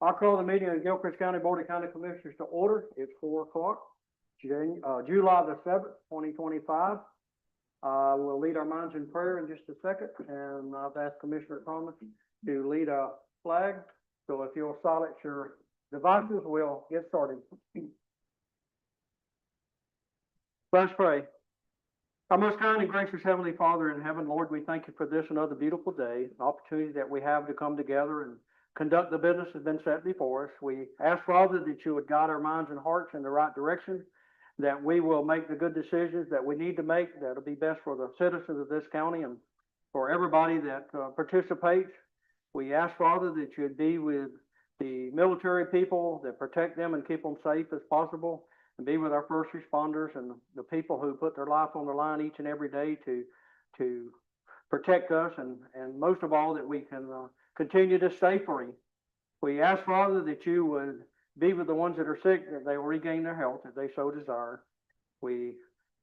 I'll call the meeting of Gilchrist County Board of County Commissioners to order. It's 4 o'clock, July the 7th, 2025. We'll lead our minds in prayer in just a second, and I've asked Commissioner Thomas to lead a flag. So if you'll silence your devices, we'll get started. Let's pray. Our most kind and gracious Heavenly Father in heaven, Lord, we thank you for this another beautiful day, an opportunity that we have to come together and conduct the business that's been set before us. We ask, Father, that you would guide our minds and hearts in the right direction, that we will make the good decisions that we need to make that'll be best for the citizens of this county and for everybody that participates. We ask, Father, that you'd be with the military people, that protect them and keep them safe as possible, and be with our first responders and the people who put their life on the line each and every day to protect us, and most of all, that we can continue to stay free. We ask, Father, that you would be with the ones that are sick, that they will regain their health if they so desire. We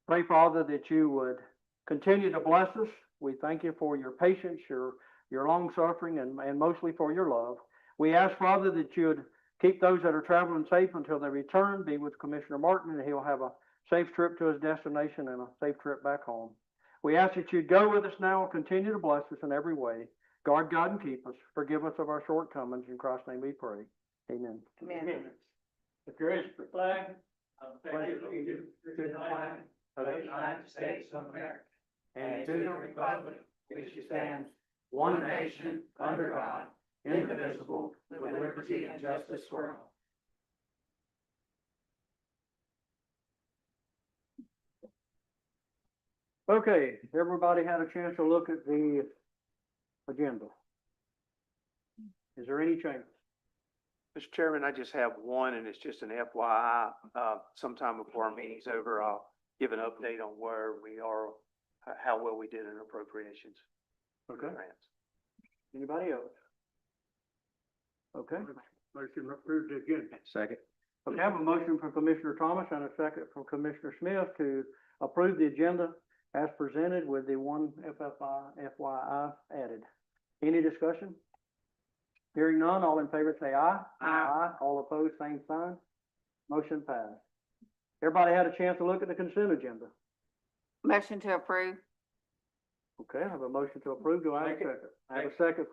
pray, Father, that you would continue to bless us. We thank you for your patience, your long suffering, and mostly for your love. We ask, Father, that you would keep those that are traveling safe until they return. Be with Commissioner Martin, and he'll have a safe trip to his destination and a safe trip back home. We ask that you'd go with us now and continue to bless us in every way. Guard, God, and keep us. Forgive us of our shortcomings. In Christ's name we pray. Amen. Amen. If there is the flag, pledge allegiance to the flag of the United States of America and to the republic which stands one nation under God, indivisible, with liberty and justice for all. Okay, everybody had a chance to look at the agenda. Is there any changes? Mr. Chairman, I just have one, and it's just an FYI. Sometime before our meeting's over, I'll give an update on where we are, how well we did in appropriations. Okay. Grants. Anybody else? Okay. Motion approved again. Second. Okay, I have a motion from Commissioner Thomas and a second from Commissioner Smith to approve the agenda as presented with the one FYI added. Any discussion? Hearing none, all in favor say aye. Aye. All opposed, same sign. Motion passed. Everybody had a chance to look at the consent agenda. Motion to approve. Okay, I have a motion to approve. Do I have a second? I have a second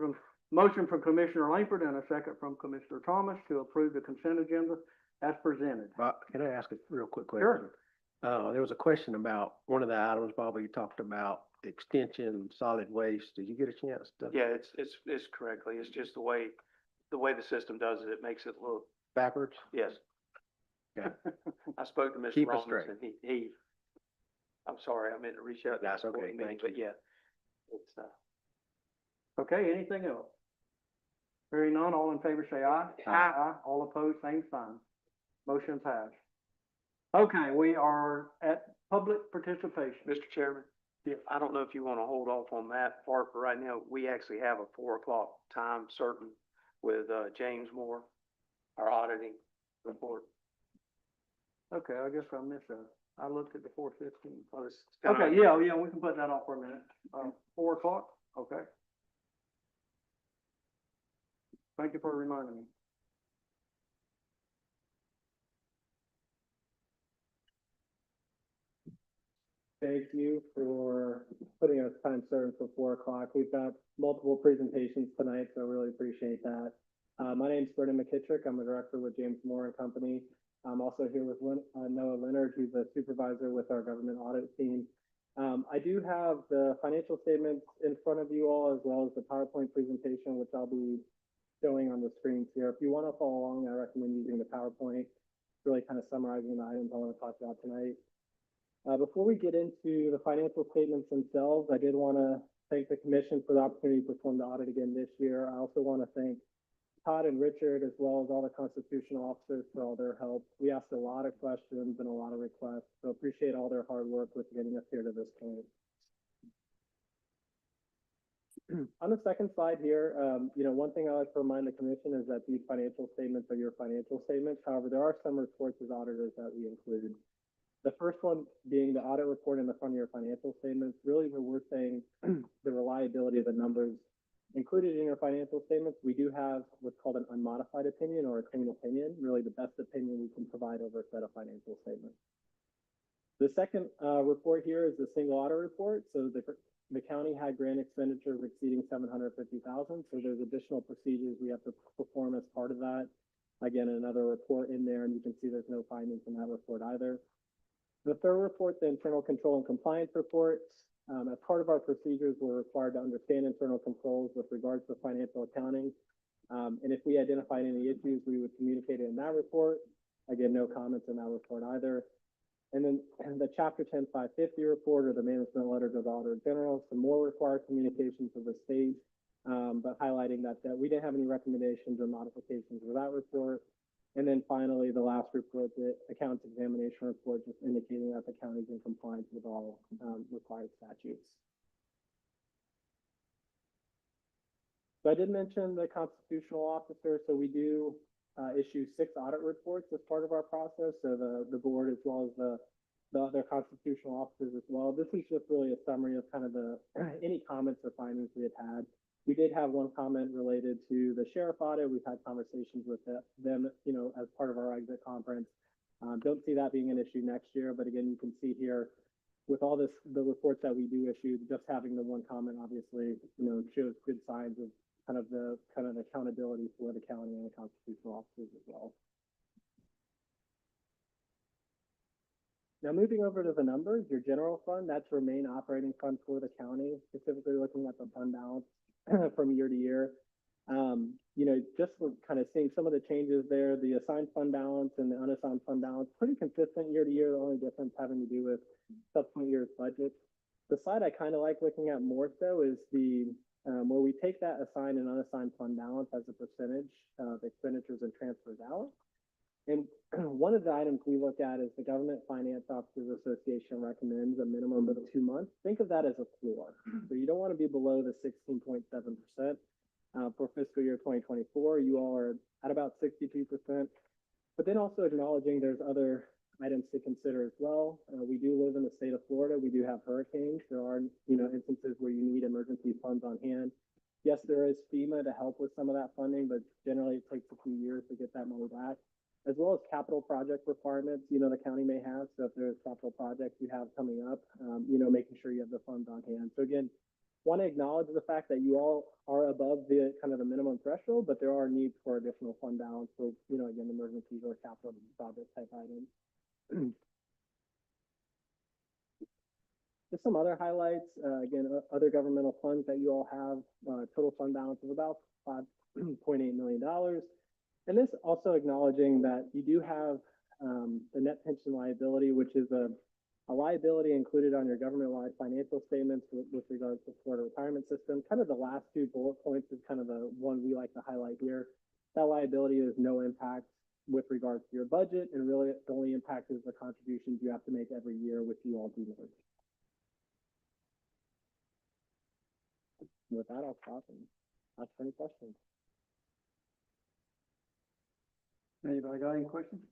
motion from Commissioner Langford and a second from Commissioner Thomas to approve the consent agenda as presented. Bob, can I ask a real quick question? Sure. There was a question about one of the items, Bob, you talked about extension, solid waste. Did you get a chance to? Yeah, it's correctly. It's just the way the system does it. It makes it look, Backwards? yes. Yeah. I spoke to Mr. Keep us Rollins, straight. and he, I'm sorry, I meant to reach out. That's before okay, the meeting, thank but you. yeah, it's, Okay, anything else? Hearing none, all in favor say aye. Aye. All opposed, same sign. Motion passed. Okay, we are at public participation. Mr. Chairman? Yeah. I don't know if you want to hold off on that part, but right now, we actually have a 4 o'clock time certain with, James Moore, our auditing report. Okay, I guess I missed that. I looked at the 4:15. Well, it's kinda- Okay, yeah, we can put that off for a minute. 4 o'clock, okay. Thank you for reminding me. Thank you for putting us time certain for 4 o'clock. We've got multiple presentations tonight, so I really appreciate that. My name's Brendan McKittrick. I'm a director with James Moore and Company. I'm also here with Noah Leonard, who's a supervisor with our government audit team. I do have the financial statements in front of you all, as well as the PowerPoint presentation, which I'll be showing on the screens here. If you want to follow along, I recommend using the PowerPoint. It's really kind of summarizing the items I want to talk about tonight. Before we get into the financial statements themselves, I did want to thank the commission for the opportunity to perform the audit again this year. I also want to thank Todd and Richard, as well as all the constitutional officers, for all their help. We asked a lot of questions and a lot of requests, so appreciate all their hard work with getting us here to this point. On the second slide here, one thing I like to remind the commission is that these financial statements are your financial statements. However, there are some reports as auditors that we include. The first one being the audit report in the front of your financial statements. Really, where we're saying the reliability of the numbers Included in your financial statements, we do have what's called an unmodified opinion or a clean opinion, really the best opinion we can provide over a set of financial statements. The second report here is the single audit report. So the county had grant expenditures exceeding $750,000. So there's additional procedures we have to perform as part of that. Again, another report in there, and you can see there's no findings in that report either. The third report, the internal control and compliance report. As part of our procedures, we're required to understand internal controls with regards to financial accounting. And if we identified any issues, we would communicate it in that report. Again, no comments in that report either. And then the Chapter 10 550 report or the management letter to the Auditor General, some more required communications with the state, but highlighting that we didn't have any recommendations or modifications of that report. And then finally, the last report, the accounts examination report, just indicating that the county is in compliance with all required statutes. So I did mention the constitutional officer. So we do issue 6 audit reports as part of our process. So the board, as well as the other constitutional officers as well. This is just really a summary of kind of any comments or findings we had. We did have one comment related to the sheriff audit. We've had conversations with them, you know, as part of our exit conference. Don't see that being an issue next year, but again, you can see here with all the reports that we do issue, just having the one comment obviously, you know, shows good signs of kind of the accountability for the county and the constitutional officers as well. Now moving over to the numbers, your general fund, that's your main operating fund for the county, specifically looking at the fund balance from year to year. You know, just kind of seeing some of the changes there, the assigned fund balance and the unassigned fund balance, pretty consistent year to year. The only difference having to do with subsequent year's budget. The slide I kind of like looking at more so is the where we take that assigned and unassigned fund balance as a percentage of expenditures and transfers out. And one of the items we look at is the Government Finance Officers Association recommends a minimum of 2 months. Think of that as a floor. So you don't want to be below the 16.7%. For fiscal year 2024, you all are at about 62%. But then also acknowledging there's other items to consider as well. We do live in the state of Florida. We do have hurricanes. There are, you know, instances where you need emergency funds on hand. Yes, there is FEMA to help with some of that funding, but generally it takes a few years to get that money back, as well as capital project requirements, you know, the county may have. So if there's capital projects you have coming up, you know, making sure you have the funds on hand. So again, want to acknowledge the fact that you all are above the kind of the minimum threshold, but there are needs for additional fund balance for, you know, again, emergencies or capital project type items. Just some other highlights, again, other governmental funds that you all have, total fund balance of about $5.8 million. And this also acknowledging that you do have the net pension liability, which is a liability included on your government-wide financial statements with regards to Florida retirement system. Kind of the last 2 bullet points is kind of the one we like to highlight here. That liability is no impact with regards to your budget, and really the only impact is the contributions you have to make every year, which you all do merge. With that, I'll stop and ask for any questions. Anybody got any questions?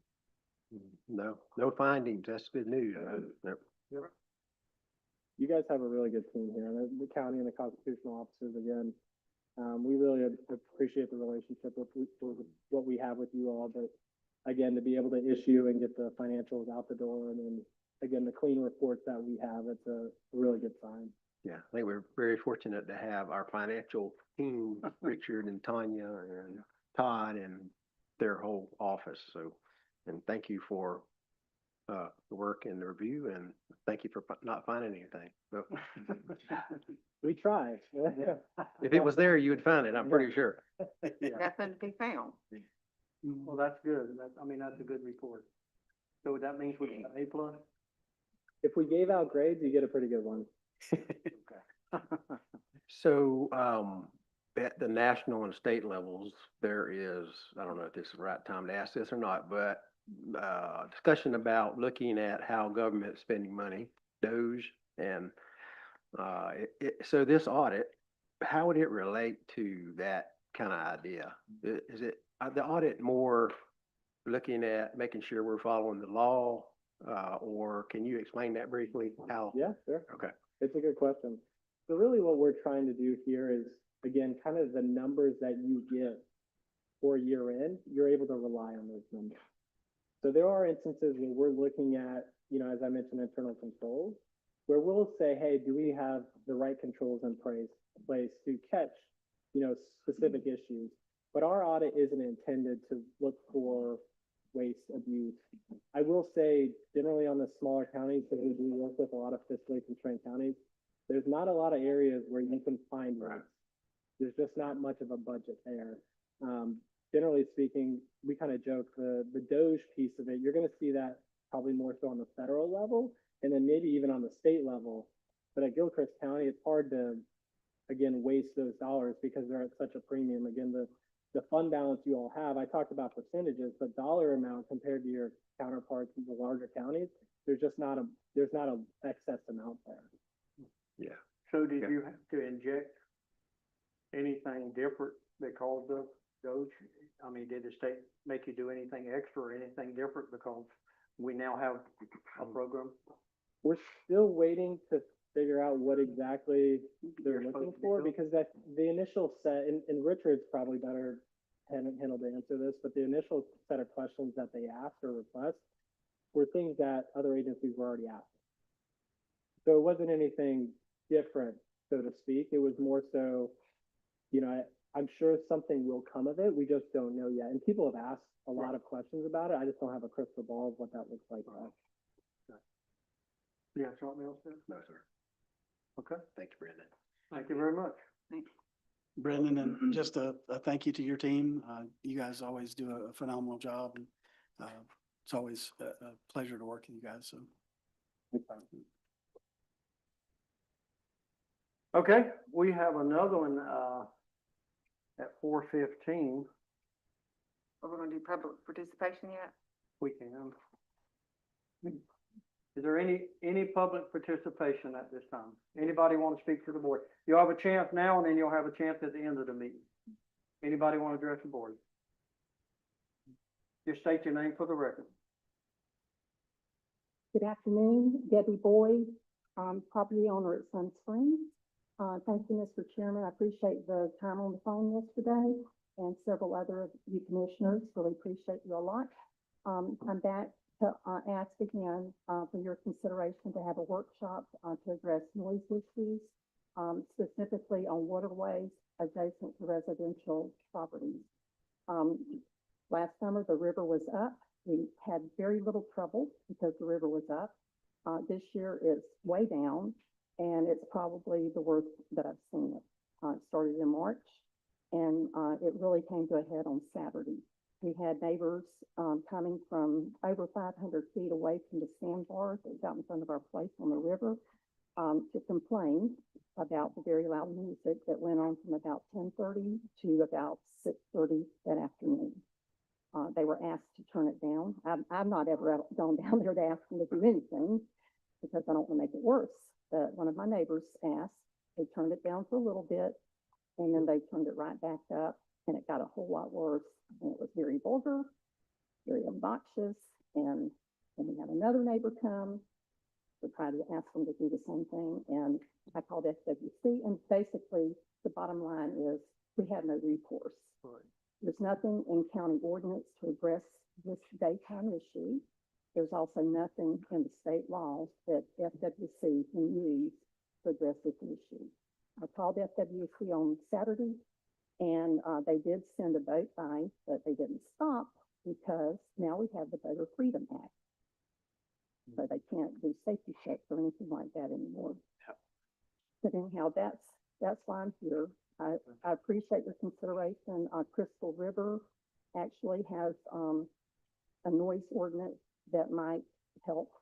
No findings. That's good news. Yep. You guys have a really good team here, and the county and the constitutional officers, again, we really appreciate the relationship with what we have with you all, but again, to be able to issue and get the financials out the door, and then again, the clean reports that we have, it's a really good sign. Yeah, I think we're very fortunate to have our financial team, Richard and Tanya and Todd and their whole office. So, and thank you for the work and the review, and thank you for not finding anything. So, We tried. if it was there, you would find it, I'm pretty sure. Nothing to be found. Well, that's good. I mean, that's a good report. So that means we get an A+? If we gave out grades, you get a pretty good one. So, at the national and state levels, there is, I don't know if this is the right time to ask this or not, but discussion about looking at how government is spending money, DOGE, and so this audit, how would it relate to that kind of idea? Is it the audit more looking at making sure we're following the law, or can you explain that briefly? How? Yeah, sure. Okay. It's a good question. So really what we're trying to do here is again, kind of the numbers that you give for year end, you're able to rely on those numbers. So there are instances where we're looking at, as I mentioned, internal controls, where we'll say, hey, do we have the right controls in place to catch, specific issues? But our audit isn't intended to look for waste, abuse. I will say, generally on the smaller counties, because we do work with a lot of fiscally constrained counties, there's not a lot of areas where you can find waste. There's just not much of a budget there. Generally speaking, we kind of joke the Doge piece of it, you're going to see that probably more so on the federal level, and then maybe even on the state level. But at Gilchrist County, it's hard to, again, waste those dollars because they're at such a premium. Again, the fund balance you all have, I talked about percentages, but dollar amount compared to your counterparts in the larger counties, there's not a excess amount there. Yeah. So did you have to inject anything different because of Doge? I mean, did the state make you do anything extra or anything different because we now have a program? We're still waiting to figure out what exactly they're You're looking supposed to be for, doing? because that the initial set, and Richard's probably better handled to answer this, but the initial set of questions that they asked or request were things that other agencies were already asking. So it wasn't anything different, so to speak. It was more so, I'm sure something will come of it. We just don't know yet. And people have asked a lot of questions about it. I just don't have a crystal ball of what that looks like. Yeah, something else there? No, sir. Okay, Thank you, Brandon. thank you very much. Brendan, and just a thank you to your team. You guys always do a phenomenal job, and it's always a pleasure to work with you guys, so. Okay, we have another one, at 4:15. Are we gonna do public participation yet? We can. Is there any public participation at this time? Anybody want to speak to the board? You'll have a chance now, and then you'll have a chance at the end of the meeting. Anybody want to address the board? Just state your name for the record. Good afternoon, Debbie Boyd, property owner at Sun Springs. Thank you, Mr. Chairman. I appreciate the time on the phone yesterday, and several other of you commissioners. Really appreciate you a lot. I'm back to ask again for your consideration to have a workshop to address noise issues, specifically on waterways adjacent to residential properties. Last summer, the river was up. We had very little trouble because the river was up. This year, it's way down, and it's probably the worst that I've seen it. It started in March, and it really came to a head on Saturday. We had neighbors coming from over 500 feet away from the sandbar that was out in front of our place on the river to complain about the very loud music that went on from about 10:30 to about 6:30 that afternoon. They were asked to turn it down. I've not ever gone down there to ask them to do anything because I don't want to make it worse. But one of my neighbors asked, they turned it down for a little bit, and then they turned it right back up, and it got a whole lot worse. And it was very vulgar, very obnoxious, and then we had another neighbor come to try to ask them to do the same thing, and I called SWC, and basically the bottom line is we had no recourse. Right. There's nothing in county ordinance to address this daytime issue. There's also nothing in the state laws that FWC can use to address this issue. I called FWC on Saturday, and they did send a boat by, but they didn't stop because now we have the Boater Freedom Act. So they can't do safety checks or anything like that anymore. But anyhow, that's why I'm here. I appreciate your consideration. Crystal River actually has a noise ordinance that might help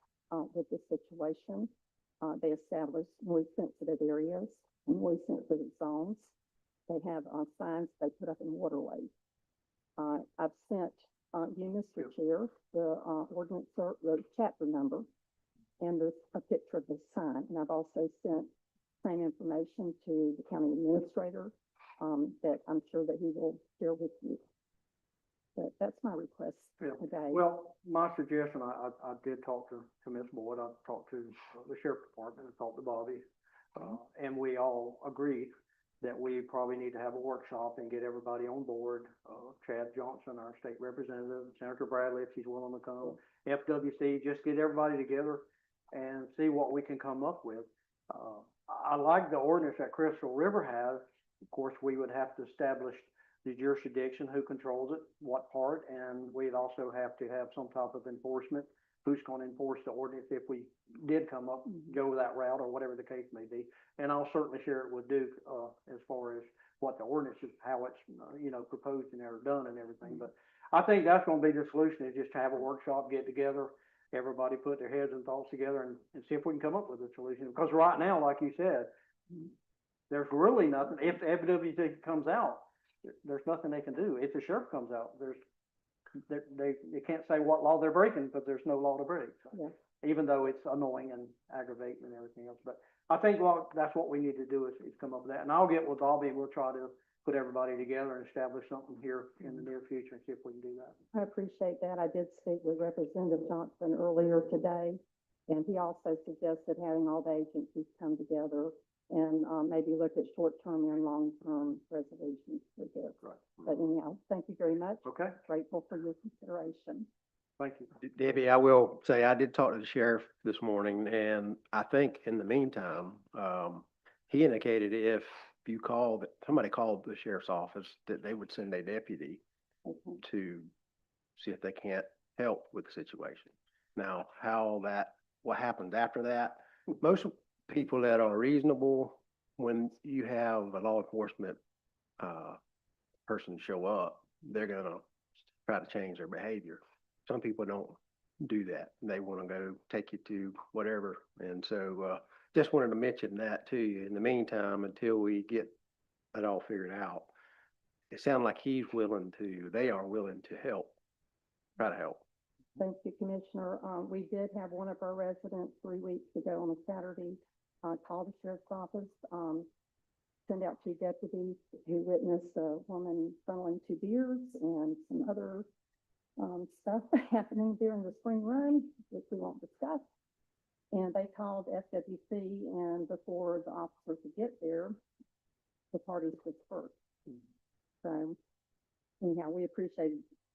with this situation. They established noise sensitive areas and noise sensitive zones. They have signs they put up in waterways. I've sent you, Mr. Chair, the ordinance, the chapter number, and there's a picture of the sign. And I've also sent same information to the county administrator that I'm sure that he will share with you. But that's my request Yeah. today. Well, my suggestion, I did talk to Ms. Boyd, I talked to the sheriff department, I talked to Bobby, and we all agreed that we probably need to have a workshop and get everybody on board. Chad Johnson, our state representative, Senator Bradley, if she's willing to come, FWC, just get everybody together and see what we can come up with. I like the ordinance that Crystal River has. Of course, we would have to establish the jurisdiction, who controls it, what part, and we'd also have to have some type of enforcement. Who's gonna enforce the ordinance if we did come up, go that route, or whatever the case may be. And I'll certainly share it with Duke, as far as what the ordinance is, how it's, proposed and ever done and everything. But I think that's gonna be the solution, is just to have a workshop, get together, everybody put their heads and thoughts together and see if we can come up with a solution. Because right now, like you said, there's really nothing. If the FWC comes out, there's nothing they can do. If the sheriff comes out, they can't say what law they're breaking, but there's no law to break. So, Yeah. even though it's annoying and aggravating and everything else. But I think that's what we need to do is come up with that. And I'll get with Bobby and we'll try to put everybody together and establish something here in the near future and see if we can do that. I appreciate that. I did speak with Representative Johnson earlier today, and he also suggested having all the agencies come together and maybe look at short-term and long-term resolutions for this. Right. But anyhow, thank you very much. Okay, Grateful for your consideration. thank you. Debbie, I will say, I did talk to the sheriff this morning, and I think in the meantime, he indicated if somebody called the sheriff's office, that they would send a deputy Okay. to see if they can't help with the situation. Now, what happens after that, most people that are reasonable, when you have a law enforcement, person show up, they're gonna try to change their behavior. Some people don't do that. They wanna go take you to whatever. And so, just wanted to mention that to you. In the meantime, until we get it all figured out, it sounds like they are willing to help, try to help. Thank you, Commissioner. We did have one of our residents 3 weeks ago on a Saturday, call the sheriff's office, send out 2 deputies who witnessed a woman funneling 2 beers and some other, stuff happening during the spring run, which we won't discuss. And they called FWC, and before the officer could get there, the parties dispersed. So anyhow, we appreciate,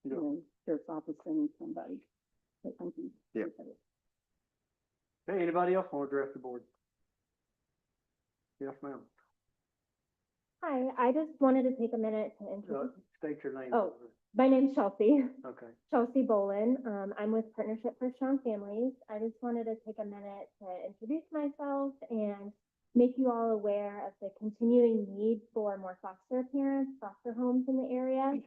sheriff's office sending somebody. So thank you. Yeah. Okay, anybody else want to address the board? Yes, ma'am. Hi, I just wanted to take a minute to introduce, State your name. Oh. my name's Chelsea, Okay. Chelsea Bolin. I'm with Partnership for Strong Families. I just wanted to take a minute to introduce myself and make you all aware of the continuing need for more foster parents, foster homes in the area.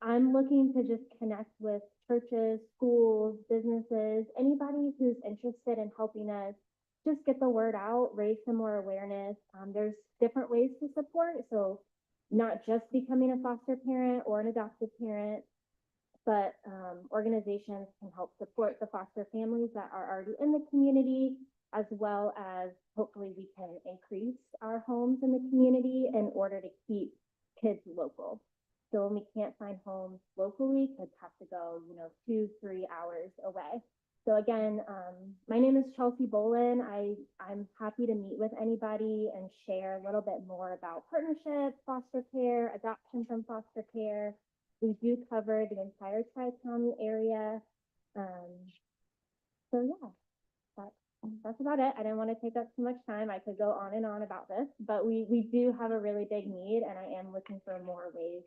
I'm looking to just connect with churches, schools, businesses, anybody who's interested in helping us just get the word out, raise some more awareness. There's different ways to support, so not just becoming a foster parent or an adoptive parent, but organizations can help support the foster families that are already in the community, as well as hopefully we can increase our homes in the community in order to keep kids local. So when we can't find homes locally, kids have to go, 2-3 hours away. So again, my name is Chelsea Bolin. I'm happy to meet with anybody and share a little bit more about partnership, foster care, adoption from foster care. We do cover the entire Tri-County area. So yeah, that's about it. I didn't want to take up too much time. I could go on and on about this, but we do have a really big need, and I am looking for more ways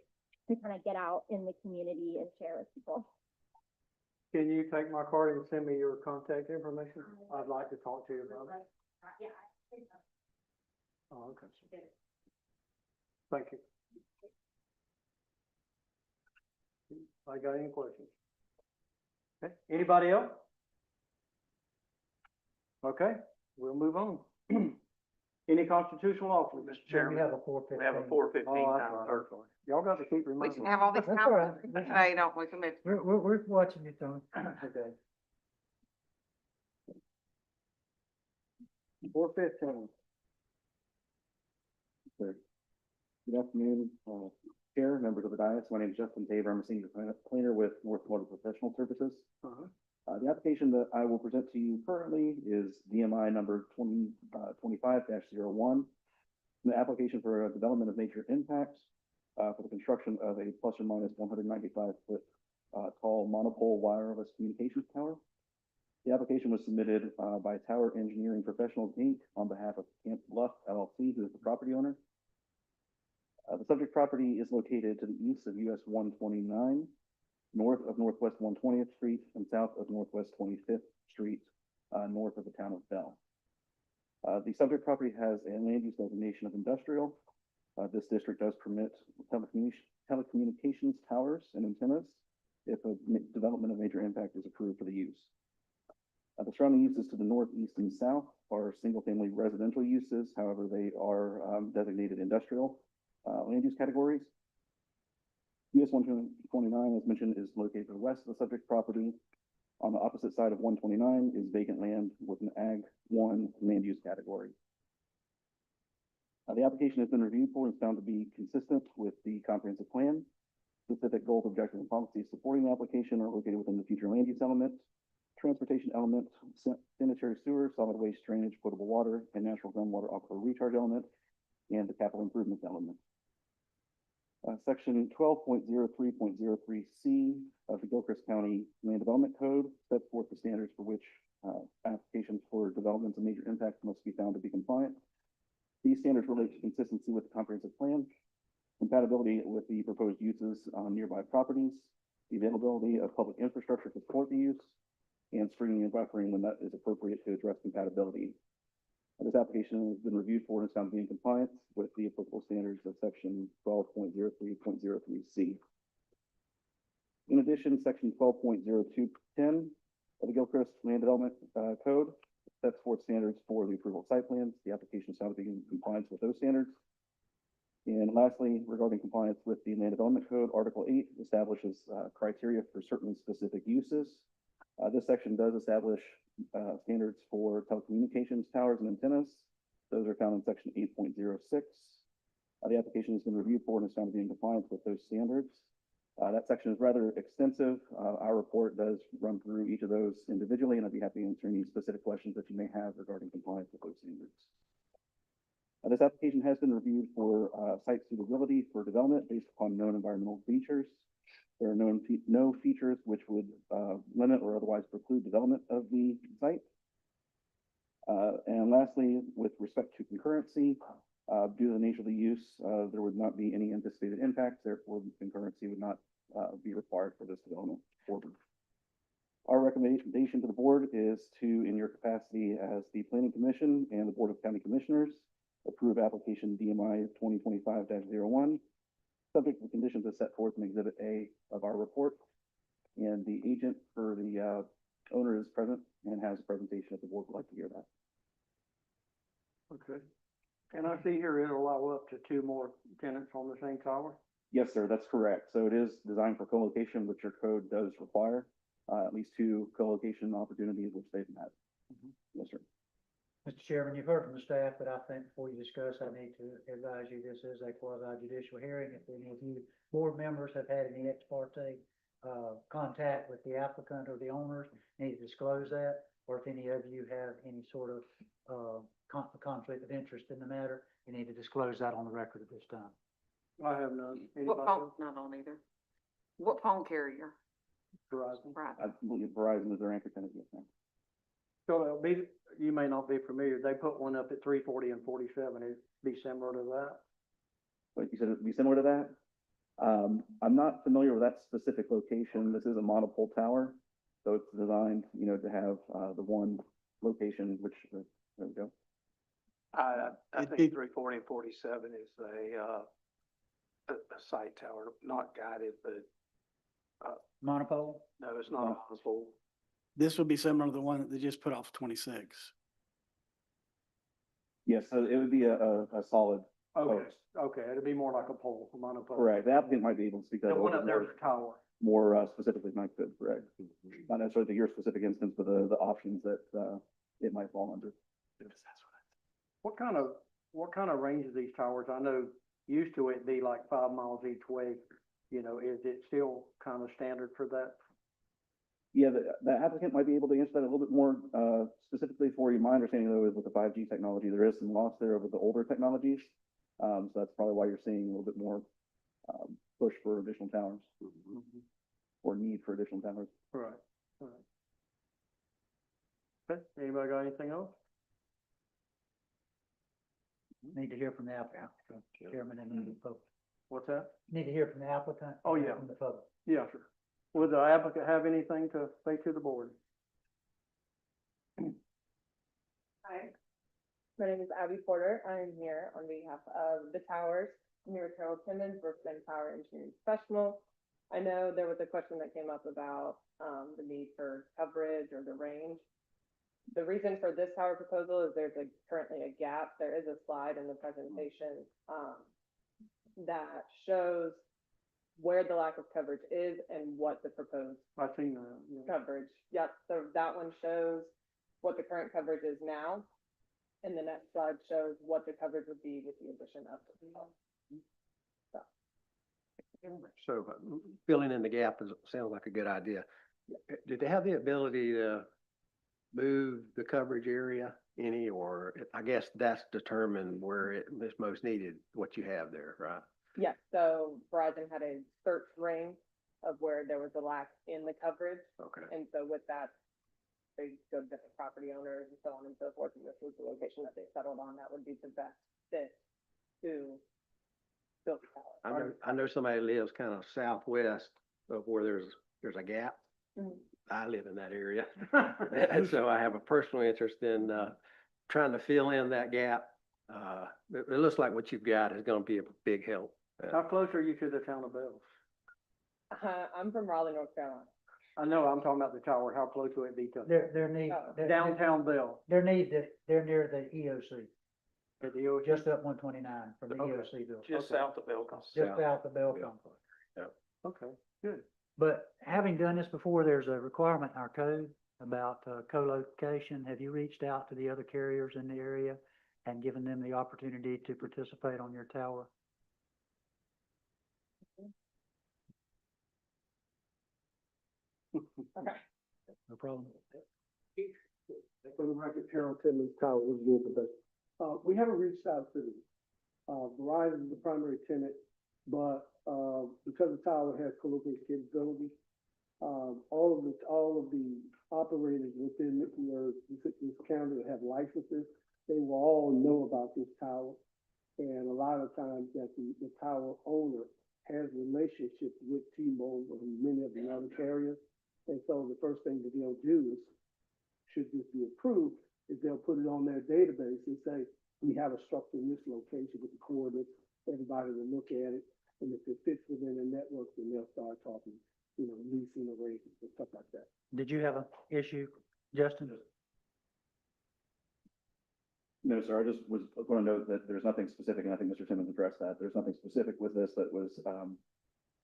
to kind of get out in the community and share with people. Can you take my card and send me your contact information? I'd like to talk to you about it. Oh, okay. Thank you. I got any questions? Okay, anybody else? Okay, we'll move on. Any constitutional officers? Mr. Chairman, We have a 4:15. we have a 4:15 Oh, that's time right. card. Y'all got to keep We reminding can me. have all these That's all right. comments today, don't we, Commissioner? We're watching you, Tony. Okay. 4:15. Good afternoon, Chair, members of the dais. My name is Justin Tabor. I'm a senior planner with North Florida Professional Services. Uh-huh. The application that I will present to you currently is DMI number 2025-01. The application for a development of major impact, for the construction of a plus or minus 195 foot, tall monopole wireless communications tower. The application was submitted, by Tower Engineering Professionals, Inc. on behalf of Camp Bluff LLC, who is the property owner. The subject property is located to the east of US 129, north of Northwest 120th Street, and south of Northwest 25th Street, north of the town of Bell. The subject property has a land use designation of industrial. This district does permit telecommunications towers and antennas if a development of major impact is approved for the use. The surrounding uses to the north, east, and south are single-family residential uses. However, they are designated industrial land use categories. US 129, as mentioned, is located to the west of the subject property. On the opposite side of 129 is vacant land with an Ag 1 land use category. The application has been reviewed for and is found to be consistent with the comprehensive plan. Specific goals, objectives, and policies supporting the application are located within the future land use element, transportation element, sanitary sewer, solid waste drainage, potable water, and natural groundwater aquifer recharge element, and the capital improvements element. Section 12.03.03C of the Gilchrist County Land Development Code sets forth the standards for which applications for developments of major impact must be found to be compliant. These standards relate to consistency with the comprehensive plan, compatibility with the proposed uses on nearby properties, the availability of public infrastructure to support the use, and screening and buffering when that is appropriate to address compatibility. This application has been reviewed for and is found to be in compliance with the applicable standards of section 12.03.03C. In addition, section 12.0210 of the Gilchrist Land Development Code sets forth standards for the approval of site plans. The application is found to be in compliance with those standards. And lastly, regarding compliance with the Land Development Code, Article 8 establishes criteria for certain specific uses. This section does establish standards for telecommunications towers and antennas. Those are found in section 8.06. The application has been reviewed for and is found to be in compliance with those standards. That section is rather extensive. Our report does run through each of those individually, and I'd be happy to answer any specific questions that you may have regarding compliance with those standards. This application has been reviewed for site suitability for development based upon known environmental features. There are no features which would limit or otherwise preclude development of the site. And lastly, with respect to concurrency, due to the nature of the use, there would not be any anticipated impacts. Therefore, concurrency would not be required for this development forward. Our recommendation to the board is to, in your capacity as the Planning Commission and the Board of County Commissioners, approve application DMI 2025-01, subject to the conditions as set forth in Exhibit A of our report. And the agent for the owner is present and has a presentation if the board would like to hear that. Okay. And I see here it'll allow up to 2 more tenants on the same tower. Yes, sir, that's correct. So it is designed for co-location, which your code does require at least 2 co-location opportunities, which they've met. Yes, sir. Mr. Chairman, you've heard from the staff, but I think before you discuss, I need to advise you this is a quasi judicial hearing. If any of you board members have had any ex parte contact with the applicant or the owners, need to disclose that. Or if any of you have any sort of conflict of interest in the matter, you need to disclose that on the record at this time. I have none. What Anybody phone, else? not on either. What phone carrier? Verizon. Right. I believe Verizon is their anchor tenant, yes, ma'am. So it'll be, you may not be familiar, they put one up at 340 and 47. It'd be similar to that. But you said it'd be similar to that? I'm not familiar with that specific location. This is a monopole tower. So it's designed, you know, to have the one location, which, there we go. I It- think 340 and 47 is a site tower, not guided, but Monopole? no, it's not a full. This would be similar to the one that they just put off 26. Yes, so it would be a solid Okay, post. okay, it'd be more like a pole, a monopole. Correct. The applicant might be able to speak to that The a one little up bit there's a tower. more specifically than I could, correct? Not necessarily to your specific instance, but the options that it might fall under. What kind of range of these towers? I know used to it be like 5 miles each way. You know, is it still kind of standard for that? Yeah, the applicant might be able to answer that a little bit more specifically for you. My understanding though is with the 5G technology, there is some loss there over the older technologies. So that's probably why you're seeing a little bit more, push for additional towers or need for additional towers. Right, right. Okay, anybody got anything else? Need to hear from the applicant, Chairman, and then the public. What's that? Need to hear from the applicant. Oh, and yeah. From the public. Yeah, sure. Would the applicant have anything to say to the board? Hi, my name is Abby Porter. I'm here on behalf of the towers. I'm here with Carol Timmons, Brooklyn Power Engineering Professional. I know there was a question that came up about the need for coverage or the range. The reason for this tower proposal is there's currently a gap. There is a slide in the presentation that shows where the lack of coverage is and what the proposed I've seen that, yeah. coverage. Yep, so that one shows what the current coverage is now. And the next slide shows what the coverage would be with the addition of the. So filling in the gap sounds like a good idea. Did they have the ability to move the coverage area any, or I guess that's determined where it is most needed, what you have there, right? Yes, so Verizon had a search ring of where there was a lack in the coverage. Okay. And so with that, they go to different property owners and so on and so forth. And this was the location that they settled on. That would be the best fit to build the tower. I know somebody lives kind of southwest of where there's a gap. Mhm. I live in that area. And so I have a personal interest in, trying to fill in that gap. It looks like what you've got is gonna be a big help. How close are you to the town of Bells? I'm from Raleigh, North Carolina. I know, I'm talking about the tower, how close would it be to Their need. Oh. downtown Bell? Their need, they're near the EOC, At the EOC? just up 129 from the Okay. EOC building. Just south of Belcom. Just south of Bell Yeah. Complex. Okay, good. But having done this before, there's a requirement in our code about co-location. Have you reached out to the other carriers in the area and given them the opportunity to participate on your tower? Okay. No problem. For the record, Harold Timmons, Tower was doing the best. We haven't reached out to them. Verizon is the primary tenant, but, because the tower has co-location capability, all of the operators within this county that have licenses, they will all know about this tower. And a lot of times that the tower owner has relationships with T-Mobile and many of the other carriers. And so the first thing that they'll do is, should this be approved, is they'll put it on their database and say, we have a structure in this location with the coordinates, everybody will look at it. And if it fits within the network, then they'll start talking, leasing arrangements and stuff like that. Did you have an issue, Justin? No, sir, I just was going to note that there's nothing specific, and I think Mr. Timmons addressed that. There's nothing specific with this that was,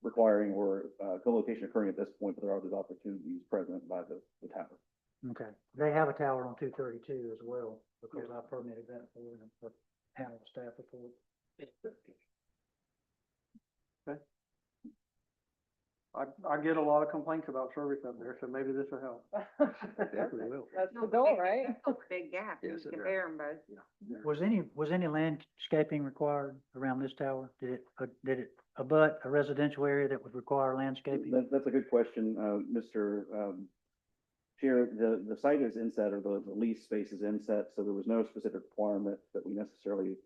requiring or, co-location occurring at this point, but there are those opportunities present by the tower. Okay. They have a tower on 232 as well, because I permitted that for them, for panel staff report. I get a lot of complaints about service up there, so maybe this will help. Definitely will. That's the goal, right? That's a big gap. You Yes, it compare them both. Was any landscaping required around this tower? Did it abut a residential area that would require landscaping? That's a good question, Mr. Chair. The site is inset, or the lease space is inset, so there was no specific requirement that we necessarily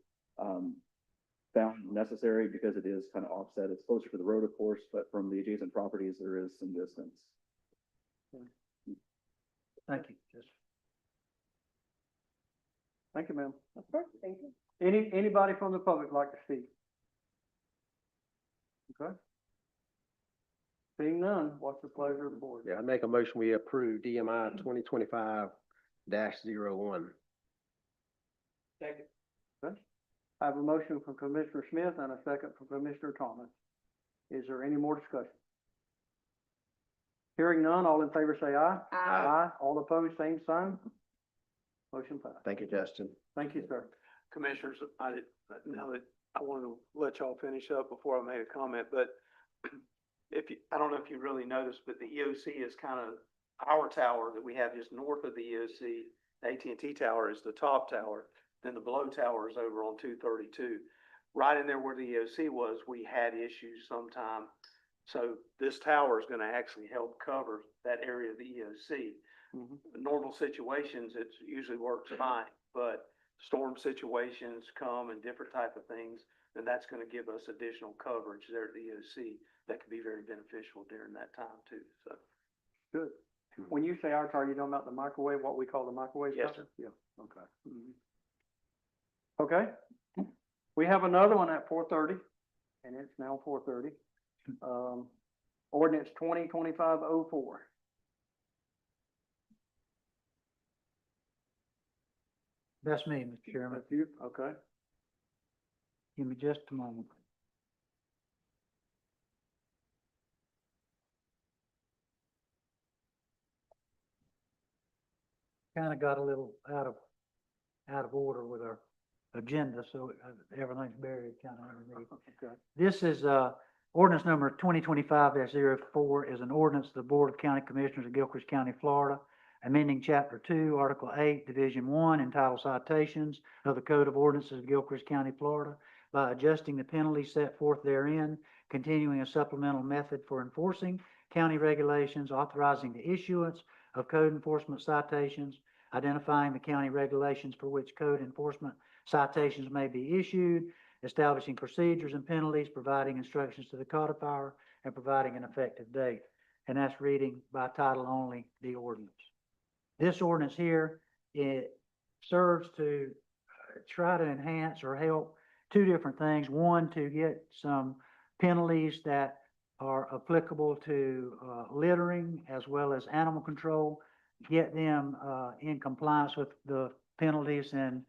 found necessary because it is kind of offset. It's closer to the road, of course, but from the adjacent properties, there is some distance. Thank you. Just Thank you, ma'am. Of course, thank you. Anybody from the public like to speak? Okay. Seeing none, what's the pleasure of the board? Yeah, I make a motion, we approve DMI 2025-01. Second. Okay. I have a motion from Commissioner Smith and a second from Commissioner Thomas. Is there any more discussion? Hearing none, all in favor say aye. Aye. All opposed, same sign. Motion passed. Thank you, Justin. Thank you, sir. Commissioners, I wanted to let y'all finish up before I made a comment, but I don't know if you really noticed, but the EOC is kind of our tower that we have just north of the EOC. The AT&T tower is the top tower, then the below tower is over on 232. right in there where the EOC was, we had issues sometime. So this tower is gonna actually help cover that area of the EOC. Mhm. Normal situations, it usually works fine, but storm situations come and different type of things, and that's gonna give us additional coverage there at the EOC that could be very beneficial during that time too, so. Good. When you say our tower, you're talking about the microwave, what we call the microwave Yes, tower? Yeah, okay. Okay, we have another one at 4:30, and it's now 4:30. Ordinance 2025-04. That's me, Mr. Chairman. That's you, okay. Give me just a moment. Kind of got a little out of order with our agenda, so everything's buried kind of underneath. Okay. This is, ordinance number 2025-04 is an ordinance of the Board of County Commissioners of Gilchrist County, Florida, amending Chapter 2, Article 8, Division 1, entitled Citations of the Code of Ordinances of Gilchrist County, Florida, by adjusting the penalties set forth therein, continuing a supplemental method for enforcing county regulations, authorizing the issuance of code enforcement citations, identifying the county regulations for which code enforcement citations may be issued, establishing procedures and penalties, providing instructions to the codifier, and providing an effective date. And that's reading by title only, the ordinance. This ordinance here, it serves to try to enhance or help two different things. One, to get some penalties that are applicable to littering as well as animal control, get them in compliance with the penalties and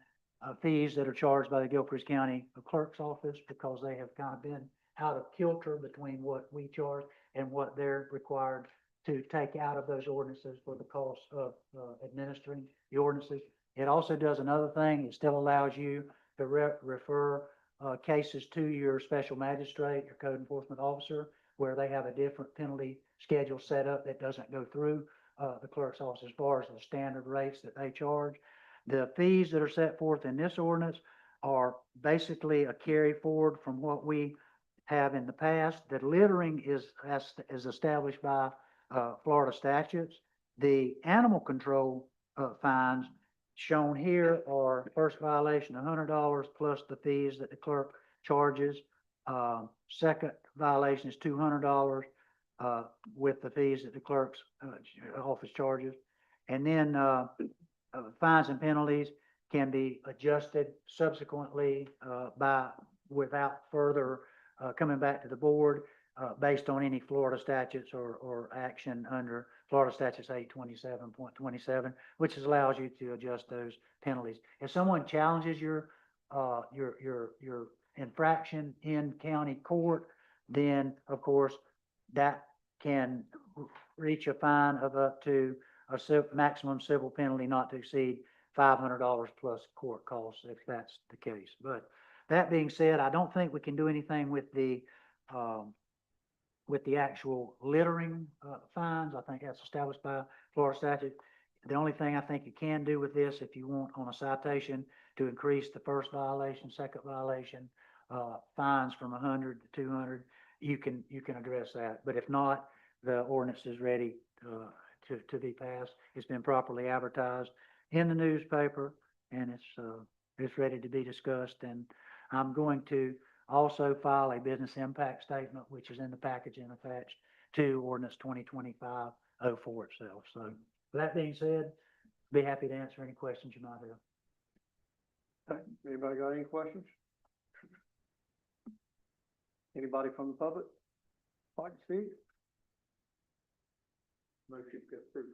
fees that are charged by the Gilchrist County Clerk's Office, because they have kind of been out of kilter between what we charge and what they're required to take out of those ordinances for the cost of administering the ordinances. It also does another thing. It still allows you to refer cases to your special magistrate, your code enforcement officer, where they have a different penalty schedule set up that doesn't go through the clerk's office as far as the standard rates that they charge. The fees that are set forth in this ordinance are basically a carry forward from what we have in the past. The littering is established by Florida statutes. The animal control fines shown here are first violation $100 plus the fees that the clerk charges. Second violation is $200 with the fees that the clerk's office charges. And then fines and penalties can be adjusted subsequently without further coming back to the board based on any Florida statutes or action under Florida statutes 827.27, which allows you to adjust those penalties. If someone challenges your infraction in county court, then of course that can reach a fine of up to a maximum civil penalty not to exceed $500 plus court costs, if that's the case. But that being said, I don't think we can do anything with the actual littering fines. I think that's established by Florida statute. The only thing I think you can do with this, if you want on a citation to increase the first violation, second violation, fines from 100 to 200, you can address that. But if not, the ordinance is ready to be passed. It's been properly advertised in the newspaper, and it's ready to be discussed. And I'm going to also file a business impact statement, which is in the package and attached to ordinance 2025-04 itself. So with that being said, be happy to answer any questions you might have. Okay. Anybody got any questions? Anybody from the public like to speak? Motion to approve.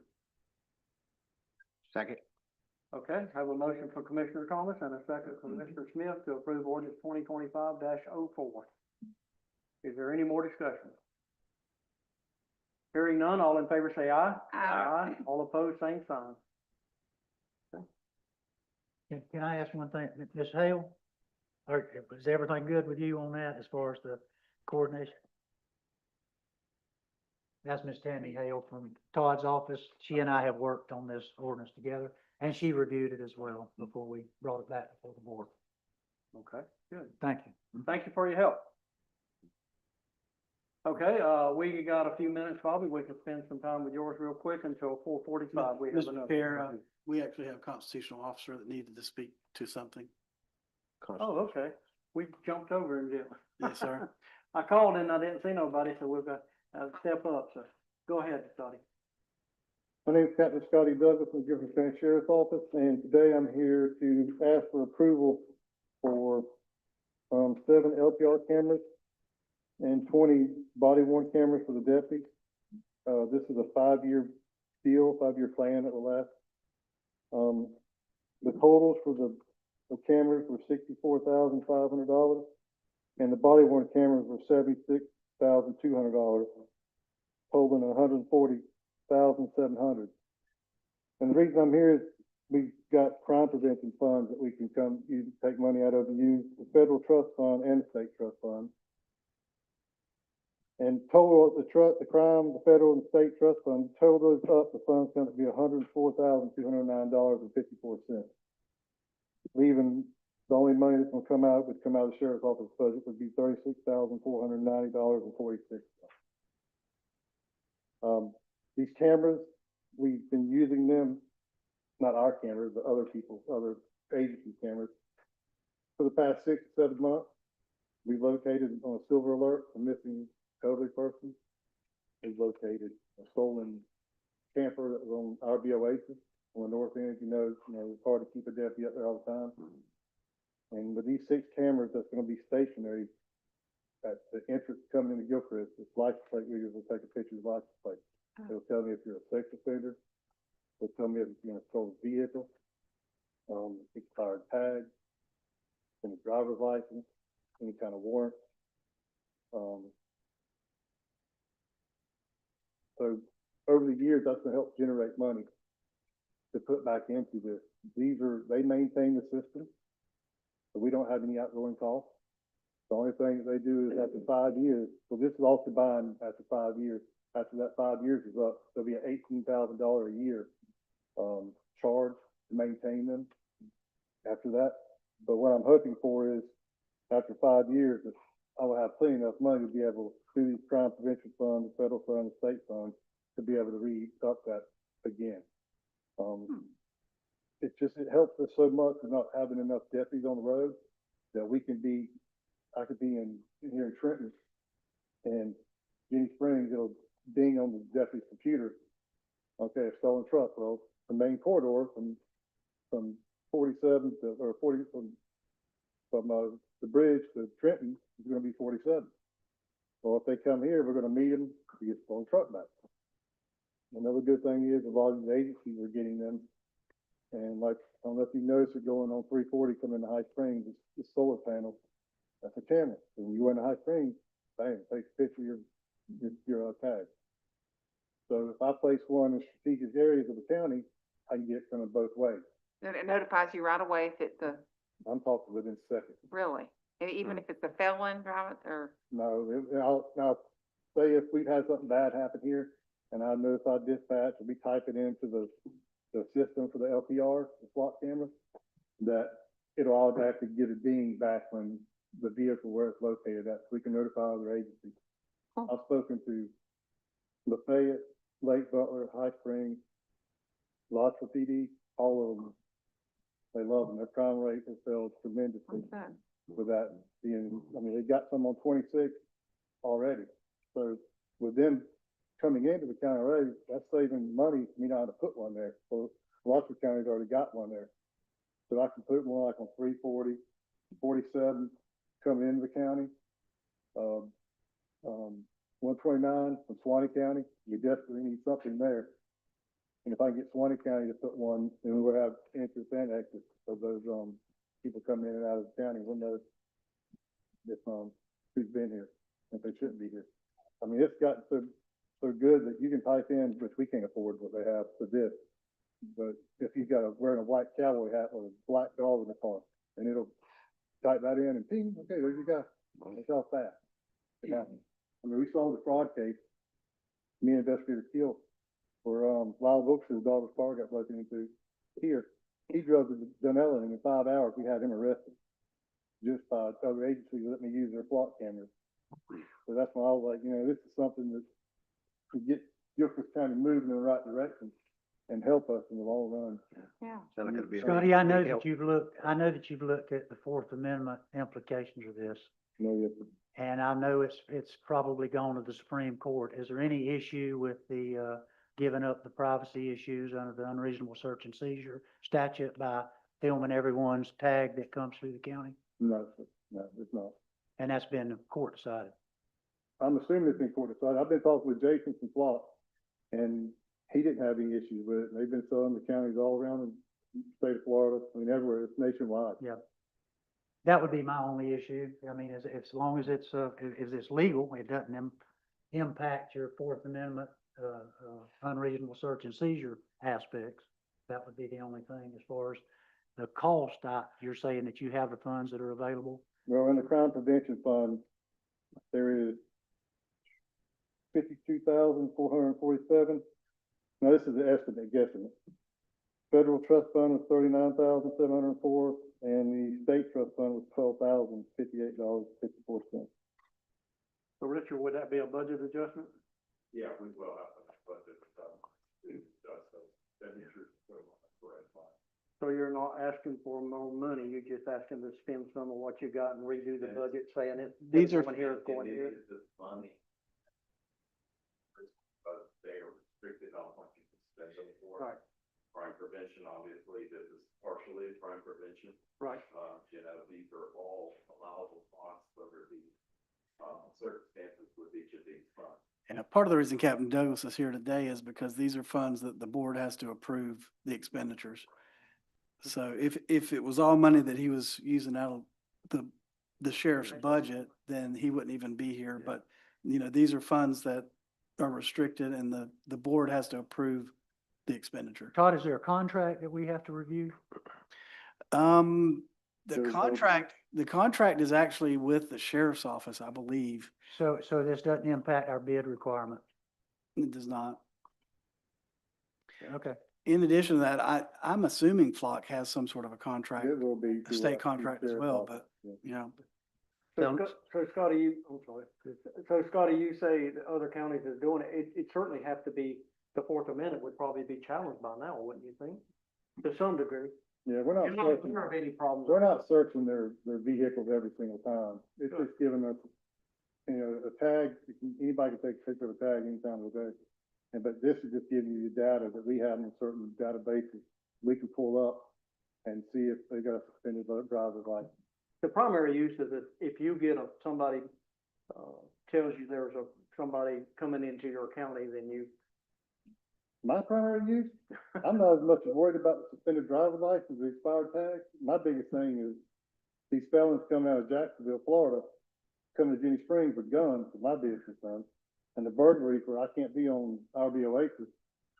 Second. Okay, I have a motion for Commissioner Thomas and a second from Mr. Smith to approve ordinance 2025-04. Is there any more discussion? Hearing none, all in favor say aye. Aye. All opposed, same sign. Can I ask one thing, Ms. Hale? Is everything good with you on that as far as the coordination? That's Ms. Tammy Hale from Todd's office. She and I have worked on this ordinance together, and she reviewed it as well before we brought it back before the board. Okay, Good. Thank you. Thank you for your help. Okay, we got a few minutes, probably. We can spend some time with yours real quick until 4:45. We have Mr. another. Chair, we actually have a constitutional officer that needed to speak to something. Oh, okay. We jumped over and did. Yes, sir. I called and I didn't see nobody, so we've got, step up, so go ahead, Scotty. My name is Captain Scotty Douglas from the Gilchrist County Sheriff's Office, and today I'm here to ask for approval for, 7 LPR cameras and 20 body worn cameras for the deputies. This is a 5-year deal, 5-year plan that will last. The totals for the cameras were $64,500, and the body worn cameras were $76,200, totaling $140,700. And the reason I'm here is we've got crime prevention funds that we can come, you take money out of and use the federal trust fund and the state trust fund. And total, the crime, the federal and state trust fund, total those up, the fund's going to be $104,209.54. Leaving, the only money that's going to come out, would come out of the sheriff's office budget, would be $36,490.46. These cameras, we've been using them, not our cameras, but other people's, other agency cameras, for the past 6 to 7 months. We located on a silver alert a missing elderly person. We located a stolen camper that was on our Oasis on the north end. You know, it's hard to keep a deputy up there all the time. And with these 6 cameras that's going to be stationary at the entrance coming into Gilchrist, this license plate readers will take a picture of the license plate. It'll tell me if you're a sex offender. It'll tell me if you're going to stolen vehicle, expired tag, any driver's license, any kind of warrant. So over the years, that's going to help generate money to put back into this. They maintain the system, so we don't have any outgoing costs. The only thing that they do is after 5 years, so this is all combined after 5 years. After that 5 years is up, there'll be an $18,000 a year charge to maintain them after that. But what I'm hoping for is after 5 years, that I will have plenty enough money to be able, through these crime prevention funds, the federal fund, the state fund, to be able to re-up that again. It helps us so much with not having enough deputies on the road that I could be in here in Trenton and Jenny Springs, it'll ding on the deputy's computer. Okay, a stolen truck. Well, the main corridor from 47 to, or 40, from the bridge to Trenton is going to be 47. Well, if they come here, we're going to meet them to get the stolen truck back. Another good thing is a lot of these agencies are getting them. And like, I don't know if you noticed it going on 340 coming into High Springs, the solar panel, that's a camera. So when you go into High Springs, bang, it takes a picture of your tag. So if I place one in strategic areas of the county, I can get it from both ways. And it notifies you right away if it's a, I'm talking within seconds. really, and even if it's a felon driving, or, No, now, say if we've had something bad happen here, and I notify dispatch, and we type it into the system for the LPR, the SWAT camera, that it'll automatically get a ding back when the vehicle where it's located at, so we can notify other agencies. Cool. I've spoken to Lafayette, Lake Butler, High Springs, lots of PD, all of them. They love them. Their crime rate has fell tremendously with that being, I mean, they got some on 26 already. So with them coming into the county already, that's saving money for me not to put one there. So lots of counties already got one there. So I can put one like on 340, 47 coming into the county. 129 from Suwannee County, we desperately need something there. And if I can get Suwannee County to put one, then we'll have entrance and exit of those people coming in and out of the county. We'll know if who's been here, if they shouldn't be here. I mean, it's gotten so good that you can type in, which we can't afford what they have for this. But if you've got wearing a white cowboy hat with a black dog in the car, and it'll type that in and ping, okay, there you go. That's how fast it happens. I mean, we solved a fraud case, me and Investigator Keel, where Lyle Wilkes' daughter's car got broken into here. He drove to Dunellen, and in 5 hours, we had him arrested. just by other agencies let me use their flock cameras. So that's why I was like, you know, this is something that could get Gilchrist County moving in the right direction and help us in the long run. Yeah. Sound like it'd be a Scotty, I know big help. that you've looked at the Fourth Amendment implications of this. No, yes, sir. And I know it's probably gone to the Supreme Court. Is there any issue with the, giving up the privacy issues under the unreasonable search and seizure statute by filming everyone's tag that comes through the county? No, sir. No, it's not. And that's been court decided. I'm assuming it's been court decided. I've been talking with Jason from Flock, and he didn't have any issues with it. They've been selling the counties all around the state of Florida. I mean, everywhere. It's nationwide. Yeah. That would be my only issue. I mean, as long as it's, if it's legal, it doesn't impact your Fourth Amendment, unreasonable search and seizure aspects. That would be the only thing. As far as the cost, you're saying that you have the funds that are available? Well, in the crime prevention fund, there is 52,447. Now, this is the estimate, guesstimate. Federal trust fund was 39,704, and the state trust fund was $12,058.54. So Richard, would that be a budget adjustment? Yeah, we will have a budget, so that is correct. So you're not asking for more money, you're just asking to spend some of what you got and redo the budget, saying it. These are- Going here, it's going here. It is money. But they are restricted on what you can spend them for. Right. Crime prevention, obviously, this is partially crime prevention. Right. You know, these are all allowable costs under the, circumstances with each of these funds. And a part of the reason Captain Douglas is here today is because these are funds that the board has to approve the expenditures. So if it was all money that he was using out of the sheriff's budget, then he wouldn't even be here. But, you know, these are funds that are restricted and the board has to approve the expenditure. Todd, is there a contract that we have to review? The There's no- contract is actually with the sheriff's office, I believe. So this doesn't impact our bid requirement? It does not. Okay. In addition to that, I'm assuming Flock has some sort of a contract, It will be. a state contract as well, but, Yeah. you know. So Scotty, I'm sorry. So Scotty, you say the other counties are doing it. It certainly have to be, the Fourth Amendment would probably be challenged by now, wouldn't you think? To some degree. Yeah, we're not You're not searching, aware of any problems. we're not searching their vehicles every single time. It's Sure. just giving us, you know, a tag, anybody can take a picture of a tag anytime of the day. And, but this is just giving you the data that we have in certain databases. We can pull up and see if they got a suspended driver's license. The primary use is if you get somebody, tells you there's somebody coming into your county, then you. My primary use, I'm not as much worried about the suspended driver's license, the expired tag. My biggest thing is these felons coming out of Jacksonville, Florida, coming to Jenny Springs with guns, is my biggest concern. And the burglary for, I can't be on our BOCC for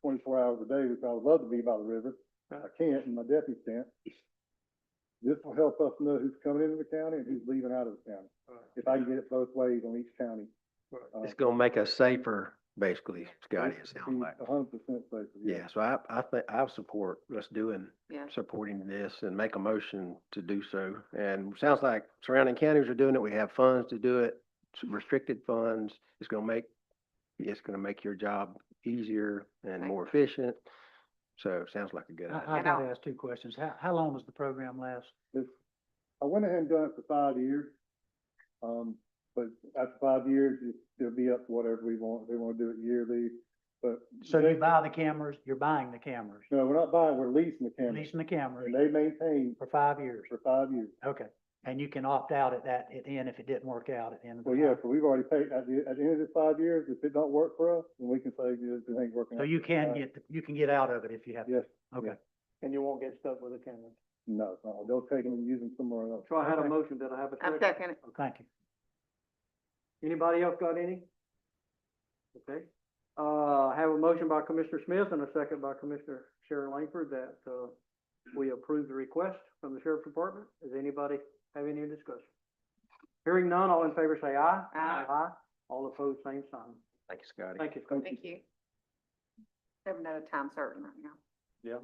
24 hours a day, which I would love to be by the river. I can't, and my deputies can't. This will help us know who's coming into the county and who's leaving out of the county. If I can get it both ways on each county. It's gonna make us safer, basically, Scotty, it sounds like. 100% safer. Yeah, so I think, I support us Yeah. supporting this and make a motion to do so. And sounds like surrounding counties are doing it. We have funds to do it, restricted funds. It's gonna make your job easier and more efficient. So it sounds like a good idea. I gotta ask two questions. How long does the program last? I went ahead and done it for 5 years. But after 5 years, it'll be up to whatever we want. They want to do it yearly, but. So you buy the cameras, you're buying the cameras, No, we're not buying, we're leasing the cameras. leasing the cameras And they maintain for 5 years. for 5 years. Okay. And you can opt out at the end if it didn't work out at the end of the. Well, yeah, 5. so we've already paid, at the end of the 5 years, if it don't work for us, then we can say, it ain't working. So out you for can us. you can get out of it if you have to. Yes. Okay. And you won't get stuck with a camera. No, they'll take them and use them somewhere else. So I had a Okay. motion, did I have a I'm second? second it. Thank you. Anybody else got any? Okay, I have a motion by Commissioner Smith and a second by Commissioner Sharon Langford that, we approve the request from the Sheriff's Department. Does anybody have any discussion? Hearing none, all in favor say aye. Aye. All opposed, same sign. Thank you, Scotty. Thank you, Scott. Thank you. Haven't had a time certain right now. Yeah.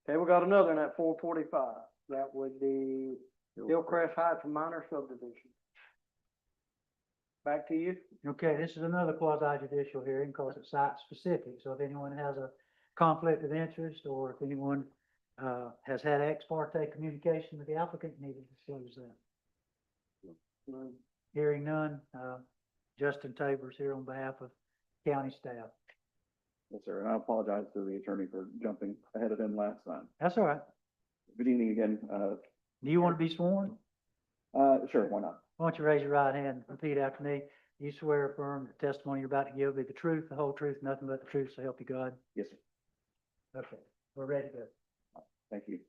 Okay, we got another one at 4:45. That would be Gilchrist Heights minor subdivision. Back to you. Okay, this is another quasi judicial hearing because it's site specific. So if anyone has a conflict of interest or if anyone has had ex parte communication with the applicant, need to disclose that. Hearing none, Justin Tabor's here on behalf of county staff. Yes, sir, and I apologize to the attorney for jumping ahead of him last time. That's all right. Good evening again. Do you want to be sworn? Sure, why not? Why don't you raise your right hand and repeat after me? You swear or affirm the testimony you're about to give will be the truth, the whole truth, nothing but the truth, so help you God. Yes, sir. Okay, we're ready to go. Thank you.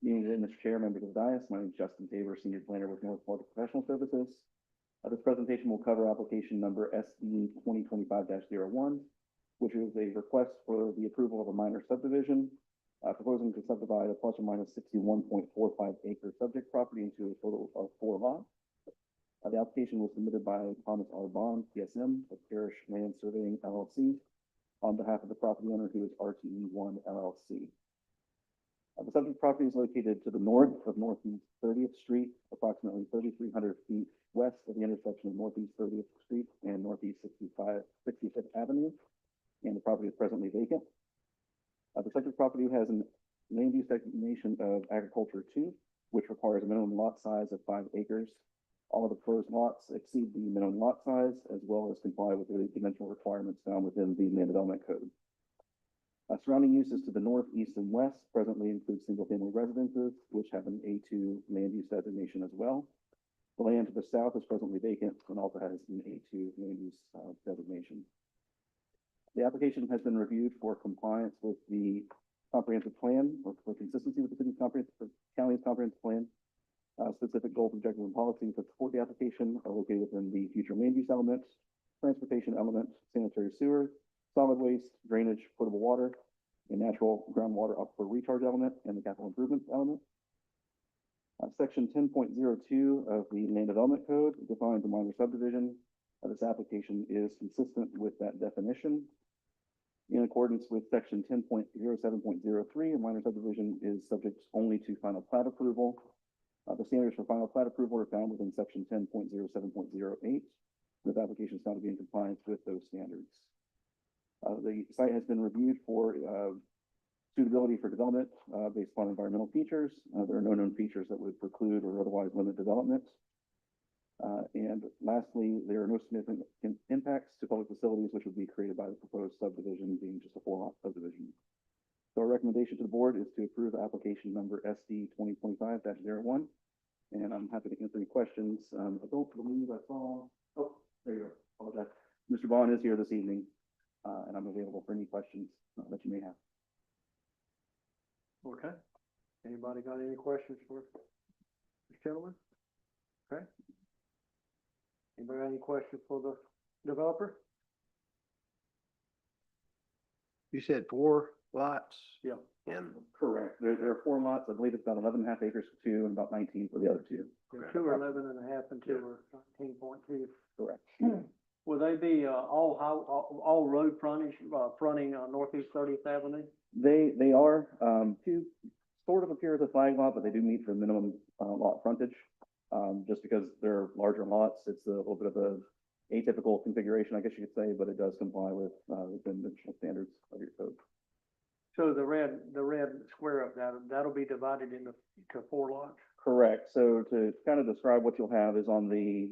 Meeting today, Mr. Chair, members of the dais, my name is Justin Tabor, Senior Planner with North Florida Professional Services. This presentation will cover application number SD 2025-01, which is a request for the approval of a minor subdivision, proposing to subdivide a plus or minus 61.45 acre subject property into a total of 4 lots. The application was submitted by Thomas R. Bond, PSM, of Parish Land Surveying LLC, on behalf of the property owner, who is RTE1 LLC. The subject property is located to the north of Northeast 30th Street, approximately 3,300 feet west of the intersection of Northeast 30th Street and Northeast 65th Avenue, and the property is presently vacant. The subject property has a land use designation of Agriculture 2, which requires a minimum lot size of 5 acres. All of the proposed lots exceed the minimum lot size, as well as comply with the dimensional requirements found within the Land Development Code. Surrounding uses to the north, east, and west presently include single-family residences, which have an A2 land use designation as well. The land to the south is presently vacant and also has an A2 land use designation. The application has been reviewed for compliance with the comprehensive plan, or for consistency with the county's comprehensive plan. Specific goals, objectives, and policies that support the application are located within the future land use elements, transportation element, sanitary sewer, solid waste, drainage, potable water, and natural groundwater aquifer recharge element, and the capital improvements element. Section 10.02 of the Land Development Code defines a minor subdivision. This application is consistent with that definition. In accordance with section 10.07.03, a minor subdivision is subject only to final plat approval. The standards for final plat approval are found within section 10.07.08. This application is found to be in compliance with those standards. The site has been reviewed for suitability for development based upon environmental features. There are no known features that would preclude or otherwise limit development. And lastly, there are no significant impacts to public facilities which would be created by the proposed subdivision, being just a 4-lot subdivision. So our recommendation to the board is to approve application number SD 2025-01. And I'm happy to answer any questions. I don't believe I saw, oh, there you go. Apologize. Mr. Bond is here this evening, and I'm available for any questions that you may have. Okay. Anybody got any questions for this gentleman? Okay. Anybody got any questions for the developer? You said 4 lots? Yeah. And Correct. There are 4 lots. I believe it's about 11.5 acres for 2 and about 19 for the other 2. Yeah, 2 are 11.5 and 2 are 19.2. Correct. Will they be all road frontage, fronting Northeast 30th Avenue? They are 2 sort of appear as a flag lot, but they do meet the minimum lot frontage. Just because they're larger lots, it's a little bit of a atypical configuration, I guess you could say, but it does comply with the dimensional standards of your code. So the red square up that'll be divided into 4 lots? Correct. So to kind of describe what you'll have is on the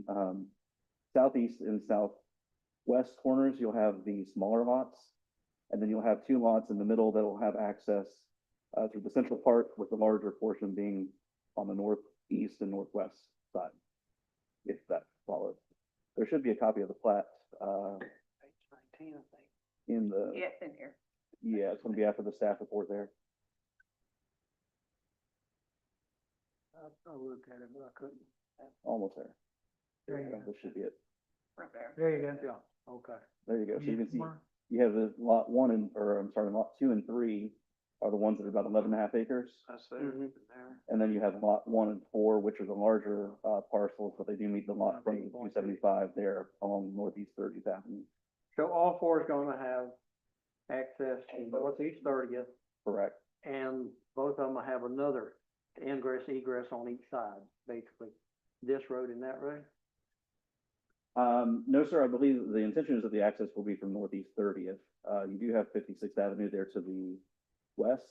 southeast and southwest corners, you'll have the smaller lots. And then you'll have 2 lots in the middle that will have access through the central part, with the larger portion being on the northeast and northwest side, if that follows. There should be a copy of the plat Page 19, I think. in the, Yes, in here. yeah, it's gonna be after the staff report there. I looked at it, but I couldn't. Almost there. there you go. This should be it. Right there. There you go. Yeah, okay. There you go. So you can see, Mark. you have the lot 1 and, or I'm sorry, lot 2 and 3 are the ones that are about 11.5 acres. That's there, Mhm. there. And then you have lot 1 and 4, which are the larger parcels, but they do meet the lot frontage of 275 there along Northeast 30th Avenue. So all 4 is gonna have access to Northeast 30th, Correct. and both of them have another ingress, egress on each side, basically. This road and that road? No, sir, I believe the intention is that the access will be from Northeast 30th. You do have 56th Avenue there to the west.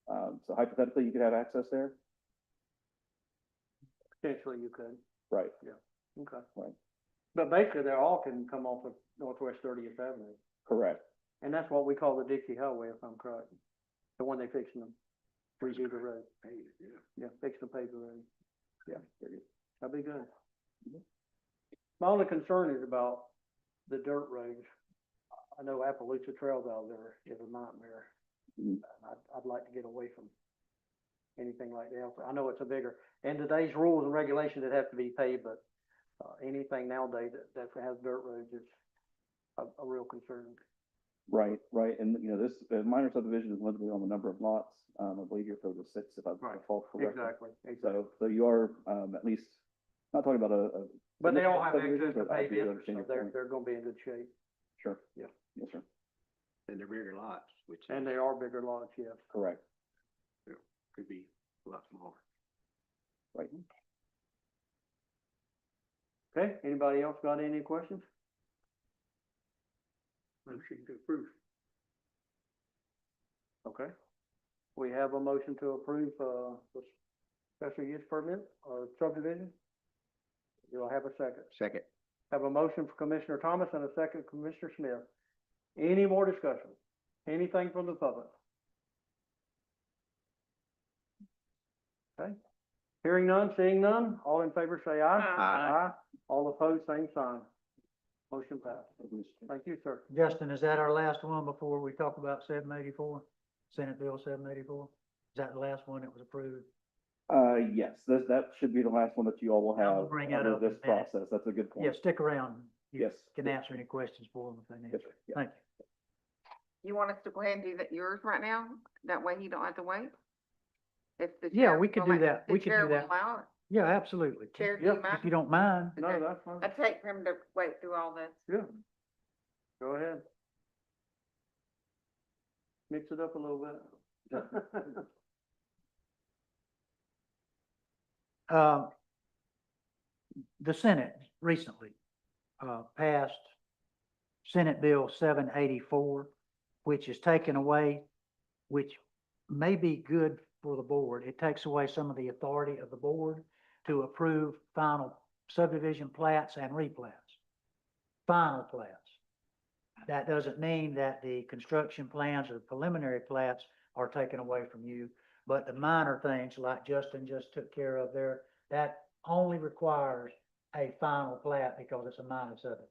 So hypothetically, you could have access there. Potentially you could, Right, okay. Right. But basically, they all can come off of Northwest 30th Avenue. correct. And that's what we call the Dixie Highway, if I'm correct. The one they fixing them, redo the road. Yeah, fixing to pave the road. Yeah, that'd be good. My only concern is about the dirt roads. I know Appaloosa Trails out there is a nightmare. Mhm. And I'd like to get away from anything like that. I know it's a bigger, and today's rules and regulations, it have to be paved, but anything nowadays that has dirt roads is a real concern. Right, right. And, you know, this minor subdivision is limited on the number of lots. I believe you're code was 6, if I Right. recall correctly. Exactly. So you are, at least, not talking about a. But they all have subdivision, access to but I paved do interest, understand so your point. they're gonna be in good shape. Sure. Yeah. Yes, sir. And they're bigger lots, which And they are bigger lots, yes. Correct. could be a lot smaller. Right. Okay, anybody else got any questions? Motion to approve. Okay. We have a motion to approve, the special use permit or subdivision. Do I have a second? Second. Have a motion for Commissioner Thomas and a second Commissioner Smith. Any more discussion? Anything from the public? Okay. Hearing none, seeing none, all in favor say aye. Aye. All opposed, same sign. Motion passed. Thank you, sir. Justin, is that our last one before we talk about 784? Senate Bill 784? Is that the last one that was approved? Yes, that should be the last one that you all will I'll have bring that under up in this a minute. process. That's a good point. Yeah, stick around. You Yes. can answer any questions for them if they need. Yes, sir. Yeah. Thank you. You want us to go ahead and do that yours right now? That way you don't have to wait? If the Yeah, chair we could will do let- that. the We could chair do will that. allow it? Yeah, absolutely. Chair, do Yeah, you If mind? you don't mind. No, Okay. that's fine. I'd take for him to wait through all this. Yeah. Go ahead. Mix it up a little bit. The Senate recently, passed Senate Bill 784, which is taken away, which may be good for the board. It takes away some of the authority of the board to approve final subdivision plats and replats. Final plats. That doesn't mean that the construction plans or preliminary plats are taken away from you, but the minor things like Justin just took care of there, that only requires a final plat because it's a minor subdivision.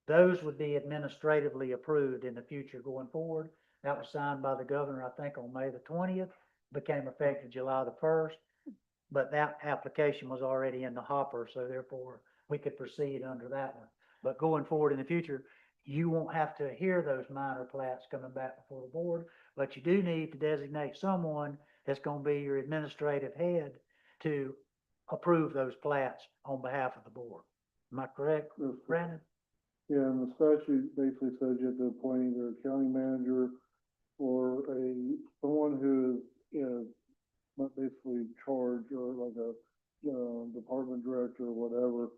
Those would be administratively approved in the future going forward. That was signed by the governor, I think, on May the 20th, became effective July the 1st. But that application was already in the hopper, so therefore we could proceed under that one. But going forward in the future, you won't have to hear those minor plats coming back before the board, but you do need to designate someone that's gonna be your administrative head to approve those plats on behalf of the board. Am I correct, Brandon? Yeah, and the statute basically says you have to appoint either a county manager or someone who is not basically charged or like a, department director or whatever.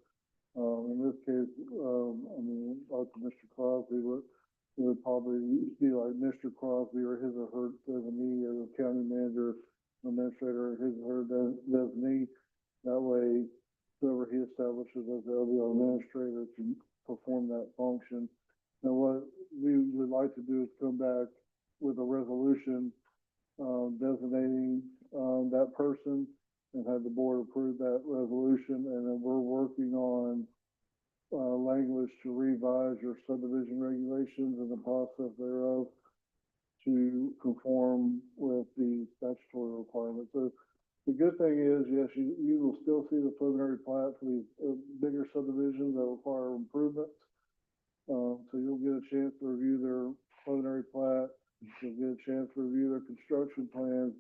In this case, I mean, like Mr. Crosby, it would probably be like Mr. Crosby or his or her designee as a county manager, administrator, his or her designee. That way, whoever he establishes as the LDO administrator can perform that function. And what we would like to do is come back with a resolution, designating, that person and have the board approve that resolution. And then we're working on, language to revise your subdivision regulations and the process thereof to conform with the statutory requirements. So the good thing is, yes, you will still see the preliminary plat for these bigger subdivisions that require improvements. So you'll get a chance to review their preliminary plat, you'll get a chance to review their construction plans,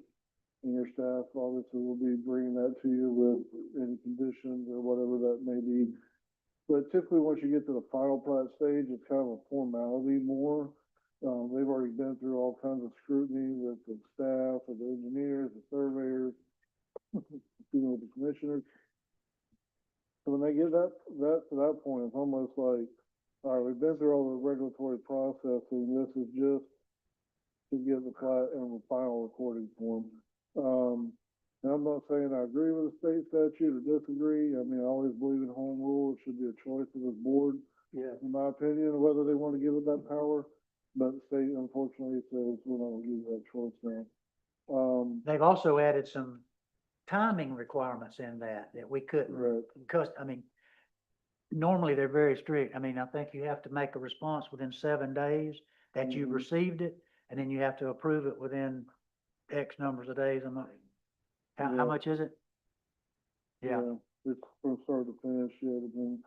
and your staff obviously will be bringing that to you with any conditions or whatever that may be. But typically, once you get to the final plat stage, it's kind of a formality more. They've already been through all kinds of scrutiny with the staff, with the engineers, the surveyors, the commissioners. So when they get to that point, it's almost like, all right, we've been through all the regulatory processing, this is just to get the plat and the final recording form. And I'm not saying I agree with the state statute or disagree. I mean, I always believe in home rule. It should be a choice of the board, Yeah. in my opinion, whether they want to give it that power. But the state unfortunately says we're not going to give you that choice now. They've also added some timing requirements in that we couldn't, Right. because, I mean, normally they're very strict. I mean, I think you have to make a response within 7 days that you've Mhm. received it, and then you have to approve it within X numbers of days. I'm not, how Yeah. much is it? Yeah. It's from start to finish, yeah, but then,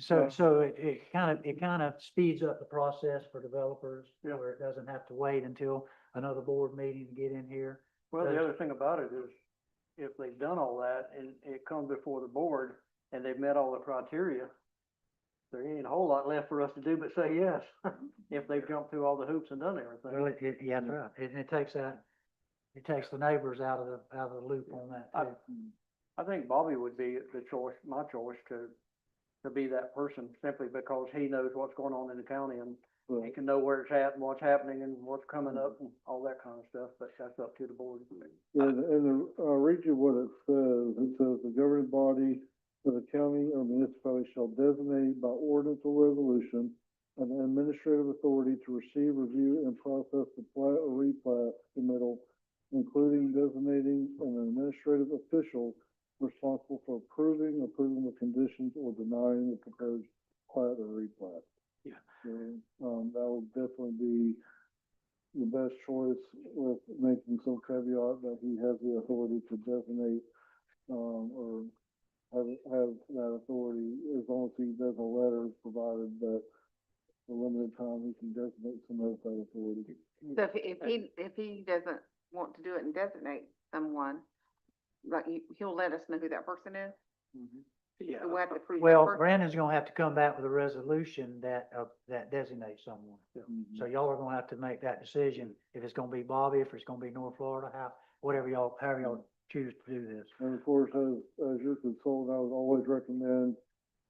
So, Yeah. so it kind of speeds up the process for developers, Yeah. where it doesn't have to wait until another board meeting to get in here. Well, the other thing about it is, if they've done all that and it comes before the board and they've met all the criteria, there ain't a whole lot left for us to do but say yes, if they've jumped through all the hoops and done Well, everything. yeah, that's right. It takes that, it takes the neighbors out of the loop on that too. I think Bobby would be the choice, my choice to be that person, simply because he knows what's going on in the county and he right. can know where it's at and what's happening and what's coming up and all that kind of stuff, but that's up to the board. And read you what it says the governing body of the county or municipality shall designate by ordinance or resolution an administrative authority to receive, review, and process the plat or replat submittal, including designating an administrative official responsible for approving the conditions or denying the proposed plat or replat. Yeah. So, that would definitely be the best choice, with making some caveat that he has the authority to designate, or have that authority, as long as he does a letter, provided that for limited time, he can designate some of that authority. So if he doesn't want to do it and designate someone, like he'll let us know who that person is? Yeah. So we have to approve that Well, person? Brandon's gonna have to come back with a resolution that designates someone. So y'all are gonna have to make that decision, if it's gonna be Bobby, if it's gonna be North Florida, however y'all choose to do this. And of course, as your consultant, I would always recommend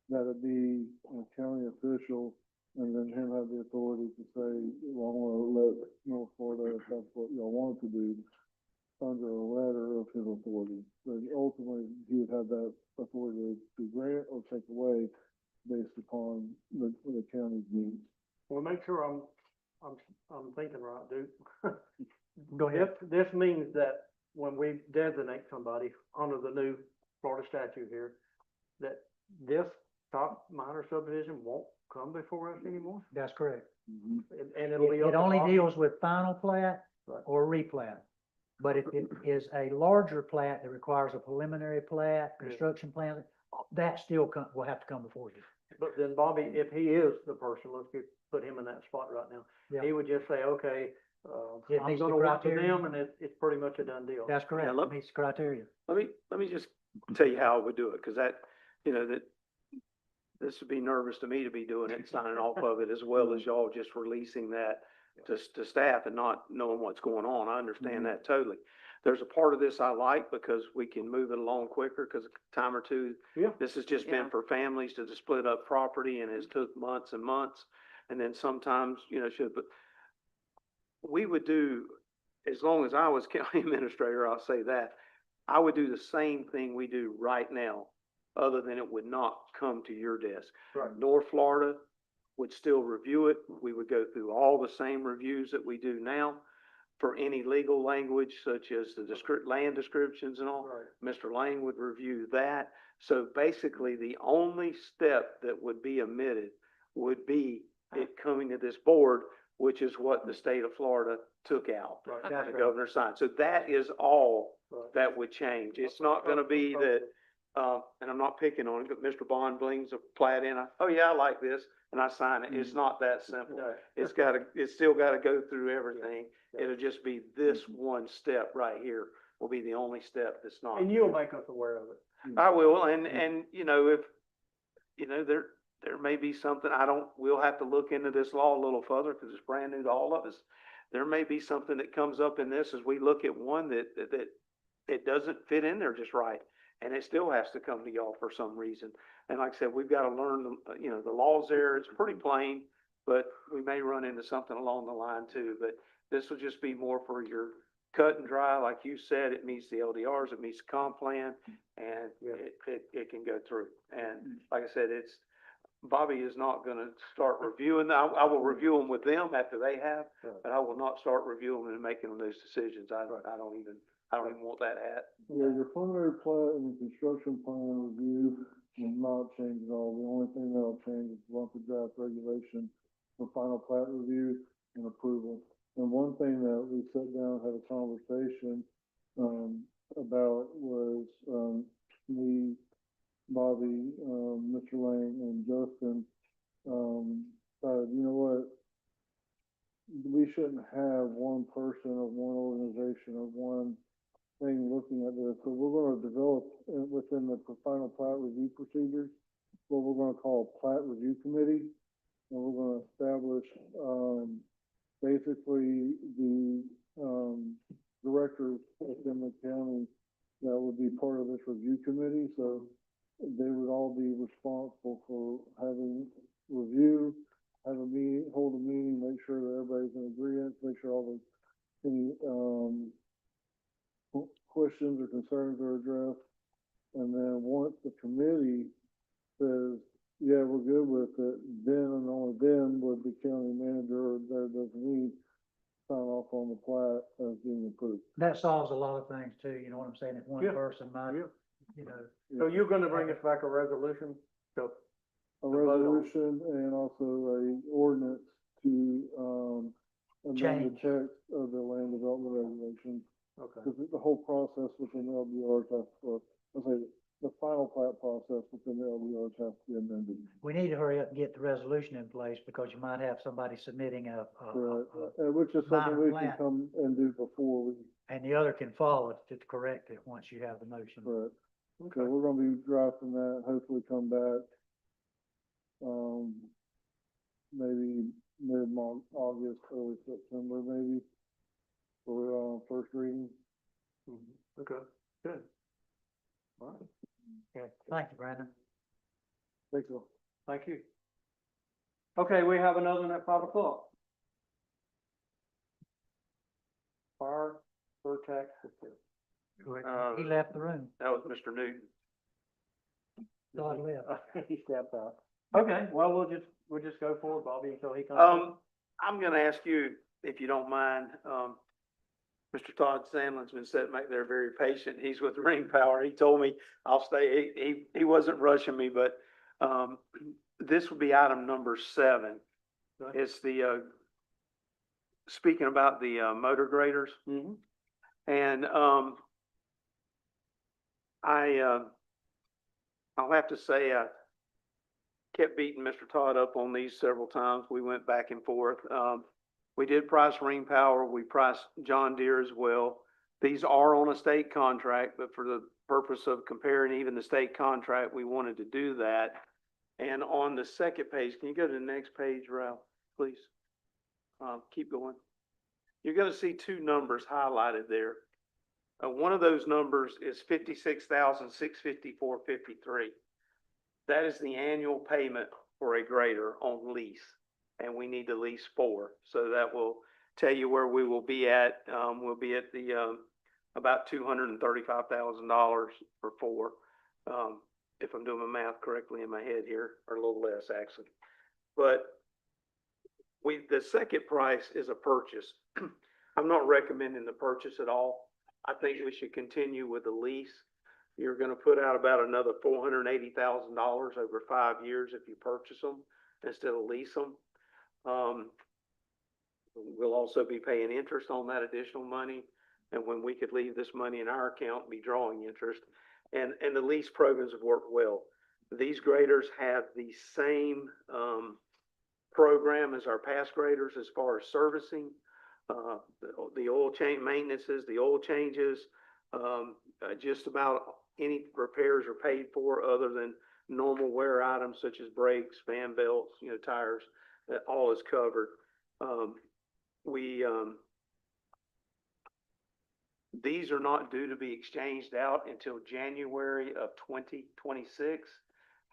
that it be a county official, and then him have the authority to say, well, I wanna let North Florida, if that's what y'all want to do, under a letter of his authority. But ultimately, he would have that authority to grant or take away based upon the county's needs. Well, make sure I'm thinking right, Duke. Go ahead. This means that when we designate somebody under the new Florida statute here, that this top minor subdivision won't come before us anymore? That's correct. And it'll be up It to only Bobby? deals with final plat Right. or replat. But if it is a larger plat that requires a preliminary plat, Yeah. construction plan, that still will have to come before you. But then Bobby, if he is the person, put him in that spot right now. Yeah. He would just say, okay, It I'm meets the gonna work with criteria. them, and it's pretty much a done deal. That's correct. look- It meets the criteria. Let me just tell you how I would do it, because that, that this would be nervous to me to be doing it and signing off of it, as well as y'all just releasing that to staff and not knowing what's going on. I understand that totally. There's a part of this I like, because we can move it along quicker, because a time or two, Yeah. this has just been Yeah. for families to split up property, and it's took months and months. And then sometimes, but we would do, as long as I was county administrator, I'll say that, I would do the same thing we do right now, other than it would not come to your desk. Right. North Florida would still review it. We would go through all the same reviews that we do now for any legal language, such as the land descriptions and all. Right. Mr. Lang would review that. So basically, the only step that would be omitted would be it coming to this board, which is what the state of Florida took out. Right. And That's the right. governor signed. So that is all Right. that would change. It's not gonna be that, and I'm not picking on it, but Mr. Bond brings a plat in, oh yeah, I like this, and I sign it. It's not that simple. No. It's still gotta go through everything. It'll just be this one step right here will be the only step that's not. And you'll make us aware of it. I will, and if, there may be something, we'll have to look into this law a little further, because it's brand new to all of us. There may be something that comes up in this as we look at one that it doesn't fit in there just right. And it still has to come to y'all for some reason. And like I said, we've got to learn, the laws there. It's pretty plain, but we may run into something along the line too. But this will just be more for your cut and dry. Like you said, it meets the LDRs, it meets the comp plan, and it can go through. And like I said, Bobby is not gonna start reviewing. I will review them with them after they have, but I will not start reviewing them and making those decisions. I don't even want that hat. Yeah, your preliminary plat and the construction plan review will not change at all. The only thing that'll change is lump the draft regulation for final plat review and approval. And one thing that we sat down and had a conversation, about was, me, Bobby, Mr. Lane and Justin, you know what? We shouldn't have one person or one organization or one thing looking at this. So we're gonna develop within the final plat review procedures, what we're gonna call a plat review committee. And we're gonna establish, basically the, directors within the county that would be part of this review committee. So they would all be responsible for having review, have a meeting, hold a meeting, make sure that everybody's in agreement, make sure all the, any, questions or concerns are addressed. And then once the committee says, yeah, we're good with it, then and only then would the county manager or their designee sign off on the plat as being approved. That solves a lot of things too, you know what I'm saying? If one Yeah. person might, Yeah. you know, So you're gonna bring us back a resolution? So, A vote on. resolution and also a ordinance to, amend the Change. text of the land development regulations. okay. Because the whole process within the LDRs has, let's say, the final plat process within the LDRs has to be amended. we need to hurry up and get the resolution in place because you might have somebody submitting Correct, which is something minor we can plat. come and do before we, and the other can follow it to correct it once you have the motion. correct. Okay. So we're gonna be drafting that, hopefully come back, maybe mid-month, August, early September, maybe, for, first reading. Okay, good. All right, Okay, thank you, Brandon. Thank you. thank you. Okay, we have another one at 5 o'clock. Fire, tax. He left the room. That was Mr. Newton. Todd left. He stepped out. Okay, well, we'll just go forward, Bobby, until he comes. I'm gonna ask you, if you don't mind, Mr. Todd Sandlin's been sitting back there very patient. He's with Ring Power. He told me I'll stay. He wasn't rushing me, but, this would be item number 7. Okay. It's the, speaking about the, motor graders. Mm-hmm. And, I'll have to say, I kept beating Mr. Todd up on these several times. We went back and forth. We did price Ring Power. We priced John Deere as well. These are on a state contract, but for the purpose of comparing even the state contract, we wanted to do that. And on the second page, can you go to the next page, Ralph, please? Keep going. You're gonna see 2 numbers highlighted there. One of those numbers is $56,654.53. That is the annual payment for a grader on lease, and we need to lease 4. So that will tell you where we will be at. We'll be at the, about $235,000 for 4. If I'm doing my math correctly in my head here, or a little less actually. But the second price is a purchase. I'm not recommending the purchase at all. I think we should continue with the lease. You're gonna put out about another $480,000 over 5 years if you purchase them instead of lease them. We'll also be paying interest on that additional money. And when we could leave this money in our account and be drawing interest, and the lease programs have worked well. These graders have the same, program as our past graders as far as servicing, the oil change maintenances, the oil changes, just about any repairs are paid for other than normal wear items such as brakes, fan belts, tires, that all is These are not due to be exchanged out until January of 2026.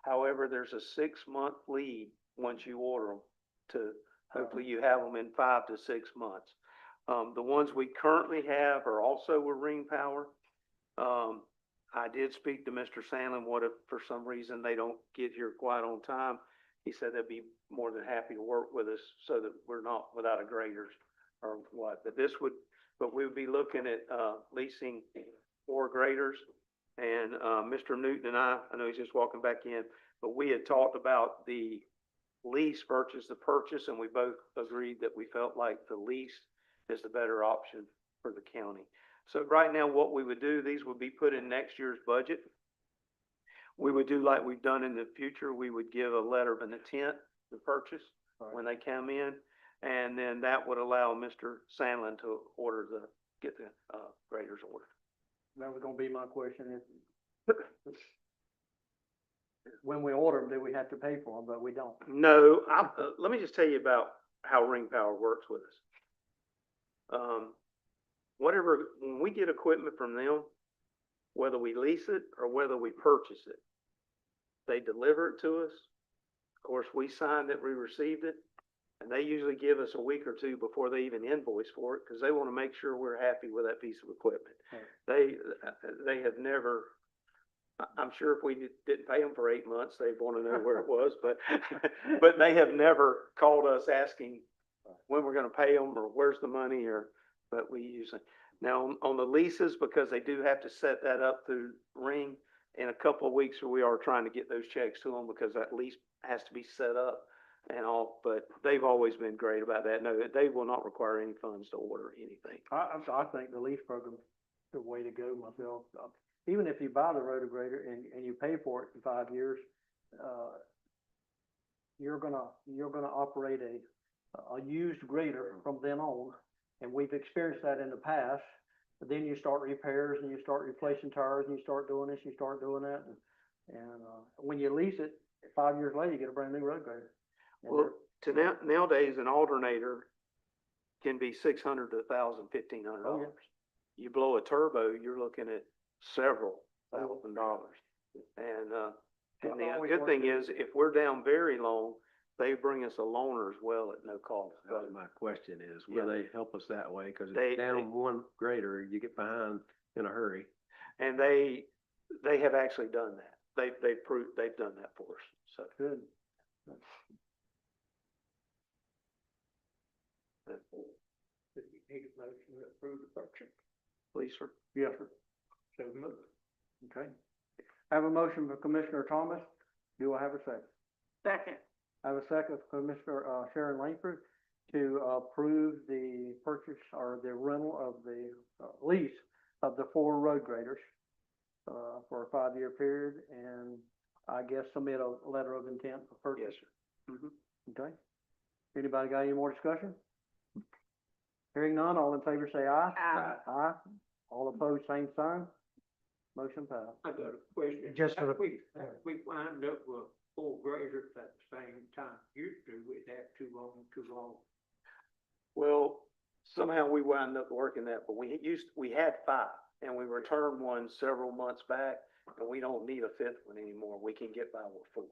However, there's a 6-month lead once you order them to, hopefully you have them in 5 to 6 months. The ones we currently have are also with Ring Power. I did speak to Mr. Sandlin, what if for some reason they don't get here quite on time? He said they'd be more than happy to work with us so that we're not without a graders or what. But we would be looking at, leasing 4 graders. And, Mr. Newton and I know he's just walking back in, but we had talked about the lease versus the purchase, and we both agreed that we felt like the lease is the better option for the county. So right now, what we would do, these would be put in next year's budget. We would do like we've done in the future. We would give a letter of intent to purchase when they come in. And then that would allow Mr. Sandlin to get the graders ordered. That was gonna be my question, is when we order them, do we have to pay for them? But we don't. No, let me just tell you about how Ring Power works with us. When we get equipment from them, whether we lease it or whether we purchase it, they deliver it to us. Of course, we sign that we received it, and they usually give us a week or two before they even invoice for it, because they want to make sure we're happy with that piece of equipment. Right. They have never, I'm sure if we didn't pay them for 8 months, they'd want to know where it was, but, but they have never called us asking when we're going to pay them or where's the money, but we usually, now on the leases, because they do have to set that up through Ring, in a couple of weeks we are trying to get those checks to them because that lease has to be set up and all, but they've always been great about that. No, they will not require any funds to order anything. I think the lease program's the way to go myself. Even if you buy the rotograder and you pay for it in 5 years, you're gonna operate a used grader from then on. And we've experienced that in the past. But then you start repairs and you start replacing tires and you start doing this, you start doing that. And when you lease it, 5 years later, you get a brand new rotograder. Well, nowadays, an alternator can be $600 to $1,000, $1,500. Oh, yeah. You blow a turbo, you're looking at several $1,000s. And the good thing is, if we're down very long, they bring us a loaner as well at no cost. That was my question is, will they help us that way? Cause They- it's down one grader, you get behind in a hurry. And they have actually done that. They've done that for us, so. Good. Need a motion to approve the purchase. Please, sir. Yes, sir. So moved. Okay. I have a motion for Commissioner Thomas. Do I have a second? Second. I have a second for Commissioner, Sharon Langford to approve the purchase or the rental of the lease of the 4 road graders for a 5-year period, and I guess submit a letter of intent for purchase. Yes, sir. Mm-hmm. Okay. Anybody got any more discussion? Hearing none, all in favor say aye. Aye. Aye. All opposed, same sign. Motion passed. I got a question. Just for the- We wind up with 4 graders at the same time. Used to, we'd have too long. Well, somehow we wound up working that, but we had 5 and we returned one several months back, and we don't need a 5th one anymore. We can get by with 4.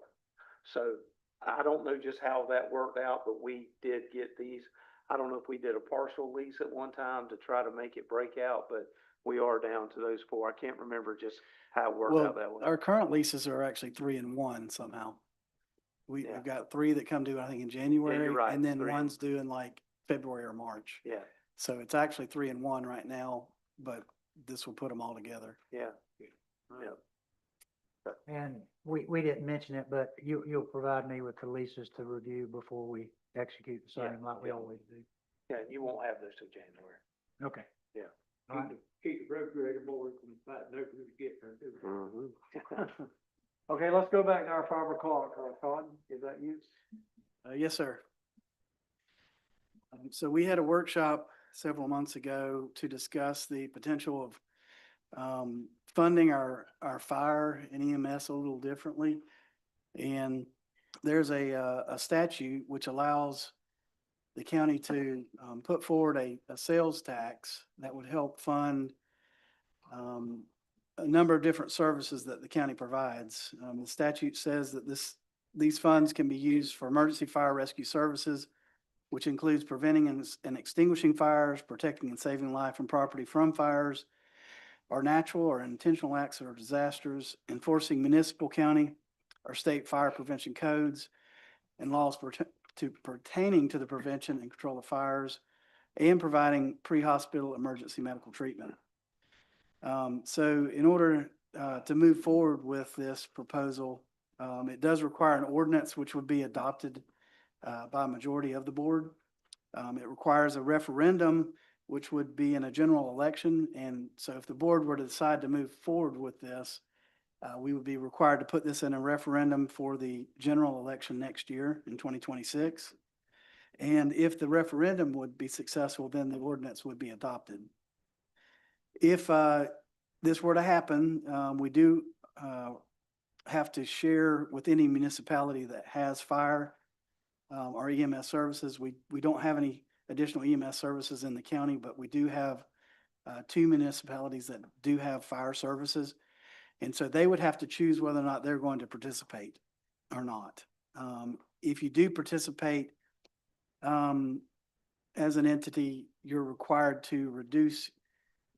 So I don't know just how that worked out, but we did get these. I don't know if we did a partial lease at one time to try to make it break out, but we are down to those 4. I can't remember just how it worked out that way. Our current leases are actually 3 and 1 somehow. We've got 3 that come due, I think, in January, right, and then 3. one's due in like February or March. Yeah, So it's actually 3 and 1 right now, but this will put them all together. yeah, yeah. And we didn't mention it, but you'll provide me with the leases to review before we execute the same like we always do. Yeah, you won't have those till January. Okay. Yeah. All right. Keep the refrigerator board from fighting over who to get there. Mm-hmm. Okay, let's go back to our 5 o'clock. Todd, is that you? Yes, sir. So we had a workshop several months ago to discuss the potential of funding our fire and EMS a little differently. And there's a statute which allows the county to put forward a sales tax that would help fund a number of different services that the county provides. The statute says that these funds can be used for emergency fire rescue services, which includes preventing and extinguishing fires, protecting and saving life and property from fires, or natural or intentional acts or disasters, enforcing municipal, county, or state fire prevention codes and laws pertaining to the prevention and control of fires, and providing pre-hospital emergency medical treatment. So in order to move forward with this proposal, it does require an ordinance which would be adopted by a majority of the board. It requires a referendum, which would be in a general election. And so if the board were to decide to move forward with this, we would be required to put this in a referendum for the general election next year in 2026. And if the referendum would be successful, then the ordinance would be adopted. If this were to happen, we do have to share with any municipality that has fire or EMS services. We don't have any additional EMS services in the county, but we do have 2 municipalities that do have fire services. And so they would have to choose whether or not they're going to participate or not. If you do participate as an entity, you're required to reduce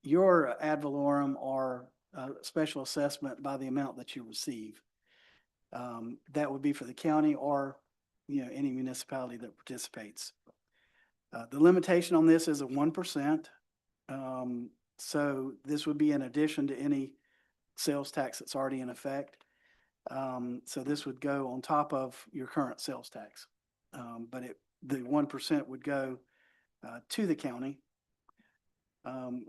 your ad valorem or special assessment by the amount that you receive. That would be for the county or any municipality that participates. The limitation on this is a 1%. So this would be in addition to any sales tax that's already in effect. So this would go on top of your current sales tax. But the 1% would go to the county.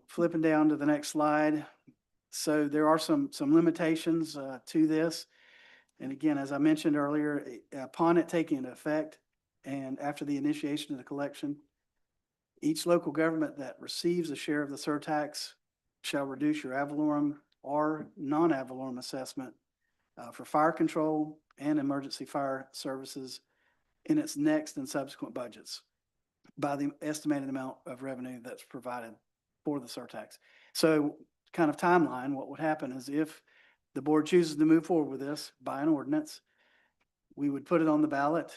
Flipping down to the next slide. So there are some limitations to this. And again, as I mentioned earlier, upon it taking effect and after the initiation of the collection, each local government that receives a share of the surtax shall reduce your ad valorem or non-ad valorem assessment for fire control and emergency fire services in its next and subsequent budgets by the estimated amount of revenue that's provided for the surtax. So kind of timeline, what would happen is if the board chooses to move forward with this by an ordinance, we would put it on the ballot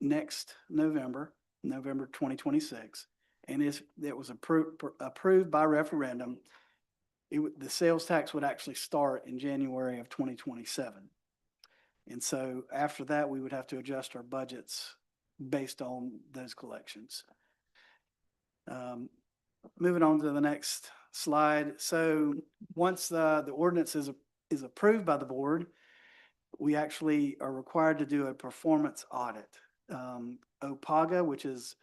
next November 2026. And if it was approved by referendum, the sales tax would actually start in January of 2027. And so after that, we would have to adjust our budgets based on those collections. Moving on to the next slide. So once the ordinance is approved by the board, we actually are required to do a performance audit. OPAGA, which is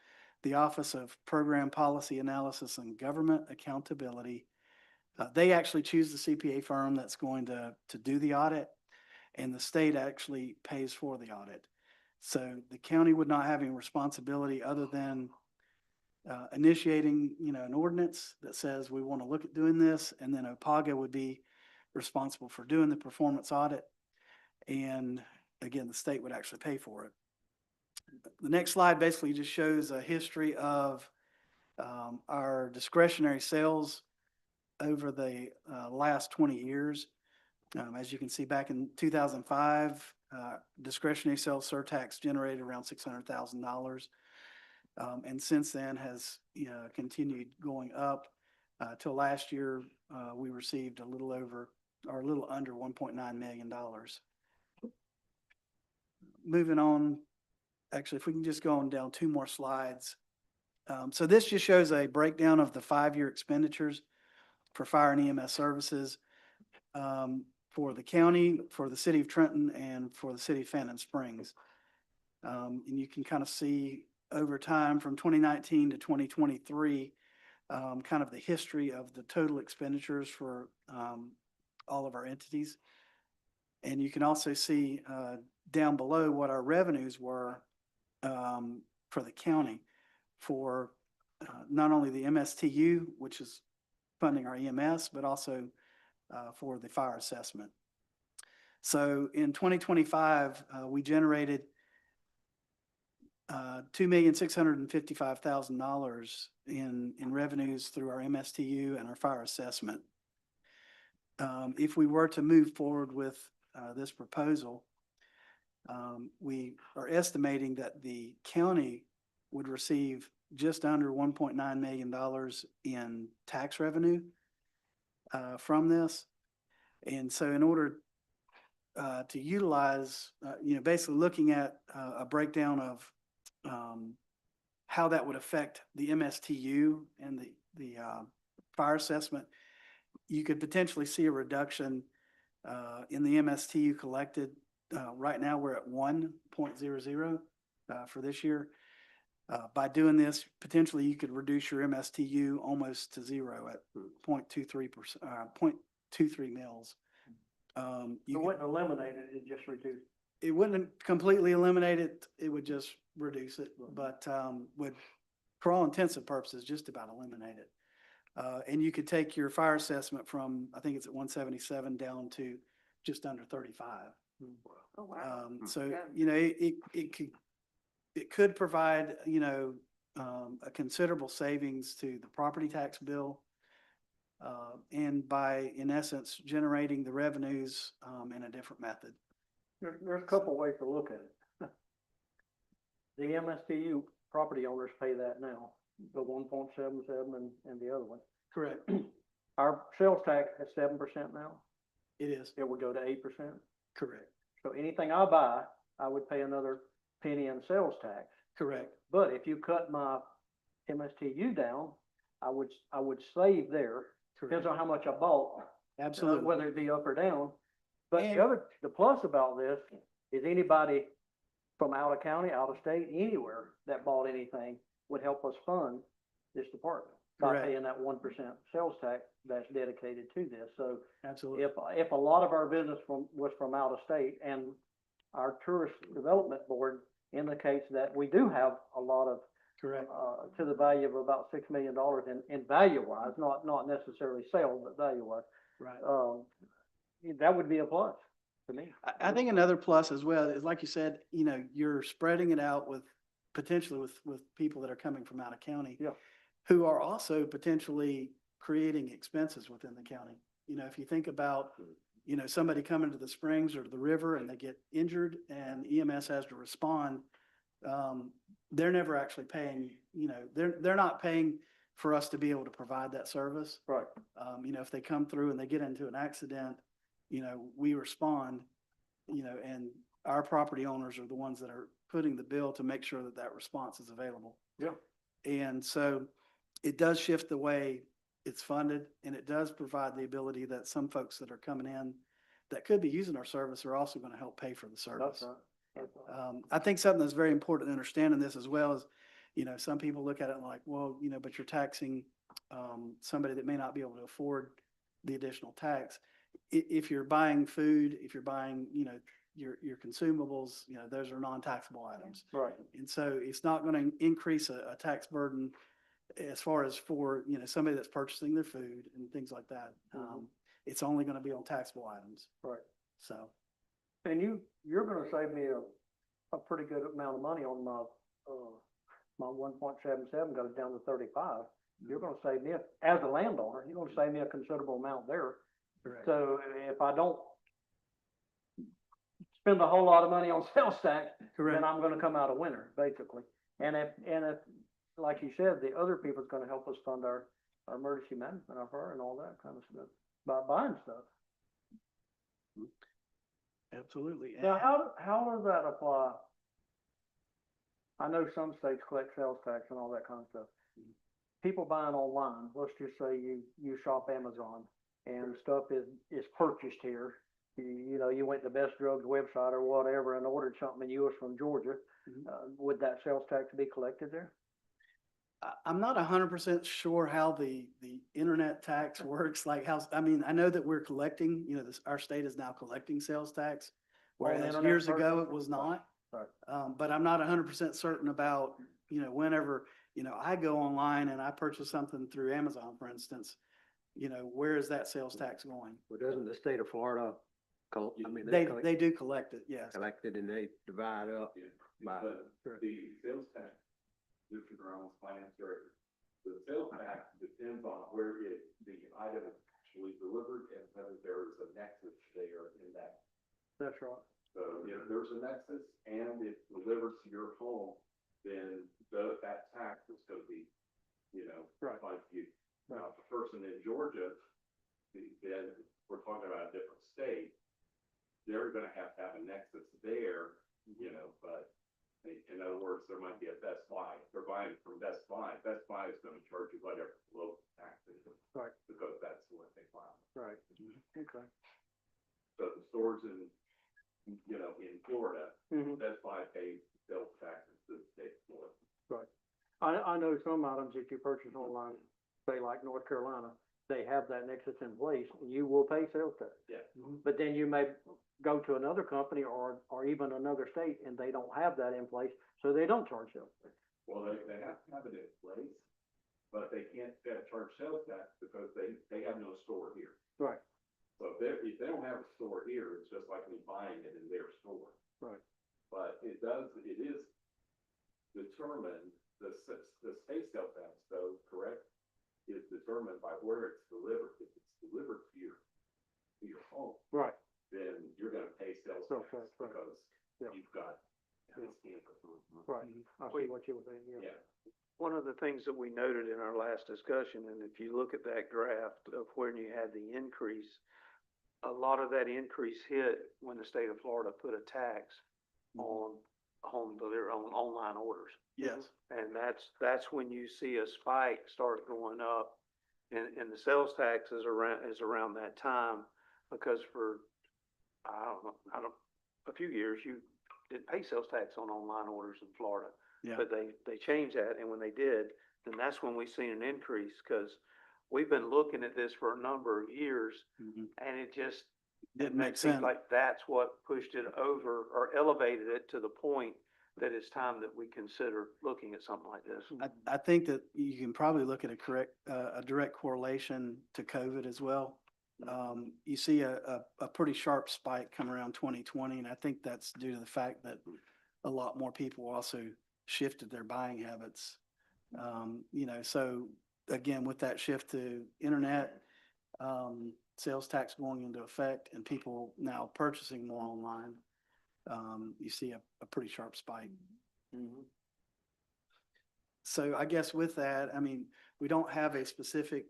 the Office of Program Policy Analysis and Government Accountability, they actually choose the CPA firm that's going to do the audit, and the state actually pays for the audit. So the county would not have any responsibility other than initiating, an ordinance that says we want to look at doing this, and then OPAGA would be responsible for doing the performance audit. And again, the state would actually pay for it. The next slide basically just shows a history of our discretionary sales over the last 20 years. As you can see, back in 2005, discretionary sales surtax generated around $600,000. And since then has continued going up till last year. We received a little under $1.9 million. Moving on, actually, if we can just go on down 2 more slides. So this just shows a breakdown of the 5-year expenditures for fire and EMS services for the county, for the city of Trenton, and for the city of Phantom Springs. And you can kind of see over time from 2019 to 2023, kind of the history of the total expenditures for all of our entities. And you can also see down below what our revenues were for the county for not only the MSTU, which is funding our EMS, but also for the fire assessment. So in 2025, we generated $2,655,000 in revenues through our MSTU and our fire assessment. If we were to move forward with this proposal, we are estimating that the county would receive just under $1.9 million in tax revenue from this. And so in order to utilize, basically looking at a breakdown of how that would affect the MSTU and the fire assessment, you could potentially see a reduction in the MSTU collected. Right now, we're at 1.00 for this year. By doing this, potentially you could reduce your MSTU almost to zero at 0.23%, 0.23 mils. You wouldn't eliminate it, it just reduced. It wouldn't completely eliminate it, it would just reduce it, but would, for all intents and purposes, just about eliminate it. And you could take your fire assessment from, I think it's at 177 down to just under 35. Oh, wow. So, Yeah. it could provide, a considerable savings to the property tax bill. And by, in essence, generating the revenues in a different method. There's a couple ways to look at it. The MSTU property owners pay that now, the 1.77 and the other one. Correct. Our sales tax is 7% now. It is. It would go to 8%. Correct. So anything I buy, I would pay another penny in sales tax. Correct. But if you cut my MSTU down, I would save there. Depends on how much I bought. Absolutely. Whether it be up or down. But And- the plus about this is anybody from out of county, out of state, anywhere that bought anything would help us fund this department by Correct. paying that 1% sales tax that's dedicated to this. So Absolutely. if a lot of our business was from out of state, and our tourist development board indicates that we do have a lot of, Correct. to the value of about $6 million in value wise, not necessarily sales, but value wise. Right. That would be a plus to me. I think another plus as well is, like you said, you're spreading it out with potentially with people that are coming from out of county. Yeah. Who are also potentially creating expenses within the county. If you think about, somebody coming to the springs or to the river and they get injured and EMS has to respond, they're never actually paying, they're not paying for us to be able to provide that service. Right. If they come through and they get into an accident, we respond, and our property owners are the ones that are putting the bill to make sure that that response is available. Yeah. And so it does shift the way it's funded, and it does provide the ability that some folks that are coming in that could be using our service are also going to help pay for the service. That's right. That's right. I think something that's very important to understand in this as well is, some people look at it like, well, but you're taxing somebody that may not be able to afford the additional tax. If you're buying food, if you're buying, your consumables, those are non-taxable items. Right. And so it's not going to increase a tax burden as far as for, somebody that's purchasing their food and things like that. It's only going to be on taxable items. Right. So. And you're gonna save me a pretty good amount of money on my 1.77 goes down to 35. You're gonna save me, as a landowner, you're gonna save me a considerable amount there. Correct. So if I don't spend a whole lot of money on sales tax, Correct. then I'm gonna come out a winner, basically. And if, like you said, the other people's gonna help us fund our emergency management, our fire and all that kind of stuff, by buying stuff. Absolutely. Now, how does that apply? I know some states collect sales tax and all that kind of stuff. People buying online, let's just say you shop Amazon and stuff is purchased here. You went to Best Drugs website or whatever and ordered something and you was from Georgia. Would that sales tax be collected there? I'm not 100% sure how the internet tax works. Like I know that we're collecting, our state is now collecting sales tax, whereas internet years purchase? ago it was not. Right. But I'm not 100% certain about, whenever, I go online and I purchase something through Amazon, for instance, where is that sales tax going? Well, doesn't the state of Florida, They do collect it, yes. collect it and they divide up? By- But correct. the sales tax, Mr. Brown's finance director, the sales tax depends on where the item is actually delivered and whether there is a nexus there in that. That's right. So if there's a nexus and it's delivered to your home, then that tax is gonna be, Right. applied to you. Now, if the person in Georgia, then we're talking about a different state, they're gonna have to have a nexus there, but in other words, there might be a Best Buy. If they're buying from Best Buy is gonna charge you whatever the local tax is. Right. Because that's what they file. Right. Okay. So the stores in Florida, Mhm. Best Buy pays sales taxes to the state of Florida. Right. I know some items, if you purchase online, say like North Carolina, they have that nexus in place, and you will pay sales tax. Yeah. But then you may go to another company or even another state, and they don't have that in place, so they don't charge sales tax. Well, they have to have it in place, but they can't charge sales tax because they have no store here. Right. So if they don't have a store here, it's just like me buying it in their store. Right. But it is determined, the state sales tax though, correct, is determined by where it's delivered. If it's delivered to your home, Right. then you're gonna pay sales Sales tax tax, right. because Yeah. you've got. Yeah. it's- Right. I see what you were saying, yeah. Yeah. One of the things that we noted in our last discussion, and if you look at that graph of when you had the increase, a lot of that increase hit when the state of Florida put a tax on home delivery, on online orders. Yes. And that's when you see a spike start going up. And the sales tax is around that time, because for, I don't know, a few years, you didn't pay sales tax on online orders in Florida. Yeah. But they changed that, and when they did, then that's when we seen an increase, because we've been looking at this for a number of years, Mhm. and it just Didn't make seems sense. like that's what pushed it over or elevated it to the point that it's time that we consider looking at something like this. I think that you can probably look at a direct correlation to COVID as well. You see a pretty sharp spike come around 2020, and I think that's due to the fact that a lot more people also shifted their buying habits. So again, with that shift to internet, sales tax going into effect and people now purchasing more online, you see a pretty sharp spike. So I guess with that, I mean, we don't have a specific,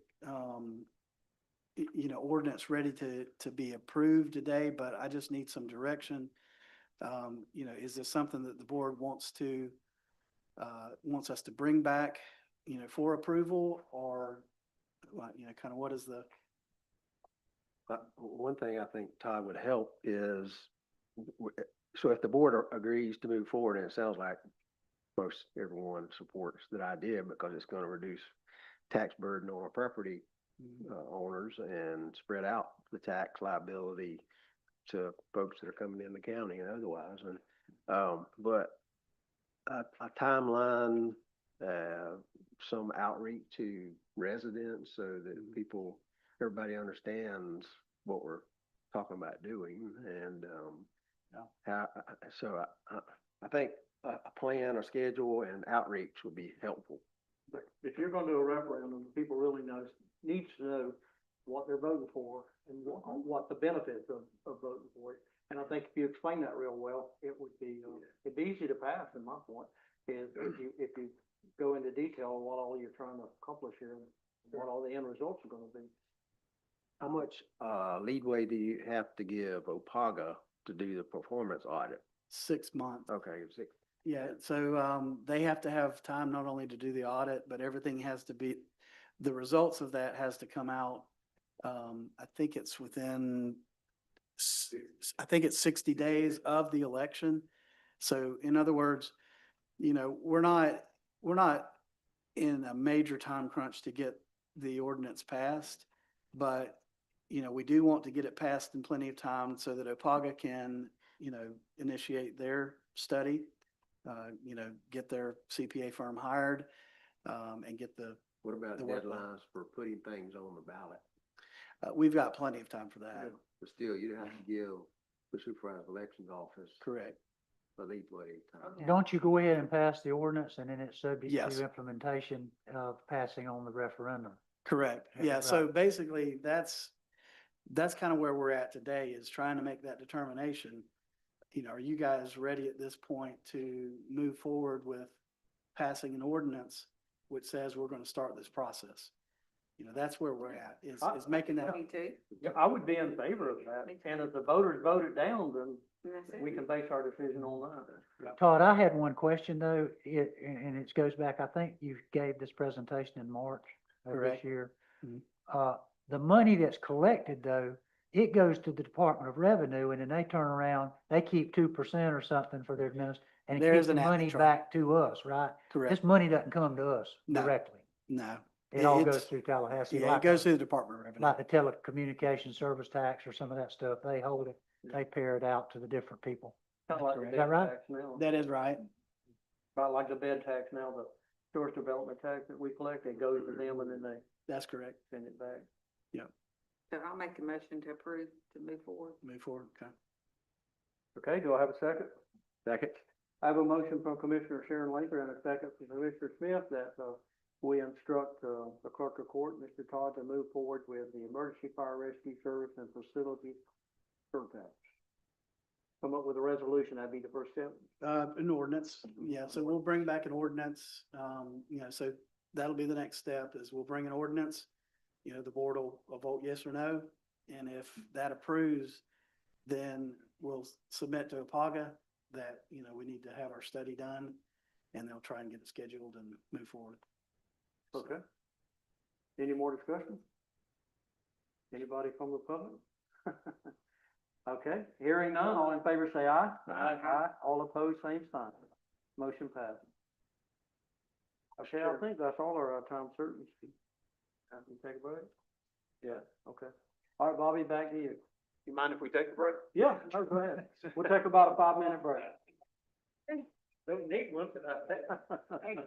ordinance ready to be approved today, but I just need some direction. Is this something that the board wants us to bring back, for approval, or, kind of what is the? One thing I think, Todd, would help is, so if the board agrees to move forward, and it sounds like most everyone supports that idea because it's going to reduce tax burden on our property owners and spread out the tax liability to folks that are coming in the county and otherwise. And, but a timeline, some outreach to residents so that everybody understands what we're talking about doing. And, I think a plan, a schedule, and outreach would be helpful. But if you're gonna do a referendum, people really needs to know what they're voting for and what the benefits of voting for it. And I think if you explain that real well, it'd be easy to pass, in my point, is if you go into detail on what all you're trying to accomplish here, and what all the end results are gonna be. How much leadway do you have to give OPAGA to do the performance audit? 6 months. Okay, Yeah, so they have to have time not only to do the audit, but everything has to be, the results of that has to come out. I think it's within, I think it's 60 days of the election. So in other words, we're not in a major time crunch to get the ordinance passed, but we do want to get it passed in plenty of time so that OPAGA can, initiate their study, get their CPA firm hired, and get what about the work done. deadlines for putting things on the ballot? We've got plenty of time for that. But still, you have to give the supervisor of elections office Correct. at least what, 8 times? Yeah. Don't you go ahead and pass the ordinance and then it's subject Yes. to implementation of passing on the referendum? Correct. Yeah, Yeah, so right. basically, that's kind of where we're at today, is trying to make that determination. You know, are you guys ready at this point to move forward with passing an ordinance which says we're gonna start this process? You know, that's where we're at, is making that. Me too. Yeah, I would be in favor of that, and if the voters vote it down, then And that's it. we can base our decision on that. Todd, I had one question though, and it goes back, I think you gave this presentation in March of this Correct. year. Mhm. The money that's collected though, it goes to the Department of Revenue and then they turn around, they keep 2% or something for their administration. And There it is keeps the an money admin charge. back to us, right? Correct. This money doesn't come to us No. directly. No. It all It's- goes through Tallahassee. Yeah, like it goes the- through the Department of Revenue. Like the telecommunication service tax or some of that stuff, they hold it, they pay it out to the different people. Kinda like the Is that bed right? tax now, That is right. about like the bed tax now, the tourist development tax that we collect, it goes to them and then they That's correct. send it back. So I'll make a motion to approve to move forward. Move forward, okay. Okay, do I have a second? Second? I have a motion from Commissioner Sharon Laker and a second from Commissioner Smith that, we instruct, the clerk of court, Mr. Todd, to move forward with the emergency fire rescue service and facility surtax. Come up with a resolution, that'd be the first step. An ordinance, yeah, so we'll bring back an ordinance, you know, so that'll be the next step, is we'll bring an ordinance. You know, the board will vote yes or no, and if that approves, then we'll submit to APAGA that, you know, we need to have our study done, and they'll try and get it scheduled and move forward. Okay. Any more discussion? Anybody from the public? Okay, hearing none, all in favor say aye. Aye. All opposed, same sign. Motion passes. Okay, I think that's all our time certain. Can we take a break? Yeah, okay. All right, Bobby, back to you. You mind if we take a break? Yeah, no, go ahead. We'll take about a 5-minute break. Don't need one, but Hey,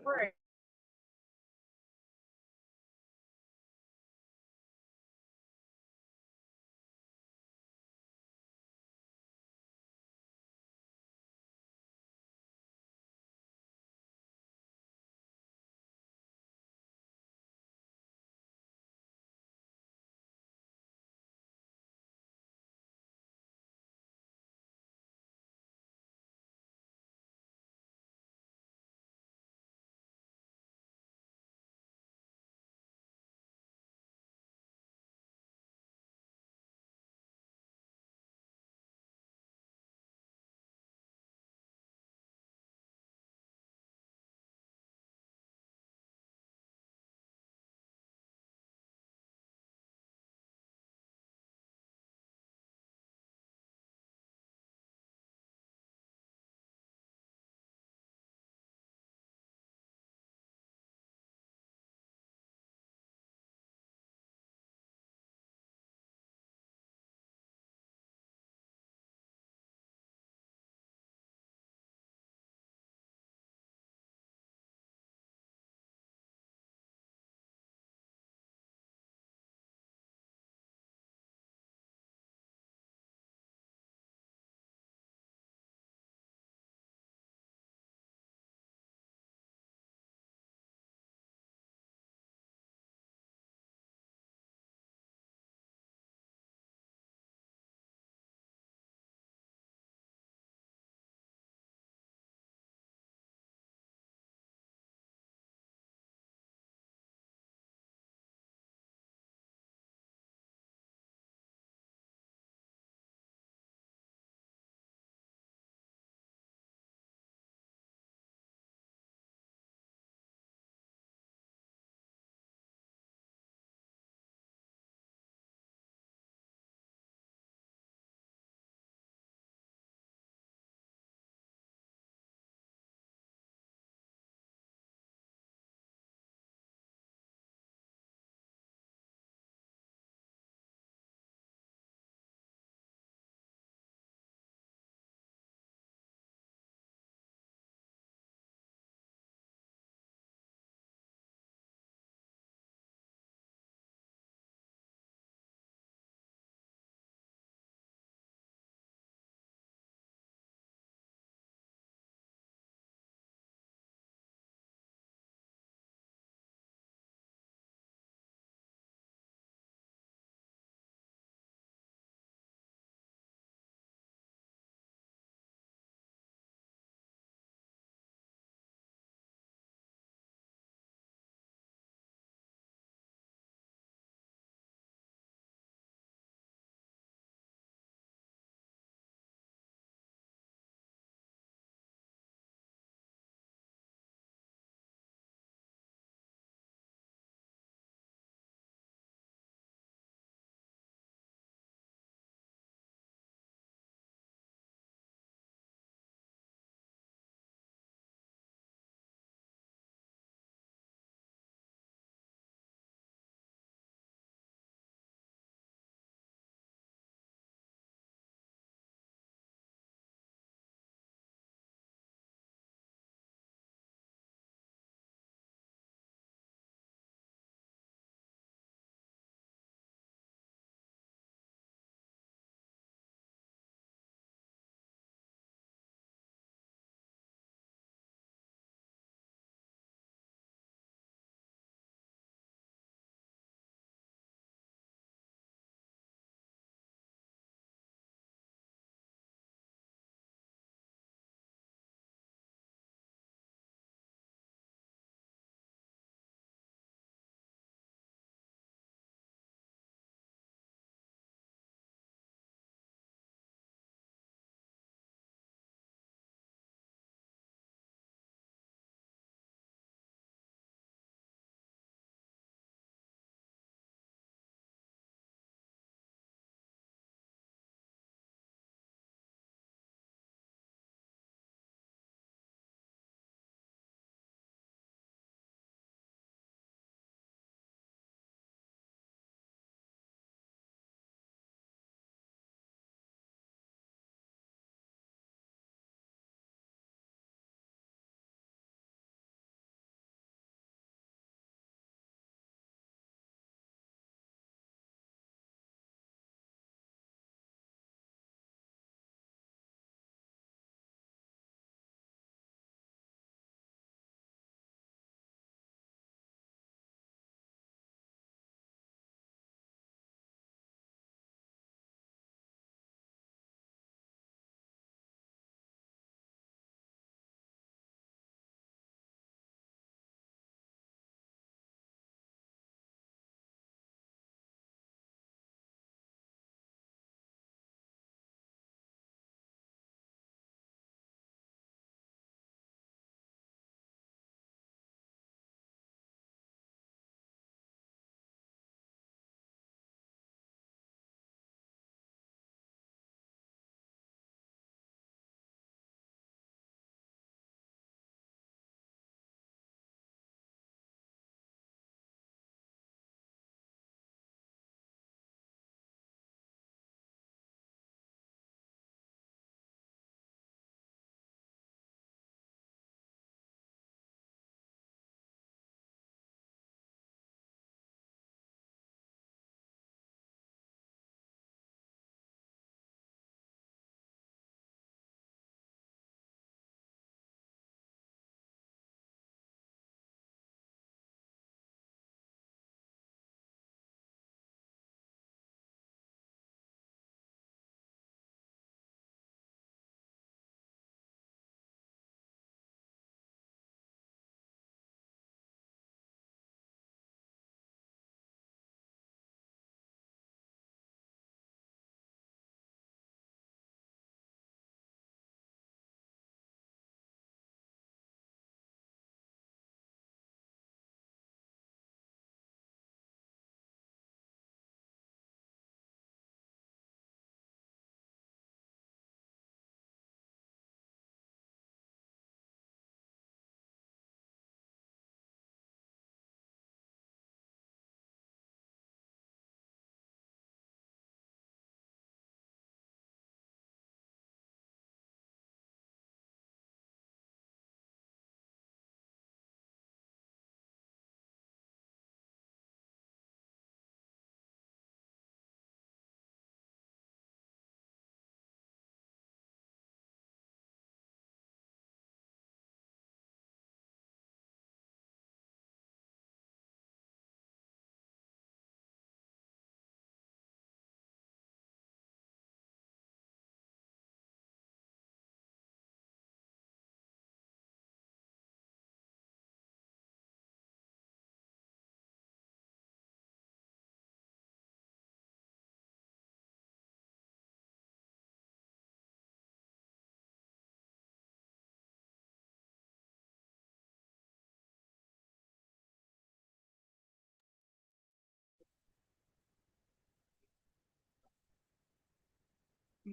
Is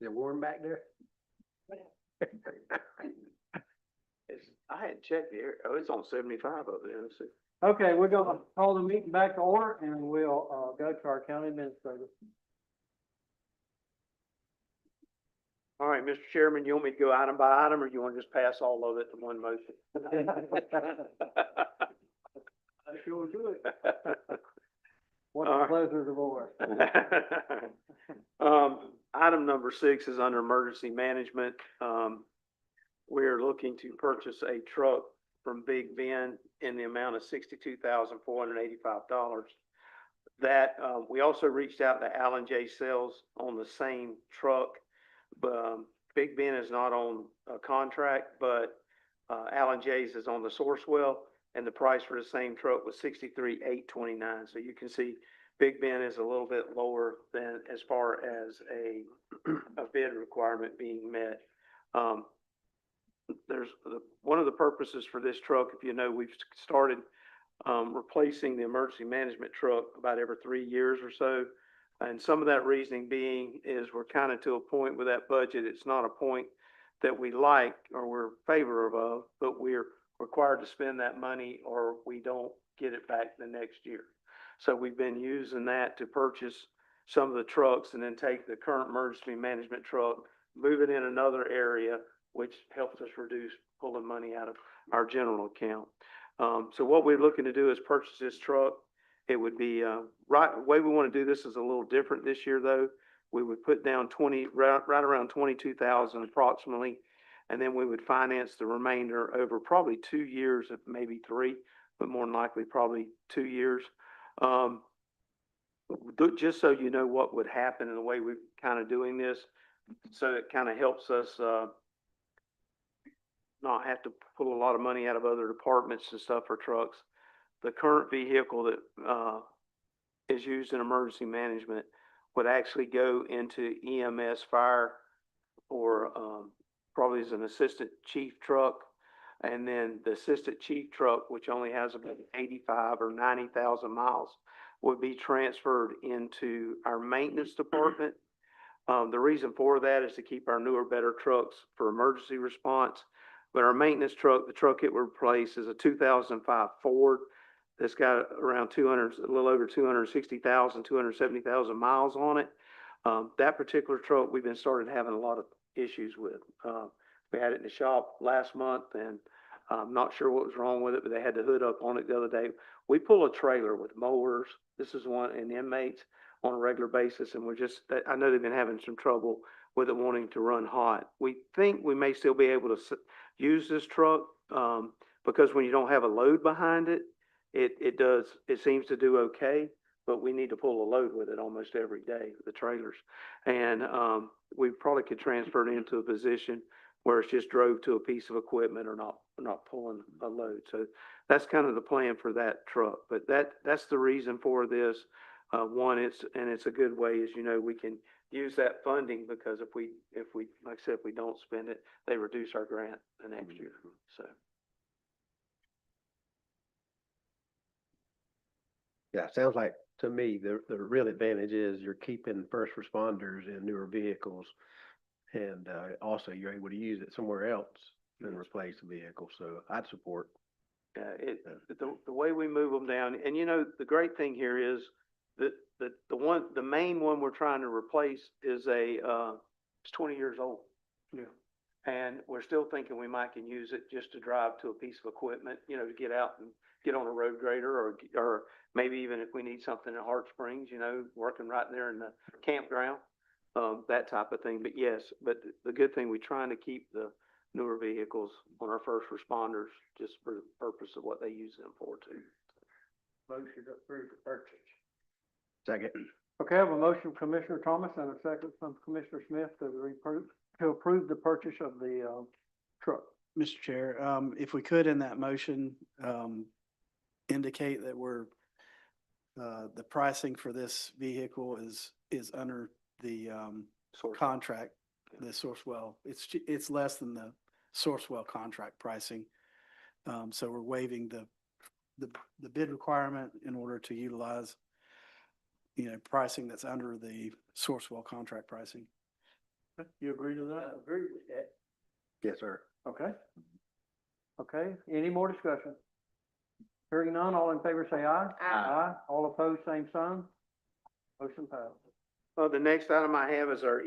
it warm back there? I hadn't checked here. Oh, it's on 75 over there. Let's see. Okay, we're gonna call the meeting back to order and we'll, go to our county administrator. All right, Mr. Chairman, you want me to go item by item, or you want to just pass all of it in one motion? I sure do it. What's All the right. pleasure of the board? Item number 6 is under emergency management. We're looking to purchase a truck from Big Ben in the amount of $62,485. That, we also reached out to Allen J. Sales on the same truck. Big Ben is not on a contract, but, Allen J's is on the Sourcewell, and the price for the same truck was $63,829. So you can see Big Ben is a little bit lower than as far as a bid requirement being met. One of the purposes for this truck, if you know, we've started replacing the emergency management truck about every 3 years or so. And some of that reasoning being is we're kind of to a point with that budget, it's not a point that we like or we're favorable of, but we're required to spend that money or we don't get it back the next year. So we've been using that to purchase some of the trucks and then take the current emergency management truck, move it in another area, which helps us reduce pulling money out of our general account. So what we're looking to do is purchase this truck. It would be, the way we want to do this is a little different this year, though. We would put down right around 22,000 approximately, and then we would finance the remainder over probably 2 years, maybe 3, but more than likely probably 2 years. Just so you know what would happen in the way we're kind of doing this, so it kind of helps us, not have to pull a lot of money out of other departments and stuff for trucks. The current vehicle that is used in emergency management would actually go into EMS fire or probably as an assistant chief truck. And then the assistant chief truck, which only has about 85 or 90,000 miles, would be transferred into our maintenance department. The reason for that is to keep our newer, better trucks for emergency response. But our maintenance truck, the truck it would replace is a 2005 Ford that's got around a little over 260,000, 270,000 miles on it. That particular truck, we've been started having a lot of issues with. We had it in the shop last month and I'm not sure what was wrong with it, but they had the hood up on it the other day. We pull a trailer with mowers. This is one and inmates on a regular basis. And I know they've been having some trouble with it wanting to run hot. We think we may still be able to use this truck because when you don't have a load behind it, it seems to do okay, but we need to pull a load with it almost every day, the trailers. And we probably could transfer it into a position where it's just drove to a piece of equipment or not pulling a load. So that's kind of the plan for that truck. But that's the reason for this. One, it's a good way, as you know, we can use that funding because if we, like I said, if we don't spend it, they reduce our grant the next year. So. Yeah, sounds like to me, the real advantage is you're keeping first responders in newer vehicles. And also you're able to use it somewhere else than replace the vehicle. So I'd support. The way we move them down, and you know, the great thing here is that the main one we're trying to replace is it's 20 years old. Yeah. And we're still thinking we might can use it just to drive to a piece of equipment, you know, to get out and get on a road grader or maybe even if we need something in Hart Springs, you know, working right there in the campground, that type of thing. But yes, but the good thing, we're trying to keep the newer vehicles on our first responders just for the purpose of what they use them for too. Motion to approve the purchase. Second. Okay, I have a motion from Commissioner Thomas and a second from Commissioner Smith to approve the purchase of the, truck. Mr. Chair, if we could in that motion, indicate that the pricing for this vehicle is under the, contract, the Sourcewell. It's less than the Sourcewell contract pricing. So we're waiving the bid requirement in order to utilize pricing that's under the Sourcewell contract pricing. You agree to that? Agree with that. Yes, sir. Okay. Okay, any more discussion? Hearing none, all in favor say aye. Aye. All opposed, same sign. Motion passed. The next item I have is our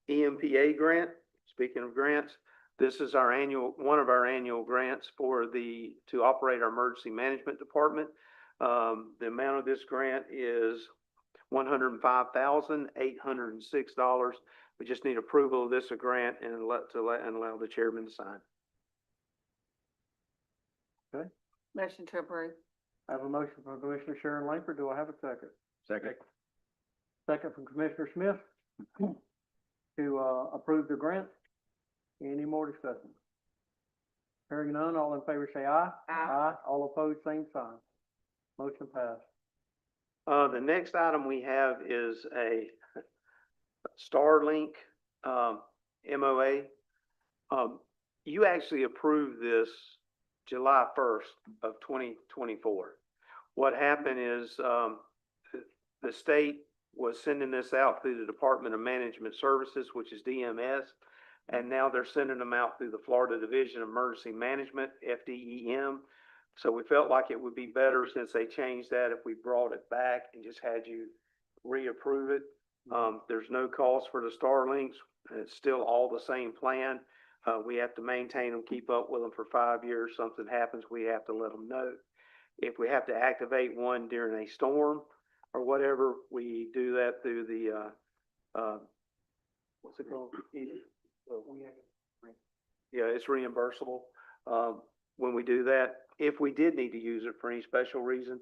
EMPA grant. Speaking of grants, this is our one of our annual grants to operate our emergency management department. The amount of this grant is $105,806. We just need approval of this grant and allow the chairman to sign. Motion to approve. I have a motion from Commissioner Sharon Langford. Do I have a second? Second. Second from Commissioner Smith to, approve the grant. Any more discussion? Hearing none, all in favor say aye. Aye. All opposed, same sign. Motion passed. The next item we have is a Starlink, MOA. You actually approved this July 1st of 2024. What happened is, the state was sending this out through the Department of Management Services, which is DMS, and now they're sending them out through the Florida Division of Emergency Management, FDEM. So we felt like it would be better, since they changed that, if we brought it back and just had you reapprove it. There's no cost for the Starlinks. It's still all the same plan. We have to maintain them, keep up with them for 5 years. Something happens, we have to let them know. If we have to activate one during a storm or whatever, we do that through the, what's it called? Yeah, it's reimbursable. When we do that, if we did need to use it for any special reason,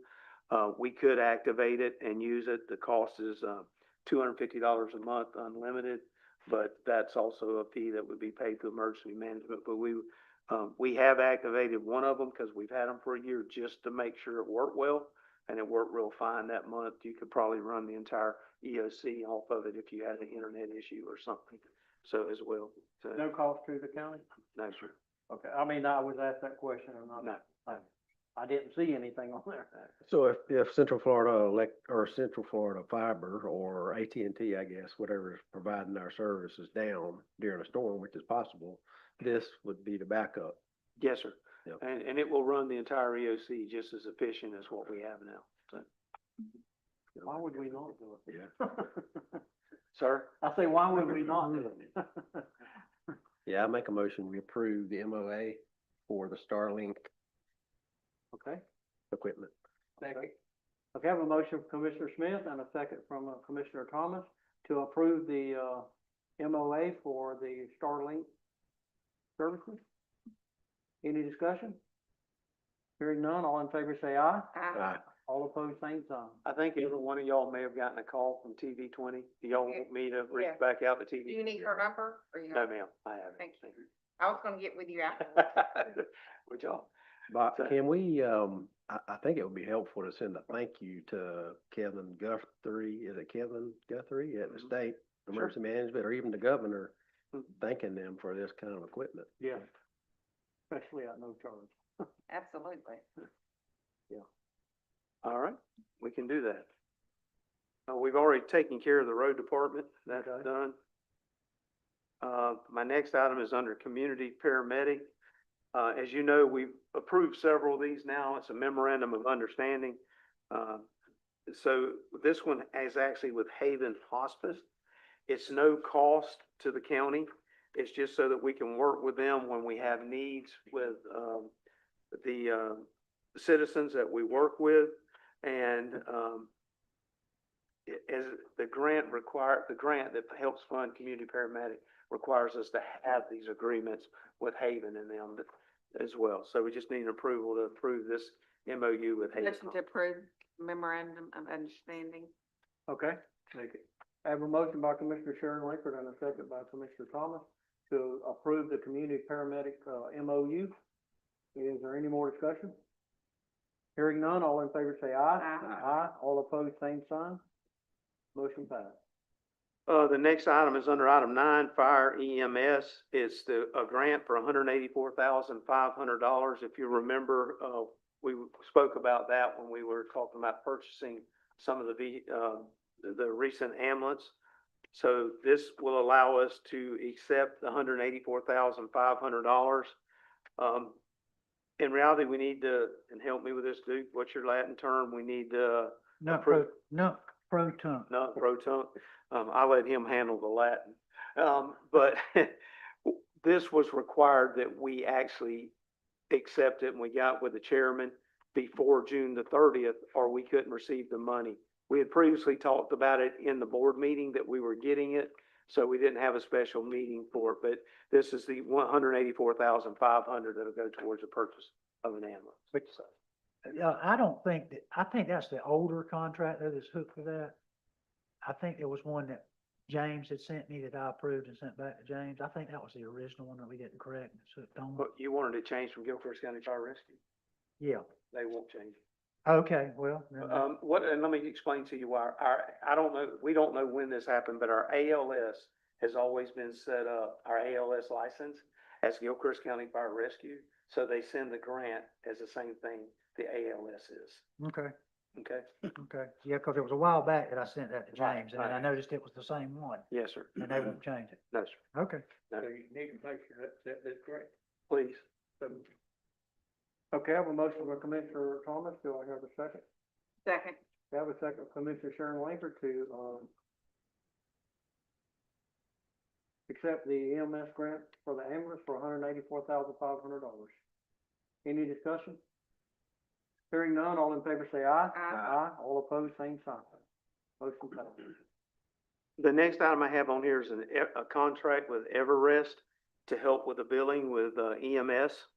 we could activate it and use it. The cost is $250 a month, unlimited, but that's also a fee that would be paid to emergency management. But we have activated one of them because we've had them for a year, just to make sure it worked well, and it worked real fine that month. You could probably run the entire EOC off of it if you had an internet issue or something. So as well. So, No cost to the county? no, sir. Okay, I mean, I was asked that question or not. No. I didn't see anything on there. So if Central Florida Central Florida Fiber or AT&T, I guess, whatever is providing our service is down during a storm, which is possible, this would be the backup. Yes, sir. Yep. And it will run the entire EOC just as efficient as what we have now. So, Why would we not do it? Yeah. sir? I say, why would we not do it? Yeah, I make a motion, we approve the MOA for the Starlink Okay. equipment. Okay, I have a motion from Commissioner Smith and a second from Commissioner Thomas to approve the, MOA for the Starlink services. Any discussion? Hearing none, all in favor say aye. Aye. All opposed, same sign. I think every one of y'all may have gotten a call from TV20. Do y'all want me to reach Yeah. back out to Do TV? you need her number or you? No, ma'am, I haven't. Thank you. I was gonna get with you after. Would y'all? But So- can we, I think it would be helpful to send a thank you to Kevin Guthrie, is it Kevin Guthrie at the state emergency management, or even the governor, thanking them for this kind of equipment. Yeah. Especially at no charge. Absolutely. All right, we can do that. We've already taken care of the road department. That's Okay. done. My next item is under community paramedic. As you know, we've approved several of these now. It's a memorandum of understanding. So this one is actually with Haven Hospice. It's no cost to the county. It's just so that we can work with them when we have needs with, the citizens that we work with. And, as the grant that helps fund community paramedic requires us to have these agreements with Haven and them as well. So we just need an approval to approve this MOU with Haven. Motion to approve memorandum of understanding. Okay, take it. I have a motion by Commissioner Sharon Langford and a second by Commissioner Thomas to approve the community paramedic, MOU. Is there any more discussion? Hearing none, all in favor say aye. Aye. All opposed, same sign. Motion passed. The next item is under item 9, fire EMS. It's a grant for $184,500. If you remember, we spoke about that when we were talking about purchasing some of the the recent ambulance. So this will allow us to accept the $184,500. In reality, we need to, and help me with this, Duke, what's your Latin term? We need to, Pro tunc. no, proton. I let him handle the Latin. But this was required that we actually accept it, and we got with the chairman before June the 30th, or we couldn't receive the money. We had previously talked about it in the board meeting that we were getting it, so we didn't have a special meeting for it, but this is the $184,500 that'll go towards the purchase of an ambulance. But, I don't think that, I think that's the older contract though that's hooked to that. I think there was one that James had sent me that I approved and sent back to James. I think that was the original one that we didn't correct and it's hooked on. But you wanted to change from Gilchrist County Fire Rescue? Yeah, They won't change it. okay, well, then And let me explain to you why, I don't know, we don't know when this happened, but our ALS has always been set up, our ALS license, as Gilchrist County Fire Rescue. So they send the grant as the same thing the ALS is, okay, okay? okay. Yeah, cause it was a while back that I sent that to Right, James and then I right. noticed it was the same one Yes, sir. and they won't change it. No, sir. Okay. No. So you need to make sure that's correct. Please. Okay, I have a motion by Commissioner Thomas. Do I have a second? Second. I have a second from Commissioner Sharon Langer to, accept the EMS grant for the ambulance for $184,500. Any discussion? Hearing none, all in favor say aye. Aye. All opposed, same sign. Motion passes. The next item I have on here is a contract with Everest to help with the billing with EMS.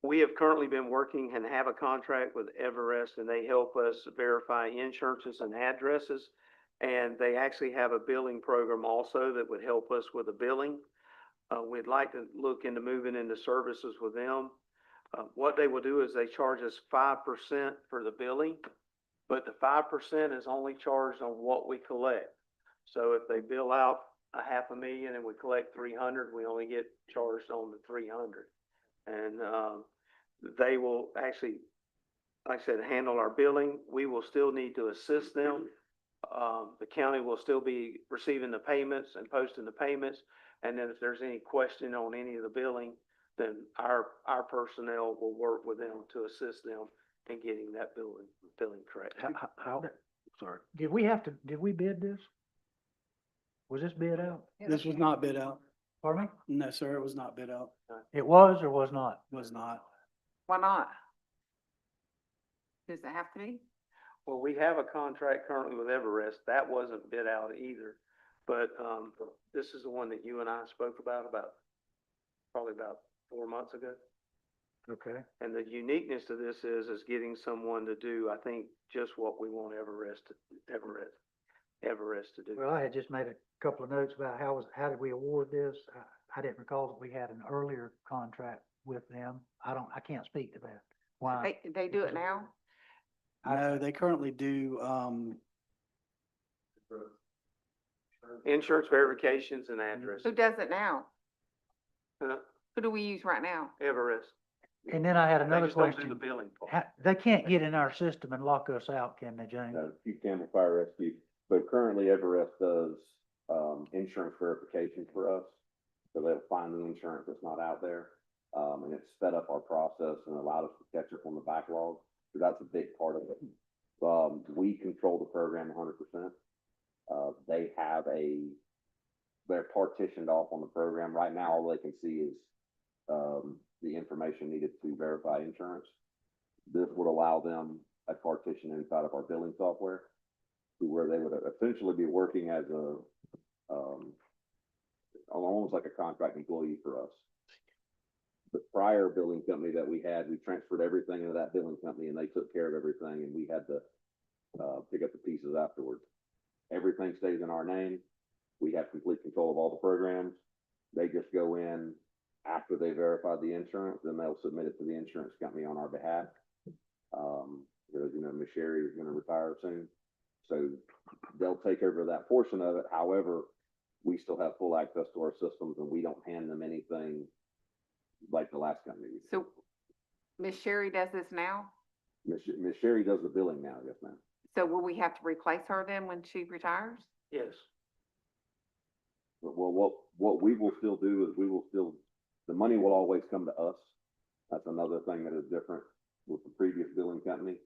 We have currently been working and have a contract with Everest, and they help us verify insurances and addresses. And they actually have a billing program also that would help us with the billing. We'd like to look into moving into services with them. What they will do is they charge us 5% for the billing, but the 5% is only charged on what we collect. So if they bill out $500,000 and we collect 300, we only get charged on the 300. And they will actually, like I said, handle our billing. We will still need to assist them. The county will still be receiving the payments and posting the payments. And then if there's any question on any of the billing, then our personnel will work with them to assist them in getting that billing correct. How, sorry. Did we bid this? Was this bid out? This was not bid out. Pardon me? No, sir, it was not bid out. It was or was not? Was not. Why not? Does it have to be? Well, we have a contract currently with Everest. That wasn't bid out either. But, this is the one that you and I spoke about probably about 4 months ago. Okay. And the uniqueness to this is getting someone to do, I think, just what we want Everest to do. Well, I had just made a couple of notes about how did we award this? I didn't recall that we had an earlier contract with them. I can't speak to that. Why? They do it now? No, they currently do, Insurance verifications and addresses. Who does it now? Huh? Who do we use right now? Everest. And then I had They another just don't do question. the billing part. They can't get in our system and lock us out, can they, James? Chief Campbell Fire Rescue, but currently Everest does, insurance verification for us. So they'll find the insurance that's not out there, and it's sped up our process and allowed us to catch up on the backlog. So that's a big part of it. We control the program 100%. They have they're partitioned off on the program. Right now, all they can see is, the information needed to verify insurance. This would allow them a partition inside of our billing software to where they would essentially be working as almost like a contract employee for us. The prior billing company that we transferred everything into that billing company and they took care of everything and we had to, pick up the pieces afterwards. Everything stays in our name. We have complete control of all the programs. They just go in after they verify the insurance, then they'll submit it to the insurance company on our behalf. Because, Ms. Sherry is gonna retire soon. So they'll take over that portion of it. However, we still have full access to our systems and we don't hand them anything like the last company. So Miss Sherry does this now? Ms. Sherry does the billing now, yes, ma'am. So will we have to replace her then when she retires? Yes. Well, what we will still do is we will still, the money will always come to us. That's another thing that is different with the previous billing company.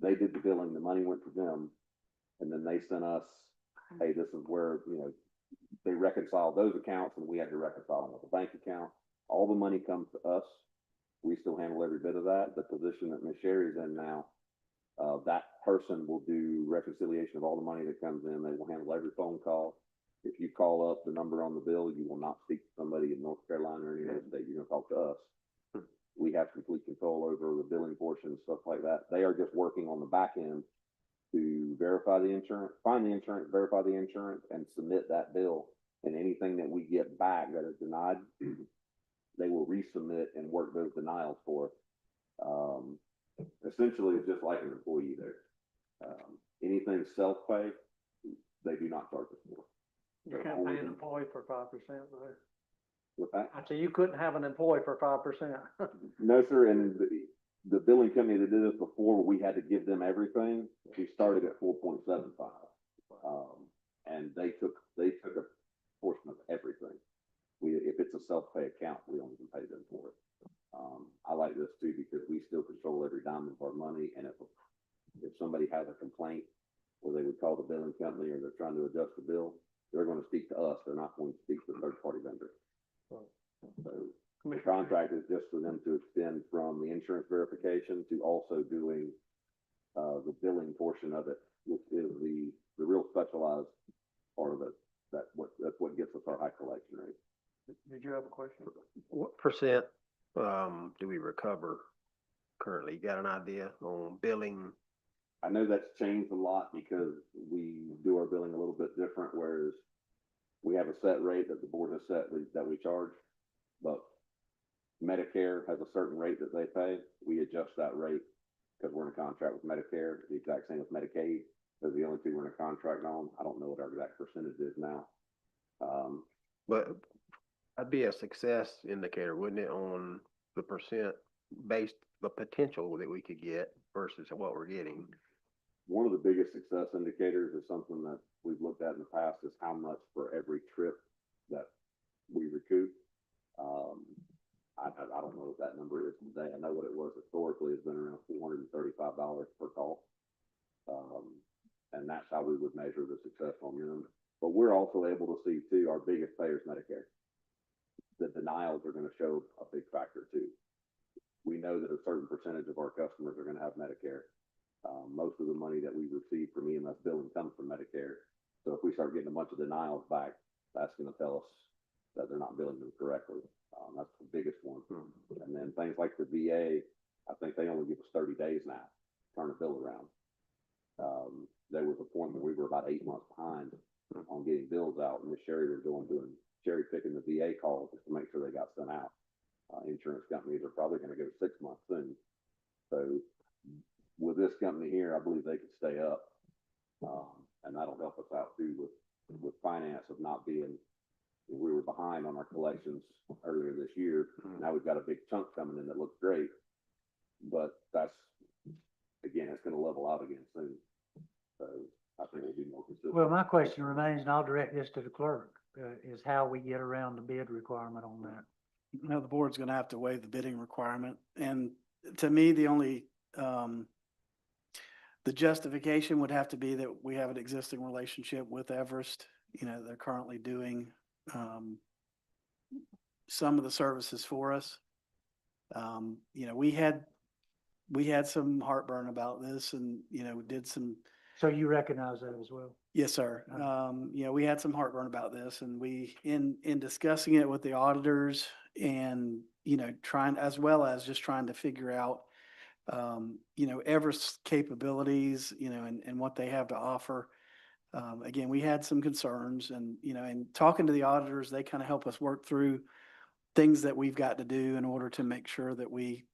They did the billing, the money went to them, and then they sent us, hey, this is where, they reconciled those accounts and we had to reconcile them with the bank account. All the money comes to us. We still handle every bit of that. The position that Ms. Sherry's in now, that person will do reconciliation of all the money that comes in. They will handle every phone call. If you call up the number on the bill, you will not speak to somebody in North Carolina or any other state. You're gonna talk to us. We have complete control over the billing portion and stuff like that. They are just working on the back end to verify the insurance, find the insurance, verify the insurance, and submit that bill. And anything that we get back that is denied, they will resubmit and work those denials for us. Essentially, it's just like an employee there. Anything self-pay, they do not charge us for. You can't pay an employee for 5%, right? With that? I say you couldn't have an employee for 5%. No, sir, and the billing company that did this before, we had to give them everything. We started at 4.75. And they took a portion of everything. If it's a self-pay account, we don't even pay them for it. I like this too, because we still control every dime of our money, and if somebody has a complaint, or they would call the billing company, or they're trying to adjust the bill, they're gonna speak to us, they're not going to speak to the third-party vendor. So, the contract is just for them to extend from the insurance verification to also doing, the billing portion of it, which is the real specialized part of it. That's what gets us our high collection rate. Did you have a question? What percent, do we recover currently? You got an idea on billing? I know that's changed a lot because we do our billing a little bit different, whereas we have a set rate that the board has set that we charge, but Medicare has a certain rate that they pay. We adjust that rate because we're in a contract with Medicare. The exact same with Medicaid. They're the only two we're in a contract on. I don't know what our exact percentage is now. But that'd be a success indicator, wouldn't it, on the percent based, the potential that we could get versus what we're getting? One of the biggest success indicators is something that we've looked at in the past is how much for every trip that we recoup. I don't know what that number is today. I know what it was historically. It's been around $435 per call. And that's how we would measure the success on them. But we're also able to see too, our biggest payer is Medicare. The denials are going to show a big factor too. We know that a certain percentage of our customers are going to have Medicare. Most of the money that we receive from EMS billing comes from Medicare. So if we start getting a bunch of denials back, that's going to tell us that they're not billing them correctly. That's the biggest one. And then things like the VA, I think they only give us 30 days now to turn a bill around. There was a point where we were about 8 months behind on getting bills out, and Ms. Sherry was doing cherry picking the VA calls just to make sure they got sent out. Insurance companies are probably going to go 6 months soon. So with this company here, I believe they could stay up, and that'll help us out too with finance of not being. We were behind on our collections earlier this year. Now we've got a big chunk coming in that looks great, but that's, again, it's going to level out again soon. So I think we'll be more consistent. Well, my question remains, and I'll direct this to the clerk, is how we get around the bid requirement on that. Now, the board's gonna have to waive the bidding requirement, and to me, the only, the justification would have to be that we have an existing relationship with Everest. They're currently doing, some of the services for us. We had some heartburn about this and, did some. So you recognize that as well? Yes, sir. We had some heartburn about this, and we, in discussing it with the auditors and, trying, as well as just trying to figure out, Everest's capabilities, and what they have to offer. Again, we had some concerns and, and talking to the auditors, they kind of help us work through things that we've got to do in order to make sure that we,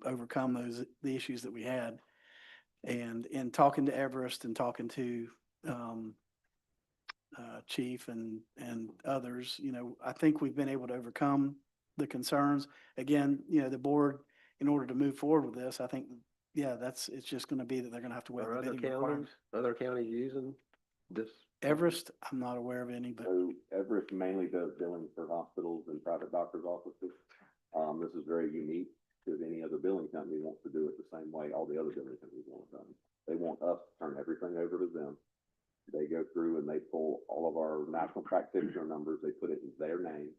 overcome the issues that we had. And in talking to Everest and talking to, Chief and others, I think we've been able to overcome the concerns. Again, the board, in order to move forward with this, I think, yeah, it's just gonna be that they're gonna have to waive Are the other bidding requirement. counties using this? Everest, I'm not aware of any, but So Everest mainly does billing for hospitals and private doctors' offices. This is very unique because any other billing company wants to do it the same way all the other billing companies want it done. They want us to turn everything over to them. They go through and they pull all of our national practitioner numbers, they put it in their name.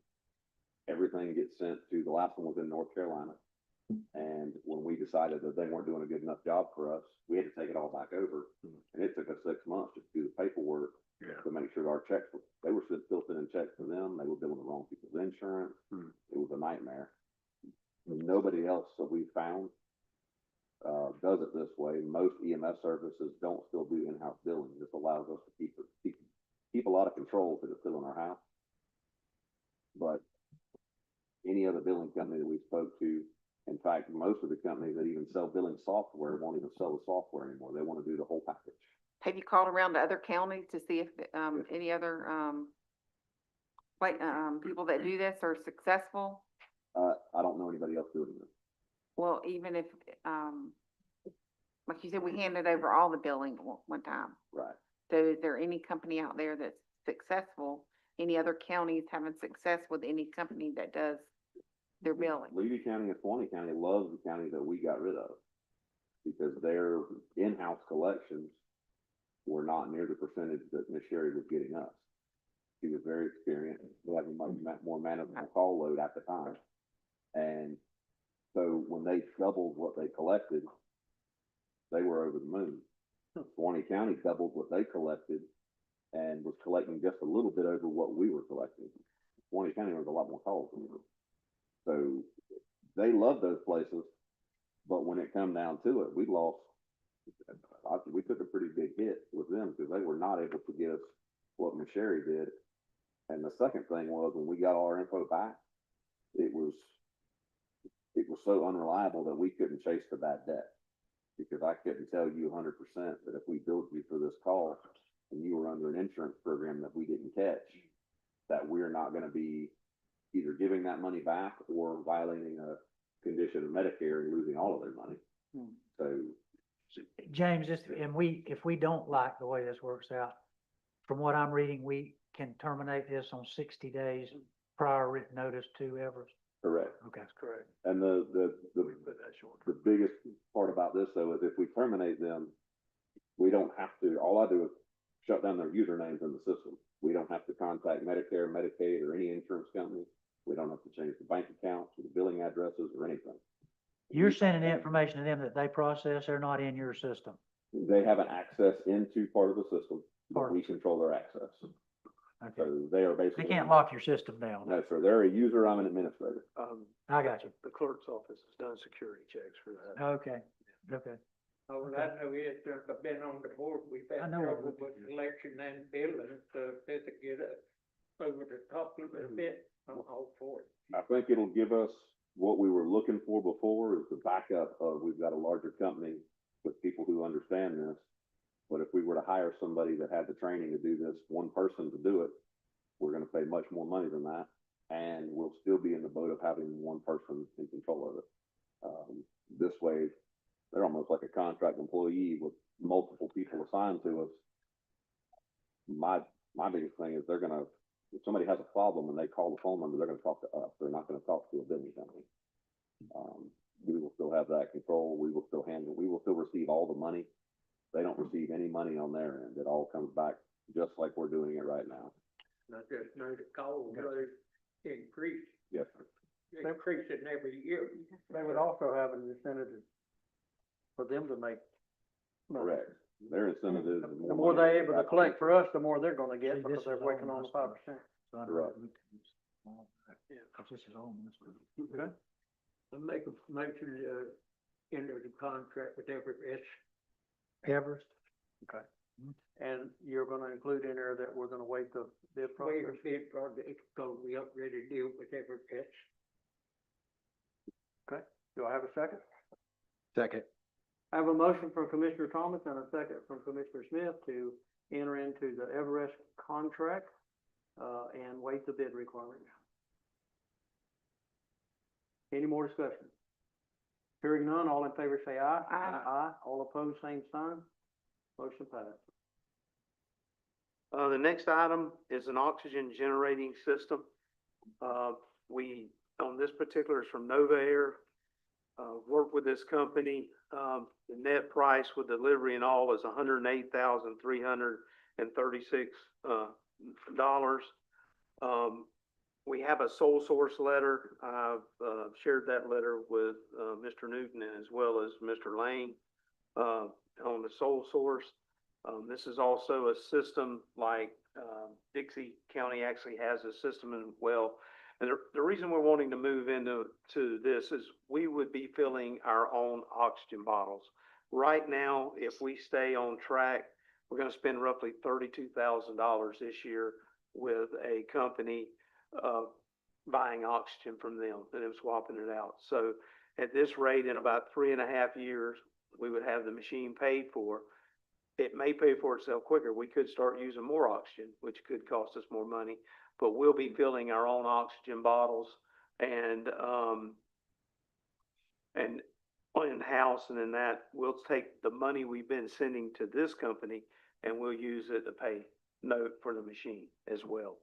Everything gets sent to, the last one was in North Carolina. And when we decided that they weren't doing a good enough job for us, we had to take it all back over. And it took us 6 months just to do the paperwork to make sure our checks were, they were still sending checks to them. They were billing the wrong people's insurance. It was a nightmare. Nobody else that we found does it this way. Most EMS services don't still do in-house billing. This allows us to keep a lot of control because it's still in our house. But any other billing company that we spoke to, in fact, most of the companies that even sell billing software won't even sell the software anymore. They want to do the whole package. Have you called around to other counties to see if, any other, people that do this are successful? I don't know anybody else doing this. Well, even if, like you said, we handed over all the billing at one time. Right. So is there any company out there that's successful? Any other counties having success with any company that does their billing? Levy County and Swanee County loves the county that we got rid of because their in-house collections were not near the percentage that Ms. Sherry was getting us. She was very experienced. We had a much more manageable call load at the time. And so when they doubled what they collected, they were over the moon. Swanee County doubled what they collected and was collecting just a little bit over what we were collecting. Swanee County was a lot more calls than we were. So they love those places, but when it come down to it, we took a pretty big hit with them because they were not able to get us what Ms. Sherry did. And the second thing was when we got all our info back, it was so unreliable that we couldn't chase the bad debt because I couldn't tell you 100% that if we billed you for this call and you were under an insurance program that we didn't catch, that we're not going to be either giving that money back or violating a condition of Medicare and losing all of their money. So James, if we don't like the way this works out, from what I'm reading, we can terminate this on 60 days prior written notice to Everest. correct. Okay. That's correct. And the biggest part about this though is if we terminate them, we don't have to, all I do is shut down their usernames in the system. We don't have to contact Medicare, Medicaid, or any insurance company. We don't have to change the bank accounts or the billing addresses or anything. You're sending the information to them that they process, they're not in your system. They have an access into part of the system, but we control their access. Okay. So they are basically. They can't lock your system down. No, sir. They're a user. I'm an administrator. I got you. The clerk's office has done security checks for that. Okay, okay. Oh, well, I know it, since I've been on the board, we've I had know it. trouble with election and billing, so if they get over the top a little bit, I'm all for it. I think it'll give us what we were looking for before is the backup of we've got a larger company with people who understand this. But if we were to hire somebody that had the training to do this, one person to do it, we're going to pay much more money than that. And we'll still be in the boat of having one person in control of it. This way, they're almost like a contract employee with multiple people assigned to us. My biggest thing is if somebody has a problem and they call the phone number, they're going to talk to us. They're not going to talk to a billing company. We will still have that control. We will still receive all the money. They don't receive any money on their end. It all comes back just like we're doing it right now. I just know the calls are increased, Yes, sir. increasing every year. They would also have an incentive for them to make money. Correct. Their incentive is. The more they're able to collect for us, the more they're gonna get See, because this they're is working all on the messed up. 5%. So I know Correct. we can use all that. Yeah, 'cause this is all messed up. Okay. I make a motion to enter the contract with Everest. Everest? Okay. And you're gonna include in there that we're gonna wait the bid process? Waiver bid project, because we already deal with Everest. Okay. Do I have a second? Second. I have a motion from Commissioner Thomas and a second from Commissioner Smith to enter into the Everest contract, and waive the bid requirement. Any more discussion? Hearing none, all in favor say aye. Aye. Aye. All opposed, same sign. Motion passed. The next item is an oxygen generating system. We, on this particular, is from Nova Air. Worked with this company. The net price with delivery and all is $108,336 dollars. We have a sole source letter. I've shared that letter with Mr. Newton as well as Mr. Lane on the sole source. This is also a system like Dixie County actually has a system as well. And the reason we're wanting to move into this is we would be filling our own oxygen bottles. Right now, if we stay on track, we're going to spend roughly $32,000 this year with a company buying oxygen from them and them swapping it out. So at this rate, in about 3.5 years, we would have the machine paid for. It may pay for itself quicker. We could start using more oxygen, which could cost us more money, but we'll be filling our own oxygen bottles and in-house, and in that, we'll take the money we've been sending to this company and we'll use it to pay note for the machine as well.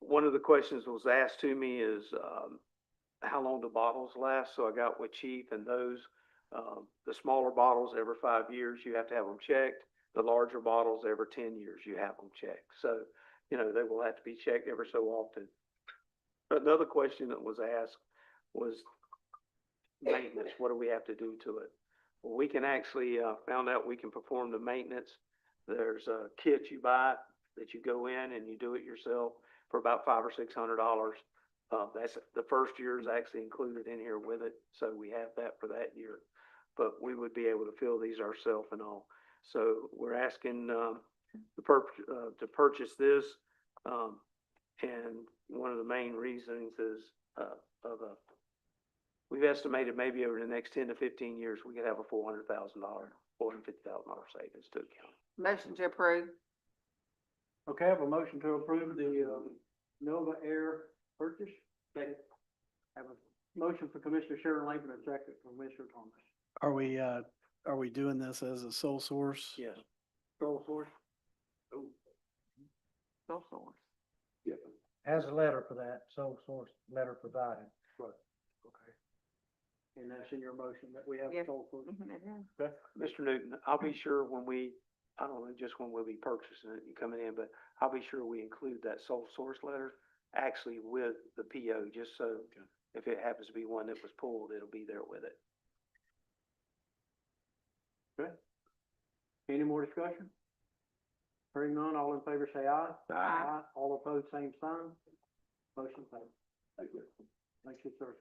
One of the questions that was asked to me is, how long do bottles last? So I got with Chief, and those, the smaller bottles every 5 years, you have to have them checked. The larger bottles every 10 years, you have them checked. So, you know, they will have to be checked every so often. Another question that was asked was maintenance. What do we have to do to it? Well, we can actually, found out we can perform the maintenance. There's a kit you buy that you go in and you do it yourself for about $500 or $600. That's the first year is actually included in here with it. So we have that for that year, but we would be able to fill these ourselves and all. So we're asking, to purchase this. And one of the main reasons is, we've estimated maybe over the next 10 to 15 years, we could have a $450,000 savings to the county. Motion to approve. Okay, I have a motion to approve the Nova Air purchase. Second. Have a motion for Commissioner Sharon Latham and a second from Commissioner Thomas. Are we doing this as a sole source? Yes. Sole source? Oh, Sole source. Yeah. Has a letter for that, sole source letter provided. Right, okay. And that's in your motion that we have Yes. sole source? Mhm, it is. Okay. Mr. Newton, I'll be sure when I don't know just when we'll be purchasing it and coming in, but I'll be sure we include that sole source letter actually with the PO, just so if it happens to be one that was pulled, it'll be there with it. Okay. Any more discussion? Hearing none, all in favor say aye. Aye. All opposed, same sign. Motion passed. Thank you. Thank you, sir.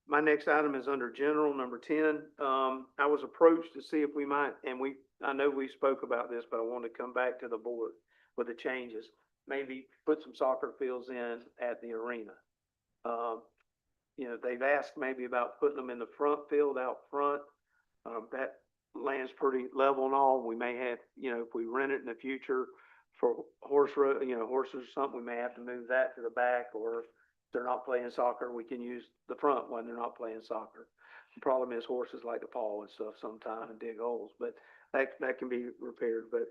My next item is under general, number 10. I was approached to see if we might, and I know we spoke about this, but I want to come back to the board with the changes. Maybe put some soccer fields in at the arena. You know, they've asked maybe about putting them in the front field out front. That land's pretty level and all. We may have, you know, if we rent it in the future for horses or something, we may have to move that to the back, or if they're not playing soccer, we can use the front when they're not playing soccer. The problem is horses like to fall and stuff sometime and dig holes, but that can be repaired. But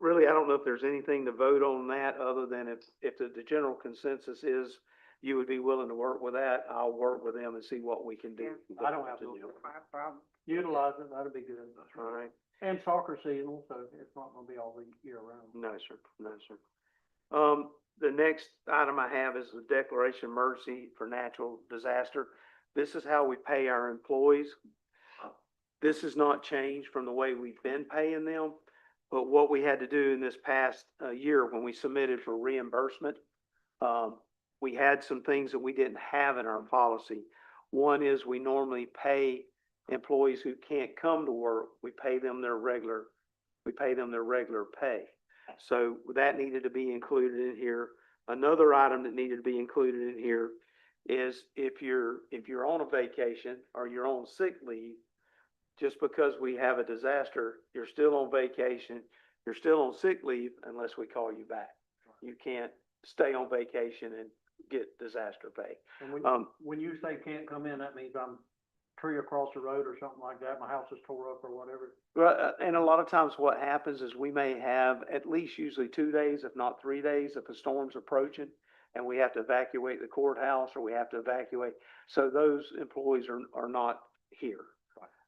really, I don't know if there's anything to vote on that other than if the general consensus is you would be willing to work with that, I'll work with them and see what we can do. I don't have no Problem. utilize it, that'd be good. All right. And soccer seasonal, so it's not gonna be all year round. No, sir. No, sir. The next item I have is the declaration of emergency for natural disaster. This is how we pay our employees. This has not changed from the way we've been paying them, but what we had to do in this past year when we submitted for reimbursement, we had some things that we didn't have in our policy. One is we normally pay employees who can't come to work. We pay them their regular pay. So that needed to be included in here. Another item that needed to be included in here is if you're on a vacation or you're on sick leave, just because we have a disaster, you're still on vacation, you're still on sick leave unless we call you back. You can't stay on vacation and get disaster pay. And Um, when you say can't come in, that means I'm tree across the road or something like that, my house is tore up or whatever. And a lot of times what happens is we may have at least usually 2 days, if not 3 days, if a storm's approaching, and we have to evacuate the courthouse or we have to evacuate. So those employees are not here.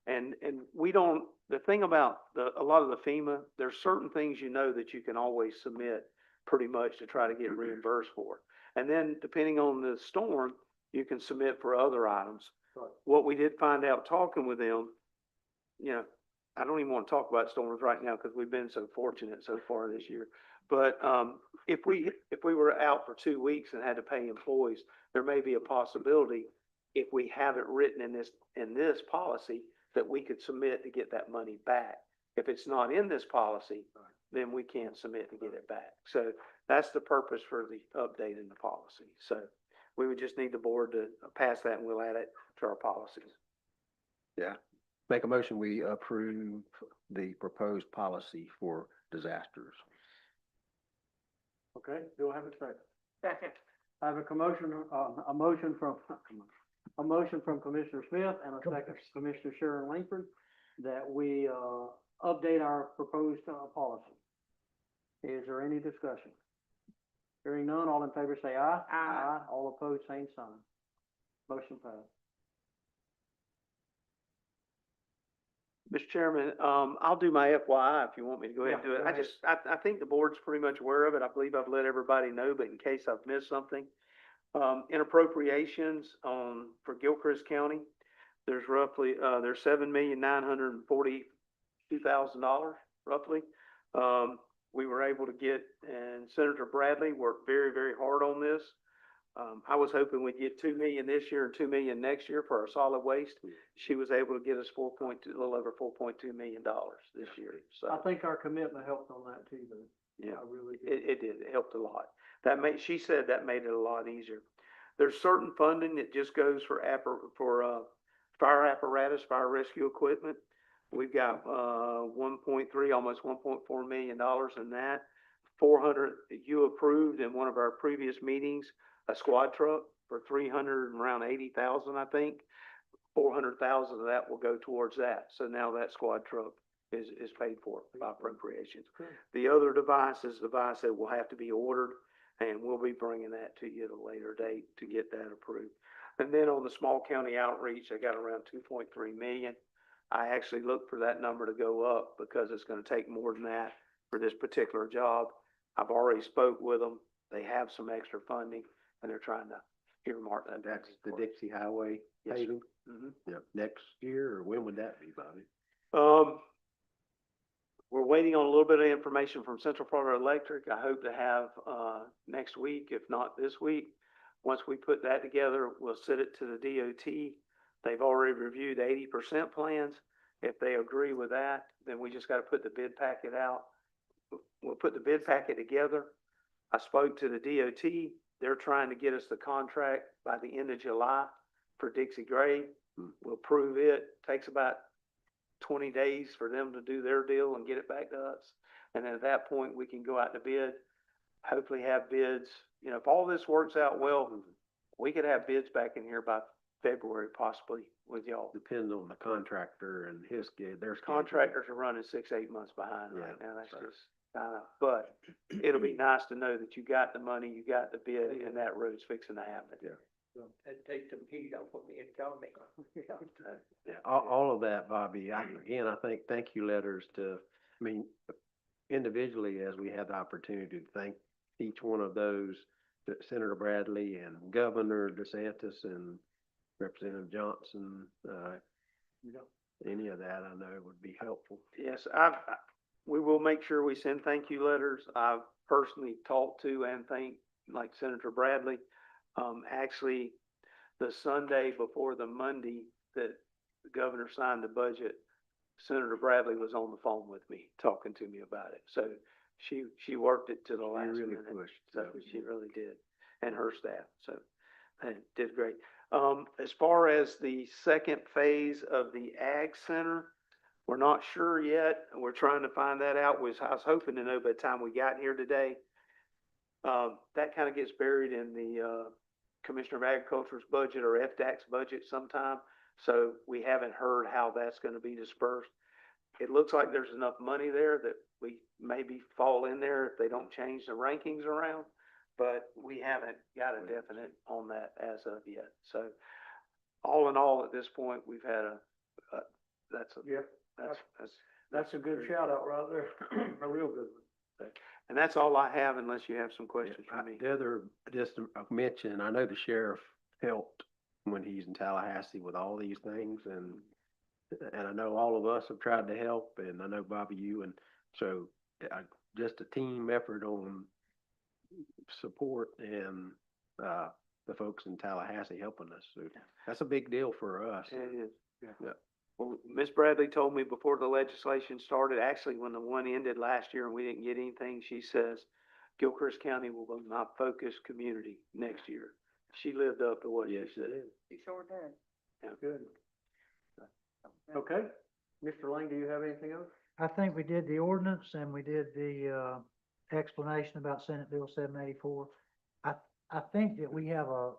And we don't, the thing about a lot of the FEMA, there's certain things that you can always submit pretty much to try to get reimbursed for. And then depending on the storm, you can submit for other items. Right. What we did find out talking with them, I don't even want to talk about storms right now because we've been so fortunate so far this year. But if we were out for 2 weeks and had to pay employees, there may be a possibility, if we have it written in this policy, that we could submit to get that money back. If it's not in this policy, then we can't submit to get it back. So that's the purpose for the update in the policy. So we would just need the board to pass that and we'll add it to our policies. Yeah. Make a motion, we approve the proposed policy for disasters. Okay, do I have a second? Second. I have a motion from Commissioner Smith and a second from Commissioner Sharon Langford that we, update our proposed, policy. Is there any discussion? Hearing none, all in favor say aye. Aye. All opposed, same sign. Motion passed. Mr. Chairman, I'll do my FYI if you want me to go ahead and do Yeah, it. go ahead. I think the board's pretty much aware of it. I believe I've let everybody know, but in case I've missed something. In appropriations, for Gilchrist County, there's roughly, there's $7,942,000 roughly. We were able to get, and Senator Bradley worked very, very hard on this. I was hoping we'd get 2 million this year and 2 million next year for our solid waste. She was able to get us a little over $4.2 million this year, so. I think our commitment helped on that too, though. Yeah, I really did. it did. It helped a lot. She said that made it a lot easier. There's certain funding that just goes for fire apparatus, fire rescue equipment. We've got, 1.3, almost $1.4 million in that. 400, you approved in one of our previous meetings, a squad truck for 300 and around 80,000, I think. 400,000 of that will go towards that. So now that squad truck is paid for by appropriations. The other device is a device that will have to be ordered, and we'll be bringing that to you at a later date to get that approved. And then on the small county outreach, I got around 2.3 million. I actually looked for that number to go up because it's going to take more than that for this particular job. I've already spoke with them. They have some extra funding and they're trying to earmark that. That's the Dixie Highway Yes, sir. paving? Mhm. Yep. Next year, or when would that be, Bobby? We're waiting on a little bit of information from Central Florida Electric. I hope to have, next week, if not this week. Once we put that together, we'll send it to the DOT. They've already reviewed 80% plans. If they agree with that, then we just got to put the bid packet out. We'll put the bid packet together. I spoke to the DOT. They're trying to get us the contract by the end of July for Dixie Grade. We'll prove it. Takes about 20 days for them to do their deal and get it back to us. And then at that point, we can go out to bid, hopefully have bids. If all this works out well, we could have bids back in here by February, possibly with y'all. Depends on the contractor and his, their schedule. Contractors are running 6-8 months behind right Yeah, now. That's so. just but it'll be nice to know that you got the money, you got the bid, and that road's fixing to happen. Yeah. Take some heat off of me and tell me. Yeah. All of that, Bobby, I think thank you letters individually, as we have the opportunity to thank each one of those, Senator Bradley and Governor DeSantis and Representative Johnson, any of that I know would be helpful. Yes, we will make sure we send thank you letters. I've personally talked to and thanked, like Senator Bradley. Actually, the Sunday before the Monday that the governor signed the budget, Senator Bradley was on the phone with me, talking to me about it. So she worked it to the last really minute. pushed. So she really did, and her staff. So they did great. As far as the second phase of the Ag Center, we're not sure yet. We're trying to find that out. I was hoping to know by the time we got here today. That kind of gets buried in the, Commissioner of Agriculture's budget or FDAC's budget sometime. So we haven't heard how that's gonna be dispersed. It looks like there's enough money there that we maybe fall in there if they don't change the rankings around. But we haven't got a definite on that as of yet. So all in all, at this point, we've had Yep. that's. That's a good shout out right there, a real good one. And that's all I have unless you have some questions for me. The other, just to mention, I know the sheriff helped when he's in Tallahassee with all these things, and I know all of us have tried to help, and I know Bobby, you, and so just a team effort on support and the folks in Tallahassee helping us. So that's a big deal for us. It is. Yeah. Well, Ms. Bradley told me before the legislation started, actually, when the one ended last year and we didn't get anything, she says, Gilchrist County will be my focus community next year. She lived up to what she Yes, said. it is. You sure did. Yeah. Good. Okay. Mr. Lang, do you have anything else? I think we did the ordinance and we did the, explanation about Senate Bill 784. I think that we have a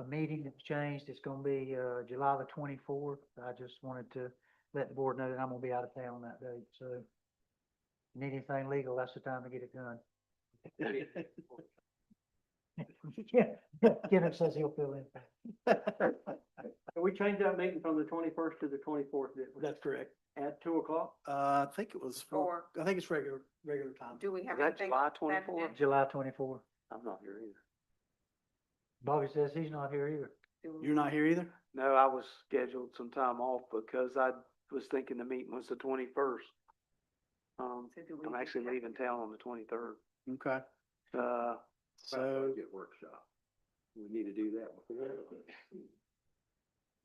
meeting that's changed. It's gonna be, July the 24th. I just wanted to let the board know that I'm gonna be out of town that date, so need anything legal, that's the time to get it done. Yeah, Kenneth says he'll fill in. We changed that meeting from the 21st to the 24th, didn't we? That's correct. At 2:00? I think it was Or I think it's regular time. do we have Is that anything? July that 24th? day? July 24th. I'm not here either. Bobby says he's not here either. Do we- You're not here either? No, I was scheduled some time off because I was thinking the meeting was the 21st. so do we I'm do actually that? leaving town on the 23rd. Okay. Uh, So, Budget workshop. We need to do that before.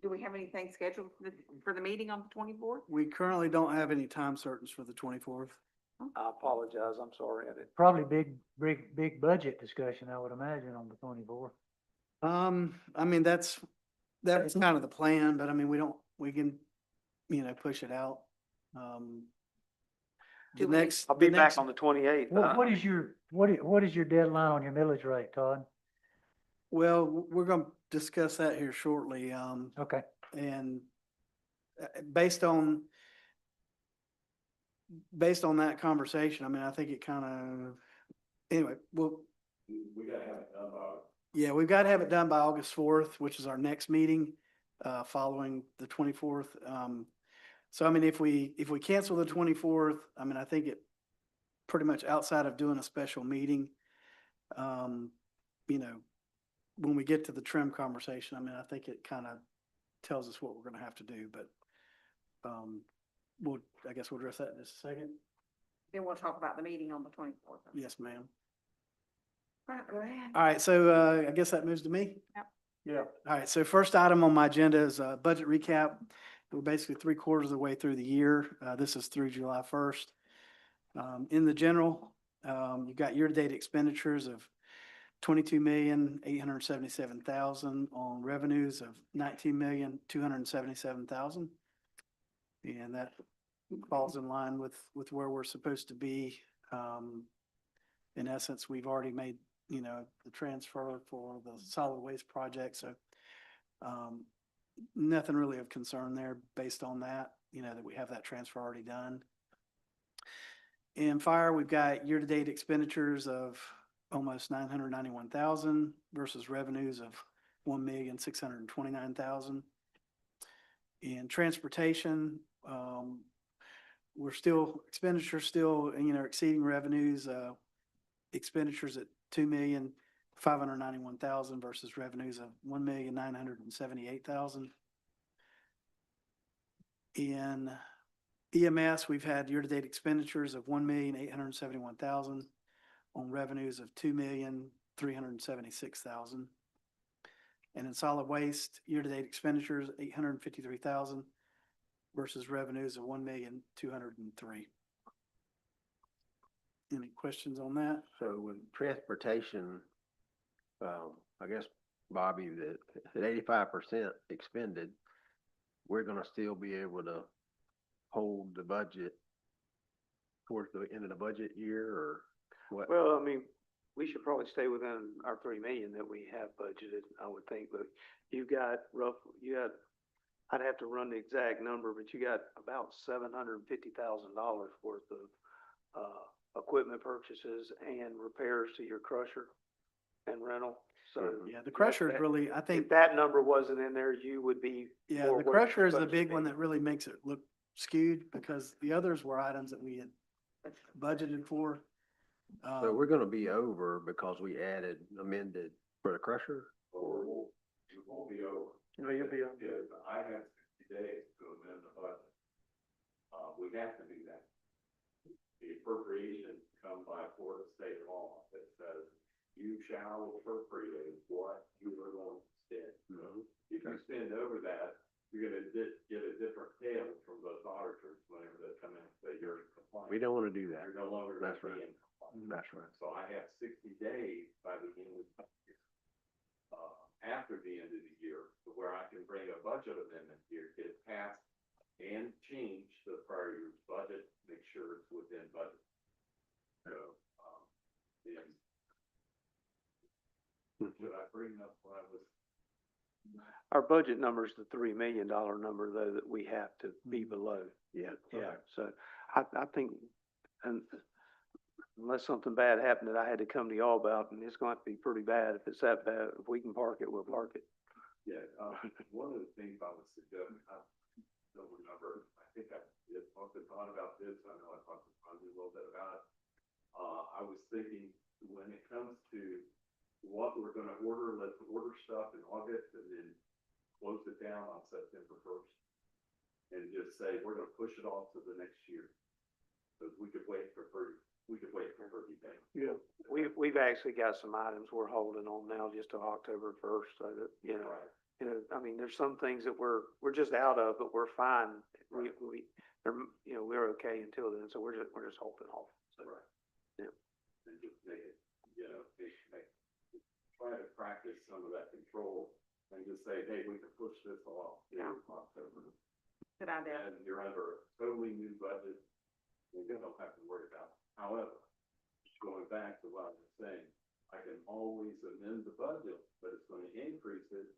Do we have anything scheduled for the meeting on the 24th? we currently don't have any time certains for the 24th. I apologize. I'm sorry. I didn't. Probably big budget discussion, I would imagine, on the 24th. I mean, that was kind of the plan, but I mean, we can, push it out. The Do we- next. I'll be the back next- on the 28th. What is your deadline on your millage rate, Todd? Well, we're gonna discuss that here shortly, Okay. and based on that conversation, I mean, I think it kind of, anyway, well, We gotta have it done by yeah, we've got to have it done by August 4th, which is our next meeting, following the 24th. So I mean, if we cancel the 24th, I mean, I think it pretty much outside of doing a special meeting, when we get to the trim conversation, I mean, I think it kind of tells us what we're going to have to do, but, I guess we'll address that in just a second. Then we'll talk about the meeting on the 24th. Yes, ma'am. Right, go ahead. All right, so, I guess that moves to me. Yeah. All right, so first item on my agenda is a budget recap. We're basically 3/4 of the way through the year. This is through July 1st. In the general, you've got year-to-date expenditures of 22,877,000 on revenues of 19,277,000. And that falls in line with where we're supposed to be. In essence, we've already made, the transfer for the solid waste project, so nothing really of concern there based on that, that we have that transfer already done. In fire, we've got year-to-date expenditures of almost 991,000 versus revenues of 1,629,000. In transportation, expenditures still, exceeding revenues, expenditures at 2,591,000 versus revenues of 1,978,000. In EMS, we've had year-to-date expenditures of 1,871,000 on revenues of 2,376,000. And in solid waste, year-to-date expenditures, 853,000 versus revenues of 1,203,000. Any questions on that? So with transportation, I guess, Bobby, that at 85% expended, we're gonna still be able to hold the budget towards the end of the budget year, or what? Well, I mean, we should probably stay within our 3 million that we have budgeted, I would think, but you got I'd have to run the exact number, but you got about $750,000 worth of, equipment purchases and repairs to your crusher and rental, so. Yeah, the crusher is that- really, I If think, that number wasn't in there, you would be. yeah, more the where crusher you're is the supposed to big one be. that really makes it look skewed because the others were items that we had budgeted for. So we're gonna be over because we amended for the crusher? Or we won't be over. No, you'll be on. Because I have 60 days to amend the budget. We have to do that. The appropriation come by Florida state law that says you shall appropriate what you are going to spend. So if you spend over that, you're gonna get a different tail from those auditors whenever they come in and say you're in compliance. We don't wanna do that. You're no longer That's gonna be right. in compliance. That's right. So I have 60 days by the end of the year, after the end of the year, to where I can bring a budget amendment here, get it passed and change the prior year's budget, make sure it's within budget. So, then, should I bring up what I was? Our budget number is the $3 million number though, that we have to be below. Yeah. Yeah, so I think, and unless something bad happened that I had to come to y'all about, and it's going to be pretty bad, if it's that bad, if we can park it, we'll park it. Yeah, one of the things I would suggest, I don't remember, I think I did talk to Todd about this, I know I talked to Todd a little bit about it. I was thinking, when it comes to what we're gonna order, let's order stuff in August and then close it down on September 1st. And just say, we're gonna push it off to the next year. Because we could wait for 30 days. Yeah. We've actually got some items we're holding on now just till October 1st, so that, I mean, there's some things that we're just out of, but we're fine. We're okay until then, so we're just holding off. So, Right. yeah. And just make it, try to practice some of that control and just say, hey, we can push this off to Yeah. October. Good idea. And you're under a totally new budget, and you don't have to worry about it. However, going back to what I was saying, I can always amend the budget, but it's gonna increase it.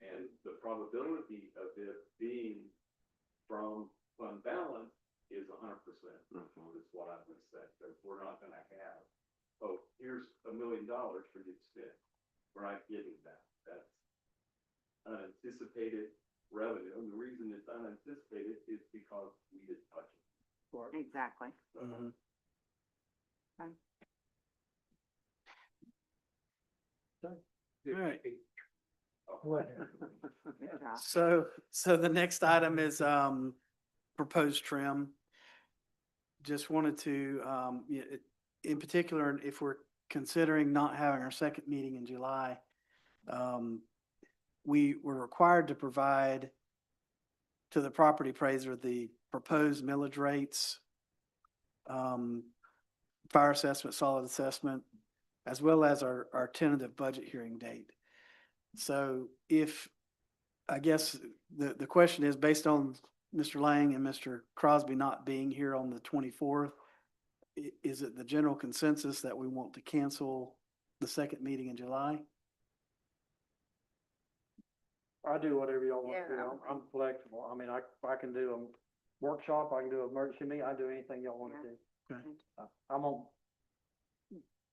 And the probability of it being from fund balance is 100%, is what I would say. So we're not gonna have, oh, here's $1 million for you to spend. We're not getting that. That's unanticipated revenue. And the reason it's unanticipated is because we didn't touch it. Exactly. So, Mhm. All right. Good job. So the next item is, proposed trim. Just wanted to, in particular, if we're considering not having our second meeting in July, we were required to provide to the property appraiser the proposed millage rates, fire assessment, solid assessment, as well as our tentative budget hearing date. So I guess the question is, based on Mr. Lang and Mr. Crosby not being here on the 24th, is it the general consensus that we want to cancel the second meeting in July? I do whatever y'all want to do. Yeah. I'm flexible. I mean, I can do a workshop, I can do an emergency meeting, I do anything y'all want to do. Okay. I'm gonna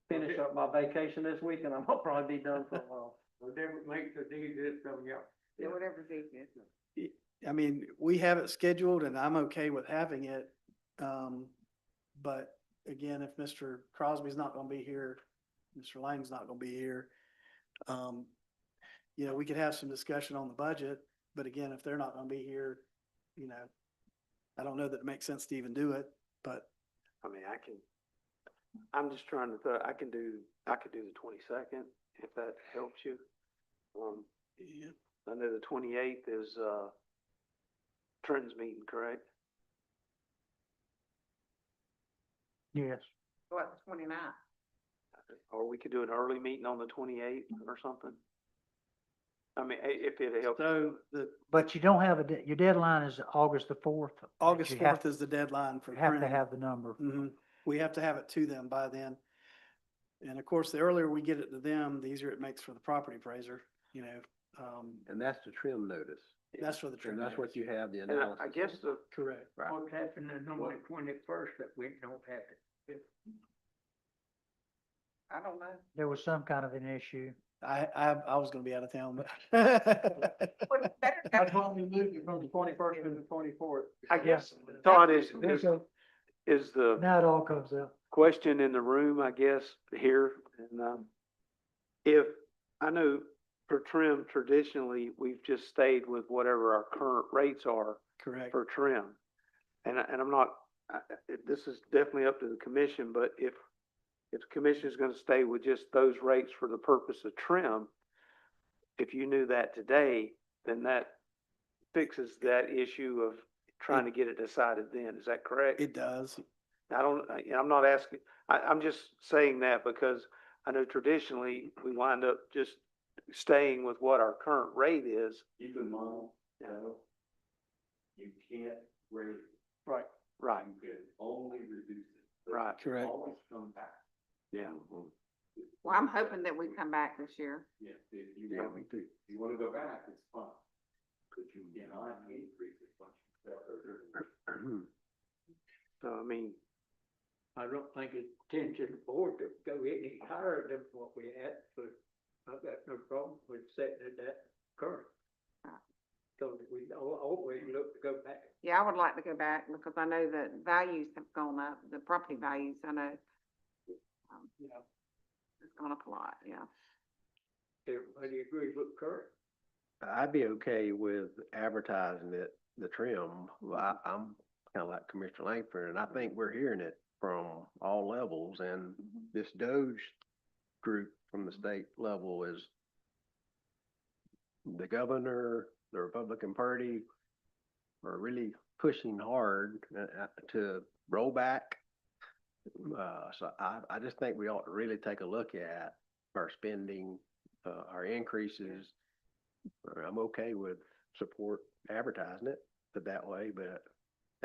finish up my vacation this week and I'm gonna probably be done for a while. Whatever makes it easier, coming out. Yeah, whatever's easiest. I mean, we have it scheduled and I'm okay with having it. But again, if Mr. Crosby's not gonna be here, Mr. Lang's not gonna be here, we could have some discussion on the budget, but again, if they're not gonna be here, I don't know that it makes sense to even do it, but I mean, I'm just trying to, I could do the 22nd, if that helps you. yeah, I know the 28th is, Trenton's meeting, correct? Yes. What, the 29th? Or we could do an early meeting on the 28th or something. I mean, if it helps. so the But you don't have your deadline is August the 4th. August You have- 4th is the deadline for You have to printing. have the number. We have to have it to them by then. And of course, the earlier we get it to them, the easier it makes for the property appraiser, you know, And that's the trim notice. that's for the trim. And that's what notice. you have the And analysis. I guess the, Correct. Right. What's happening on the 21st that we don't have it? I don't know. There was some kind of an issue. I was gonna be out of town, but. Well, better to That's why we moved it from the 21st to the 24th. I guess, Todd, is There's the Now it all comes out. question in the room, I guess, here, and, if, I know for trim, traditionally, we've just stayed with whatever our current rates are Correct. for trim. And I'm not, this is definitely up to the commission, but if the commission is gonna stay with just those rates for the purpose of trim, if you knew that today, then that fixes that issue of trying to get it decided then, is that correct? It does. I'm not asking, I'm just saying that because I know traditionally, we wind up just staying with what our current rate is. Keep in mind, you know, you can't raise it. Right. Right, You can only reduce it. right, Correct. Always come back. yeah. Well, I'm hoping that we come back this year. Yeah, if you want, if you wanna go back, it's fine. But you cannot increase it once you start. So, I mean, I don't think it's intention of the board to go any higher than what we had, but I've got no problem with setting it at current. So that we always look to go back. Yeah, I would like to go back because I know that values have gone up, the property values, I know. Yeah. It's gone up a lot, yeah. Everybody agrees with current. I'd be okay with advertising it, the trim. Well, I'm kind of like Commissioner Langford, and I think we're hearing it from all levels, and this Doge group from the state level is the governor, the Republican Party are really pushing hard to roll back. So I just think we ought to really take a look at our spending, our increases. I'm okay with support advertising it that way, but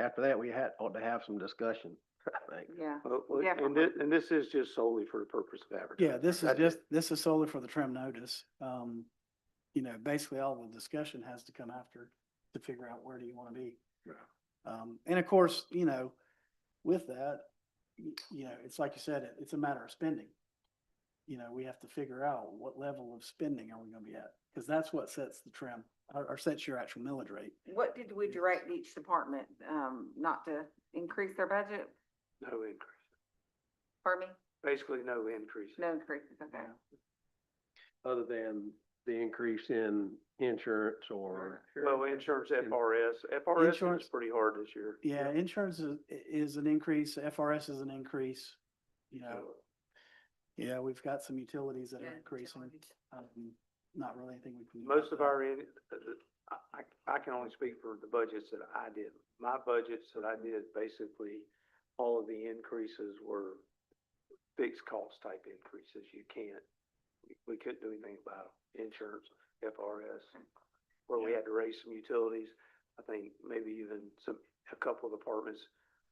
after that, ought to have some discussion, I think. Yeah, and definitely. this is just solely for the purpose of advertising. Yeah, this is solely for the trim notice. You know, basically all the discussion has to come after to figure out where do you want to be. And of course, you know, with that, you know, it's like you said, it's a matter of spending. You know, we have to figure out what level of spending are we gonna be at, because that's what sets the trim, or sets your actual millage rate. What did we direct each department, not to increase their budget? No increase, Pardon me? basically no increase. No increases, okay. Other than the increase in insurance or. Well, insurance, FRS is Insurance- pretty hard this year. Yeah, insurance is an increase, FRS is an increase, you know. Yeah, we've got some utilities that are increasing, not really anything we can. do Most of about our, I can only speak for the budgets that I did. My budgets that I did, basically, all of the increases were fixed cost type increases. You can't, we couldn't do anything about insurance, FRS, where we had to raise some utilities. I think maybe even a couple of departments,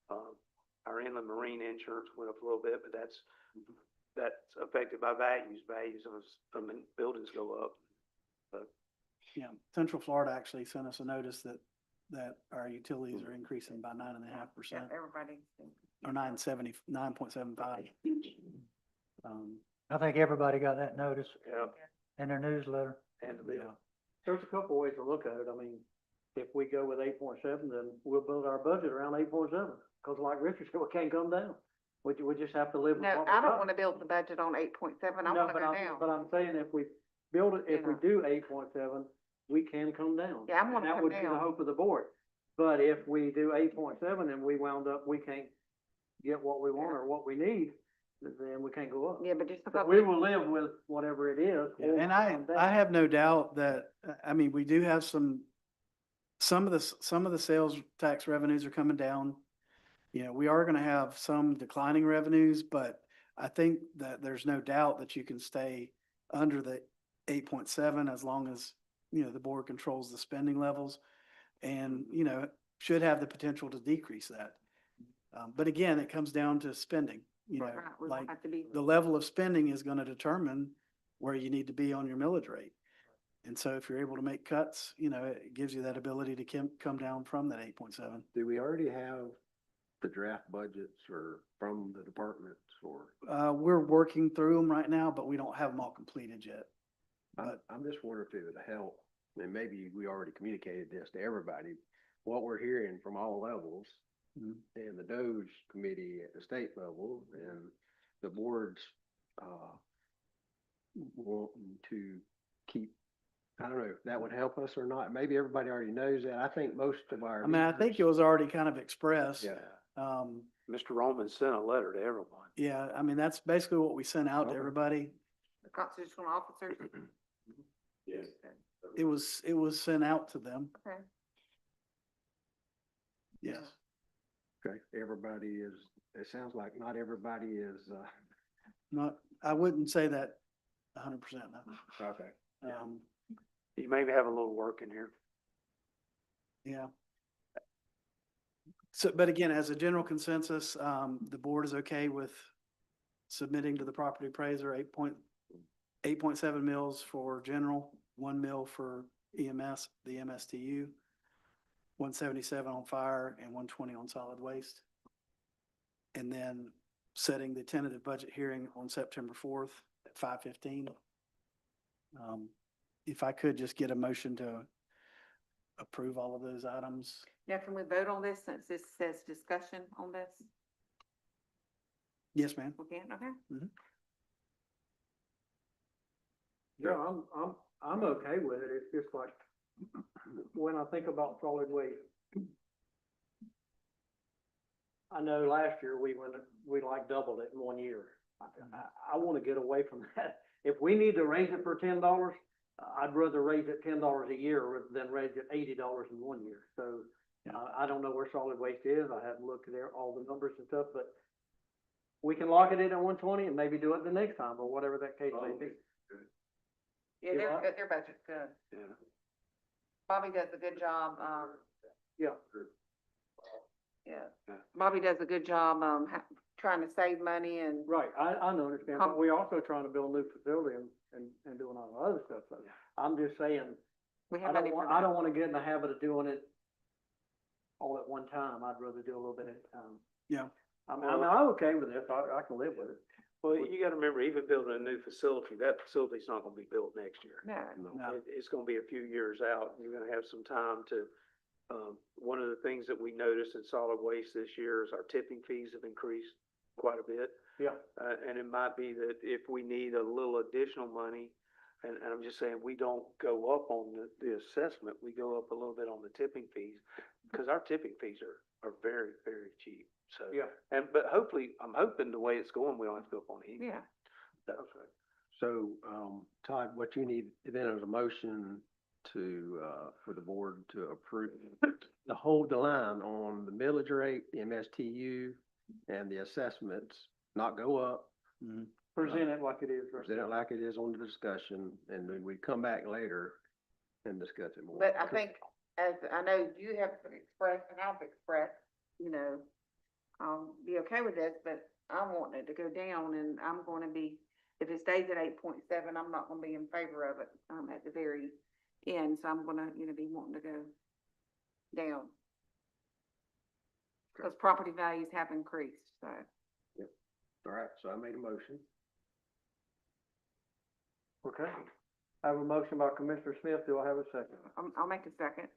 our inland marine insurance went up a little bit, but that's affected by values. Values of buildings go up. Yeah, Central Florida actually sent us a notice that our utilities are increasing by 9.5%, Yeah, everybody. or 9.75. I think everybody got that notice Yeah. in their newsletter. And the bill. There's a couple ways to look at it. I mean, if we go with 8.7, then we'll build our budget around 8.7. Because like Richard said, we can't come down. We just have to live with No, what we I don't got. wanna build the budget on 8.7, I No, wanna but go I'm, but down. I'm saying if we build it, if we Yeah. do 8.7, we can come down. Yeah, I'm And gonna that come would be the down. hope of the board. But if we do 8.7 and we wound up, we can't get what we want or what we need, then we can't go up. Yeah, but just But because. we will live with whatever it is. Yeah, or and come down. I have no doubt that, I mean, we do have some of the sales tax revenues are coming down. You know, we are gonna have some declining revenues, but I think that there's no doubt that you can stay under the 8.7 as long as, you know, the board controls the spending levels, and, you know, should have the potential to decrease that. But again, it comes down to spending. you know, Right, we like won't have to be. the level of spending is gonna determine where you need to be on your millage rate. And so if you're able to make cuts, you know, it gives you that ability to come down from that 8.7. Do we already have the draft budgets or from the departments or? We're working through them right now, but we don't have them all completed yet. I'm just wondering if it would help, and maybe we already communicated this to everybody, what we're hearing from all levels Mhm. and the Doge committee at the state level and the boards, wanting to keep, I don't know if that would help us or not. Maybe everybody already knows that. I think most of our. I mean, I think it was already kind of expressed. Yeah. Mr. Roman sent a letter to everyone. Yeah, I mean, that's basically what we sent out to Okay. everybody. The constitutional officers. Yes. It was sent out to them. Okay. Yes. Okay, everybody is, it sounds like not everybody is, Not, I wouldn't say that 100%. No. okay. You maybe have a little work in here. Yeah. So, but again, as a general consensus, the board is okay with submitting to the property appraiser 8.7 mils for general, 1 mil for EMS, the MSTU, 177 on fire and 120 on solid waste. And then setting the tentative budget hearing on September 4th at 5:15. If I could just get a motion to approve all of those items. Now, can we vote on this since this says discussion on this? Yes, ma'am. We can, okay? Yeah, I'm okay with it. It's just like, when I think about solid waste. I know last year we like doubled it in 1 year. I wanna get away from that. If we need to raise it for $10, I'd rather raise it $10 a year than raise it $80 in 1 year. So, I don't know where solid waste is. I haven't looked at all the numbers and stuff, but we can lock it in at 120 and maybe do it the next time or whatever that case may be. Yeah, You their, what? their budget's good. Yeah. Bobby does a good job, Yeah. yeah. Yeah. Bobby does a good job, trying to save money and, Right, I understand, but we're also trying to build a new facility and doing all the other stuff, so I'm just saying, we I have don't money for want, that. I don't wanna get in the habit of doing it all at one time, I'd rather do a little bit at a time. Yeah. I'm okay with this, I can live with it. Well, you gotta remember, even building a new facility, that facility's not gonna be built next year. No, No. It's gonna be a few years out, and you're gonna have some time to, one of the things that we noticed in solid waste this year is our tipping fees have increased quite a bit. Yeah. And it might be that if we need a little additional money, and I'm just saying, we don't go up on the assessment, we go up a little bit on the tipping fees, because our tipping fees are very, very cheap, so. Yeah. But hopefully, I'm hoping the way it's going, we don't have to go up on heat. yeah. So, Todd, what you need then is a motion to, for the board to approve, to hold the line on the millage rate, the MSTU, and the assessments, not go up. Present it like it is. right Present it now. like it is on the discussion, and then we come back later and discuss it more. But I think, as I know you have expressed and I've expressed, you know, I'll be okay with this, but I'm wanting it to go down and I'm gonna be, if it stays at 8.7, I'm not gonna be in favor of it, at the very end, so I'm gonna, be wanting to go down. Cause property values have increased, so. All right, so I made a motion. Okay, I have a motion by Commissioner Smith, do I have a second? I'll make a second.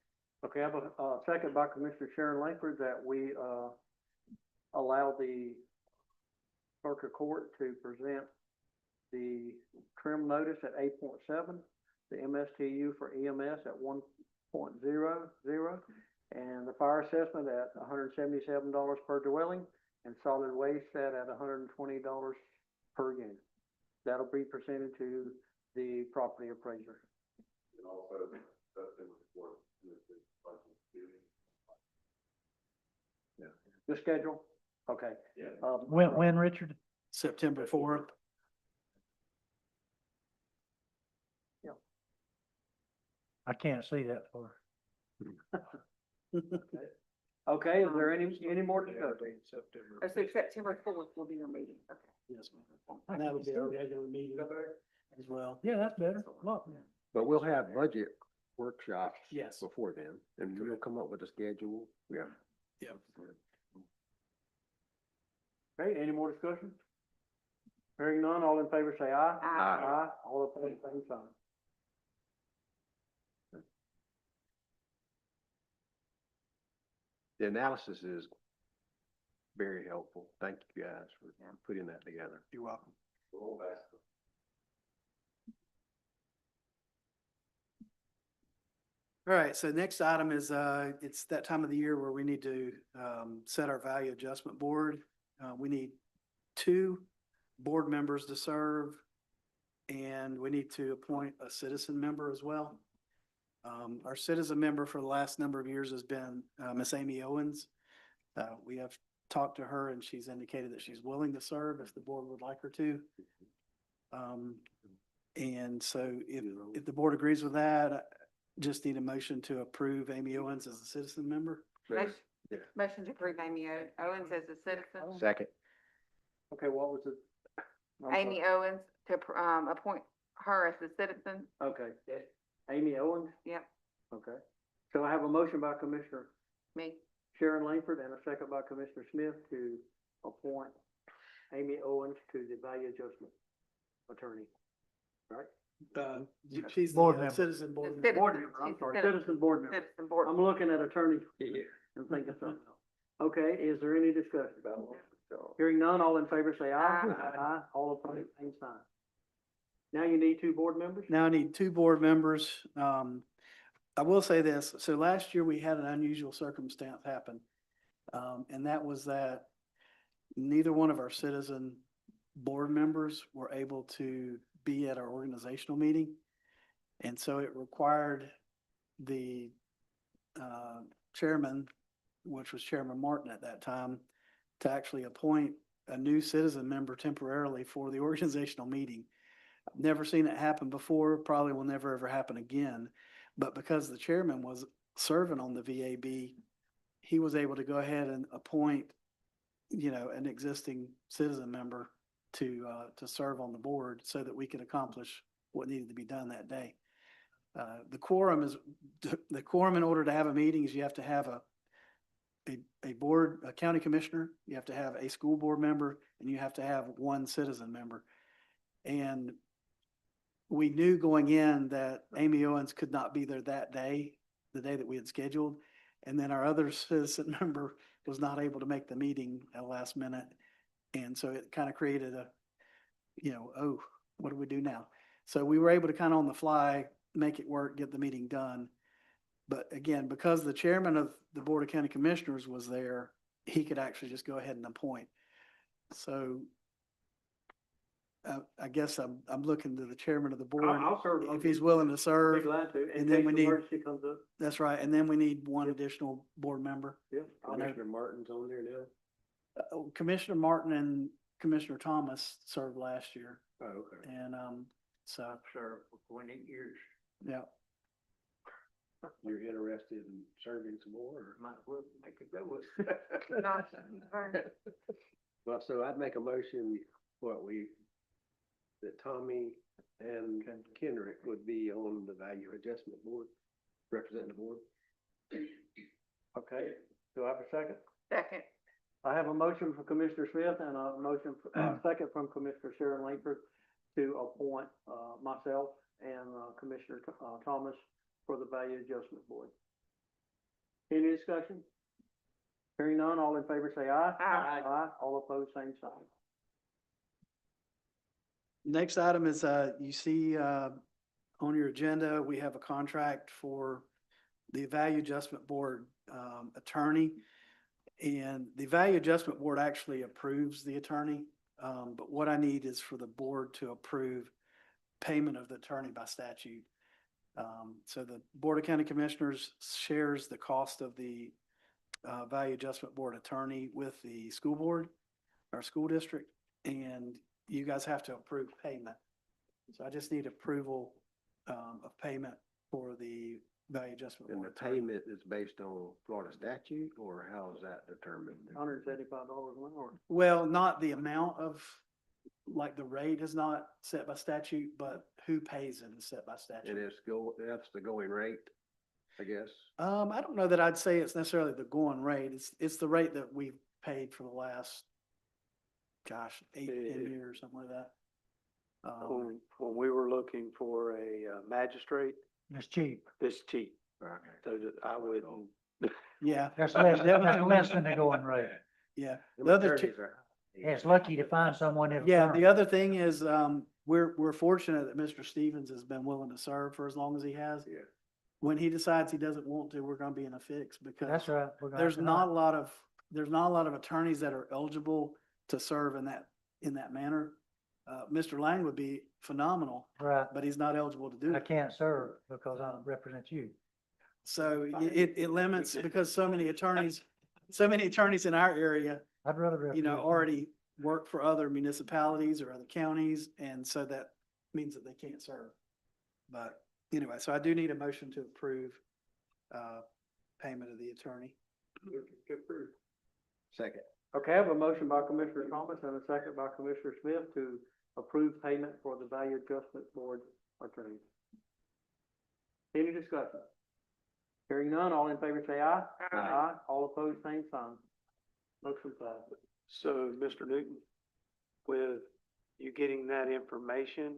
Okay, I have a second by Commissioner Sharon Langford that we, allow the clerk of court to present the trim notice at 8.7, the MSTU for EMS at 1.00, and the fire assessment at $177 per dwelling, and solid waste at $120 per unit. That'll be presented to the property appraiser. And also, that's in report, The schedule? Okay. Yeah. When, Richard? September 4th. I can't see that far. Okay, is there any more discussion? Oh, so September 4th will be your meeting, okay. Yes, ma'am. And that would be our regular meeting as well. Yeah, that's better. A lot better. But we'll have budget workshops. Yes. Before then, and we'll come up with a schedule. Yeah. Yeah. Okay, any more discussion? Hearing none, all in favor say aye. Aye. Aye, all opposed, same sign. The analysis is very helpful. Thank you guys for putting that together. You're welcome. Roll back. All right, so next item is, it's that time of the year where we need to, set our value adjustment board. We need 2 board members to serve, and we need to appoint a citizen member as well. Our citizen member for the last number of years has been, Miss Amy Owens. We have talked to her and she's indicated that she's willing to serve if the board would like her to. And so if the board agrees with that, I just need a motion to approve Amy Owens as a citizen member. Motion, Yeah. motion to approve Amy Owens as a citizen. Second. Okay, what was it? I'm sorry. Amy Owens to, appoint her as a citizen. Okay, Amy Owens, Yep, okay. So I have a motion by Commissioner me. Sharon Langford and a second by Commissioner Smith to appoint Amy Owens to the value adjustment attorney. Right? She's Board the member. citizen board The member. Board citizen, member, I'm she's a sorry, citizen. citizen board member. Citizen board. I'm looking at attorney and thinking something else. Okay, is there any discussion? Hearing none, all in favor say aye. Aye. Aye, all opposed, same sign. Now you need 2 board members? Now I need 2 board members. I will say this, so last year we had an unusual circumstance happen. And that was that neither one of our citizen board members were able to be at our organizational meeting. And so it required the chairman, which was Chairman Martin at that time, to actually appoint a new citizen member temporarily for the organizational meeting. I've never seen it happen before, probably will never ever happen again. But because the chairman was serving on the VAB, he was able to go ahead and appoint, an existing citizen member to serve on the board so that we could accomplish what needed to be done that day. The quorum in order to have a meeting is you have to have a county commissioner, you have to have a school board member, and you have to have 1 citizen member. And we knew going in that Amy Owens could not be there that day, the day that we had scheduled. And then our other citizen member was not able to make the meeting at the last minute. And so it kind of created oh, what do we do now? So we were able to kind of on the fly, make it work, get the meeting done. But again, because the chairman of the Board of County Commissioners was there, he could actually just go ahead and appoint. So I guess I'm looking to the chairman of the board. I'll serve. If he's willing to I'll be serve. glad to, in and then case we an need- emergency comes up. That's right. And then we need 1 additional board member. Yeah. I know. Commissioner Martin's on there now. Commissioner Martin and Commissioner Thomas served last year. Oh, okay. And, so, Sure, for 20 years. yeah. You're interested in serving some more, or? Might as well make it go with. Gosh, burn. Well, so I'd make a motion, that Tommy and Kendrick would be on the value adjustment board, representing the board. Okay, do I have a second? Second. I have a motion from Commissioner Smith and a motion, second from Commissioner Sharon Langford to appoint, myself and, Commissioner, Thomas for the Value Adjustment Board. Any discussion? Hearing none, all in favor say aye. Aye. Aye, all opposed, same sign. Next item is, you see, on your agenda, we have a contract for the Value Adjustment Board, attorney. And the Value Adjustment Board actually approves the attorney. But what I need is for the board to approve payment of the attorney by statute. So the Board of County Commissioners shares the cost of the Value Adjustment Board attorney with the school board, our school district, and you guys have to approve payment. So I just need approval of payment for the value adjustment. And the payment is based on Florida statute, or how is that determined? $175 an hour. Well, not the amount of, like, the rate is not set by statute, but who pays it is set by And statute. that's the going rate, I guess? I don't know that I'd say it's necessarily the going rate. It's the rate that we've paid for the last, gosh, 8, 10 years, something like that. When we were looking for a magistrate, It's cheap. it's cheap. Okay. So that I wouldn't, Yeah, That's less than the going rate. yeah. Them The other two, attorneys are- Yeah, it's lucky to find someone in. yeah, the other thing is, we're fortunate that Mr. Stevens has been willing to serve for as long as he has. Yeah. When he decides he doesn't want to, we're gonna be in a fix because That's right. We're gonna there's have to not a know. lot of, attorneys that are eligible to serve in that manner. Mr. Lang would be phenomenal, Right. but he's not eligible to do I it. can't serve because I don't represent you. So it limits, because so many attorneys in our area, I'd rather represent. already work for other municipalities or other counties, and so that means that they can't serve. But anyway, so I do need a motion to approve, payment of the attorney. Second. Okay, I have a motion by Commissioner Thomas and a second by Commissioner Smith to approve payment for the Value Adjustment Board attorney. Any discussion? Hearing none, all in favor say aye. Aye. All opposed, same sign. Motion passes. so Mr. Newton, with you getting that information,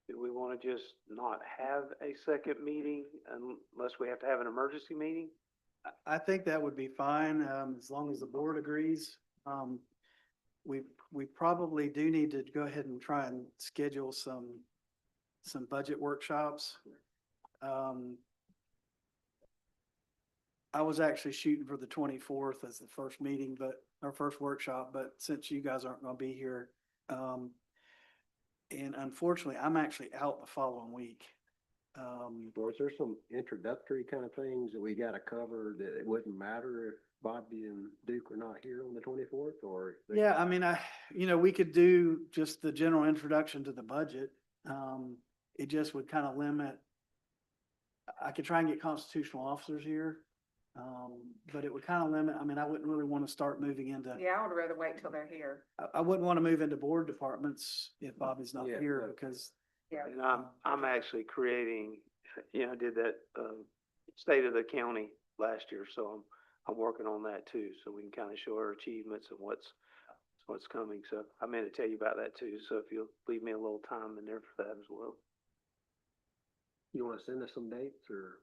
do we want to just not have a second meeting unless we have to have an emergency meeting? I think that would be fine, as long as the board agrees. We probably do need to go ahead and try and schedule some budget workshops. I was actually shooting for the 24th as the first meeting, but our first workshop, but since you guys aren't gonna be here, and unfortunately, I'm actually out the following week. Or is there some introductory kind of things that we gotta cover that it wouldn't matter if Bobby and Duke are not here on the 24th, or? Yeah, I mean, we could do just the general introduction to the budget. It just would kind of limit. I could try and get constitutional officers here. But it would kind of limit, I mean, I wouldn't really want to start moving into, Yeah, I would rather wait till they're here. I wouldn't want to move into board departments if Bobby's not Yeah, here, no. because, Yeah. And I'm actually creating, did that, state of the county last year, so I'm working on that too, so we can kind of show our achievements and what's coming, so I meant to tell you about that too, so if you'll leave me a little time in there for that as well. You wanna send us some dates, or?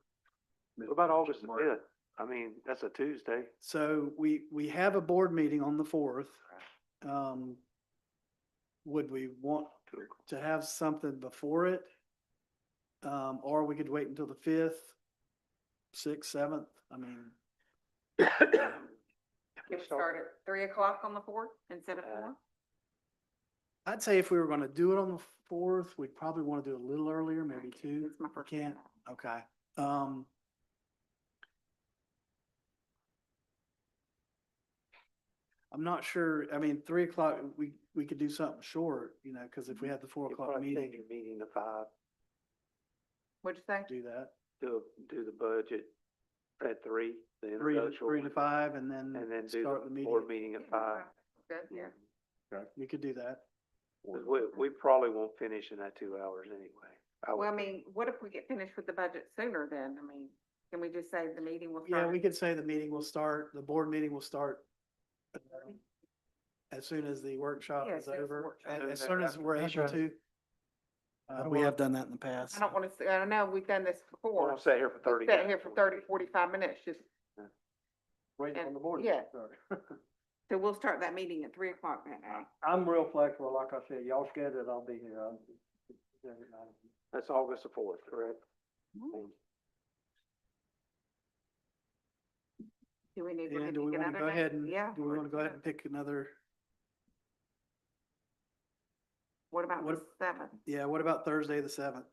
What about August the 5th? I mean, that's a Tuesday. so we have a board meeting on the 4th. Would we want to have something before it? Or we could wait until the 5th, 6th, 7th, I mean. Can we start at 3 o'clock on the 4th instead of 4? I'd say if we were gonna do it on the 4th, we'd probably wanna do it a little earlier, maybe 2. It's my We first. can't, okay. I'm not sure, I mean, 3 o'clock, we could do something short, cause if we had the 4 You o'clock probably meeting, change your meeting to 5, What'd you say? do that. do the budget at 3, the 3 to introduction. 5, and then And then do start the the meeting. board meeting at 5. Good, yeah. We could do that. 'Cause we probably won't finish in that 2 hours anyway. Well, I mean, what if we get finished with the budget sooner then? I mean, can we just say the meeting will Yeah, start? we could say the board meeting will start as soon as the workshop Yeah, is as soon as the over, workshop as soon as we're That's able right. to. We have done that in the past. I don't wanna say, I know we've done this We're before. gonna sit here for 30 Sit minutes. here for 30, 45 minutes, just, Waiting on the board. Yeah. so we'll start that meeting at 3 o'clock that day. I'm real flexible, like I said, y'all schedule it, I'll be here. That's August the 4th, correct? Do we need to And do we pick want to another go day? ahead and, Yeah. do we want to go ahead and pick another, What about the what- 7th? yeah, what about Thursday, the 7th?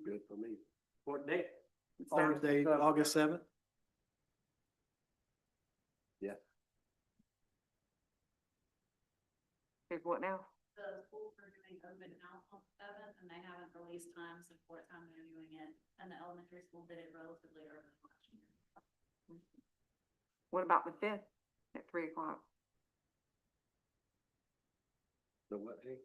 Good for me. What day? Thursday, August 7th? Is what now? getting open house on the seventh, and they haven't released times of what time they're doing it, and the elementary school did it relatively early last year. What about the fifth at 3 o'clock? The what, hey?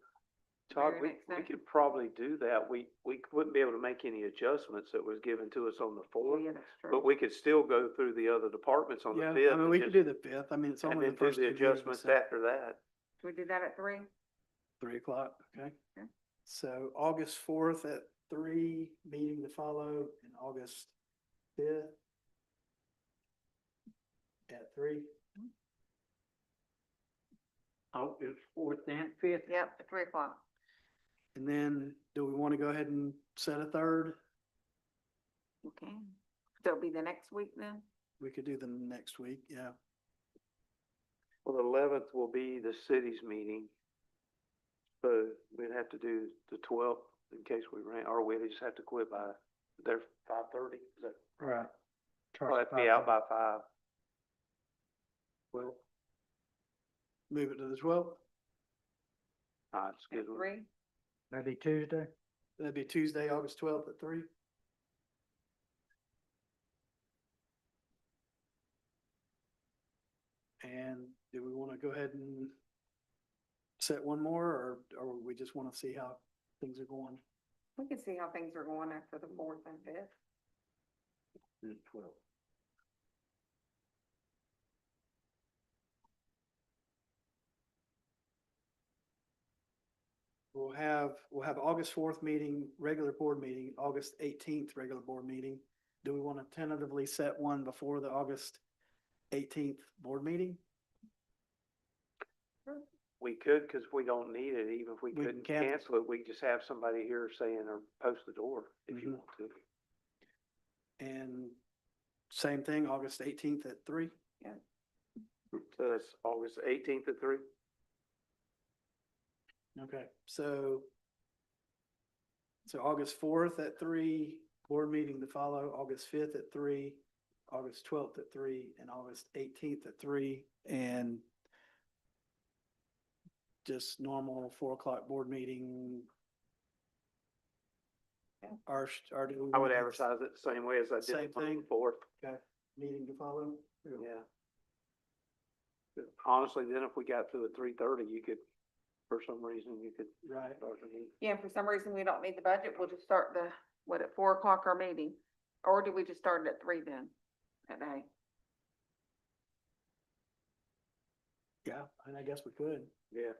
Todd, Very we next day. could probably do that. We wouldn't be able to make any adjustments that was given to us on the fourth, Yeah, that's true. but we could still go through the other departments on the Yeah, fifth. I mean, we could do the fifth. I mean, it's And only then the do first the two meetings of adjustments December. after that. Can we do that at 3? 3 o'clock, okay? Okay. So August 4th at 3, meeting to follow, and August 5th at 3. August 4th and 5th. Yep, at 3 o'clock. And then, do we want to go ahead and set a third? Okay. So it'll be the next week then? We could do the next week, yeah. Well, the 11th will be the city's meeting. So we'd have to do the 12th in case we ran, or we'd just have to quit by, there 5:30, is that? Right. We'll have to be out by 5. Well, move it to the 12th. All right, it's At good. 3? That'd be Tuesday. That'd be Tuesday, August 12th at 3. And do we want to go ahead and set one more, or we just want to see how things are going? We can see how things are going after the 4th and 5th. The 12th. We'll have August 4th meeting, regular board meeting, August 18th, regular board meeting. Do we want to tentatively set one before the August 18th board meeting? We could, because we don't need it, even if we We can couldn't cancel. cancel it, we could just have somebody here saying, or post the door if you Mhm. want to. And same thing, August 18th at 3. So that's August 18th at 3? Okay, so August 4th at 3, board meeting to follow, August 5th at 3, August 12th at 3, and August 18th at 3, and just normal 4 o'clock board meeting. Yeah. Or do we I would wanna- advertise it the same way as I did Same on the thing? 4th. Okay, meeting to follow? Yeah. Honestly, then if we got through at 3:30, you could, for some reason, you could Right. start the meeting. Yeah, and for some reason we don't need the budget, we'll just start at 4 o'clock our meeting? Or do we just start it at 3 then, that day? Yeah, and I guess we could. Yeah,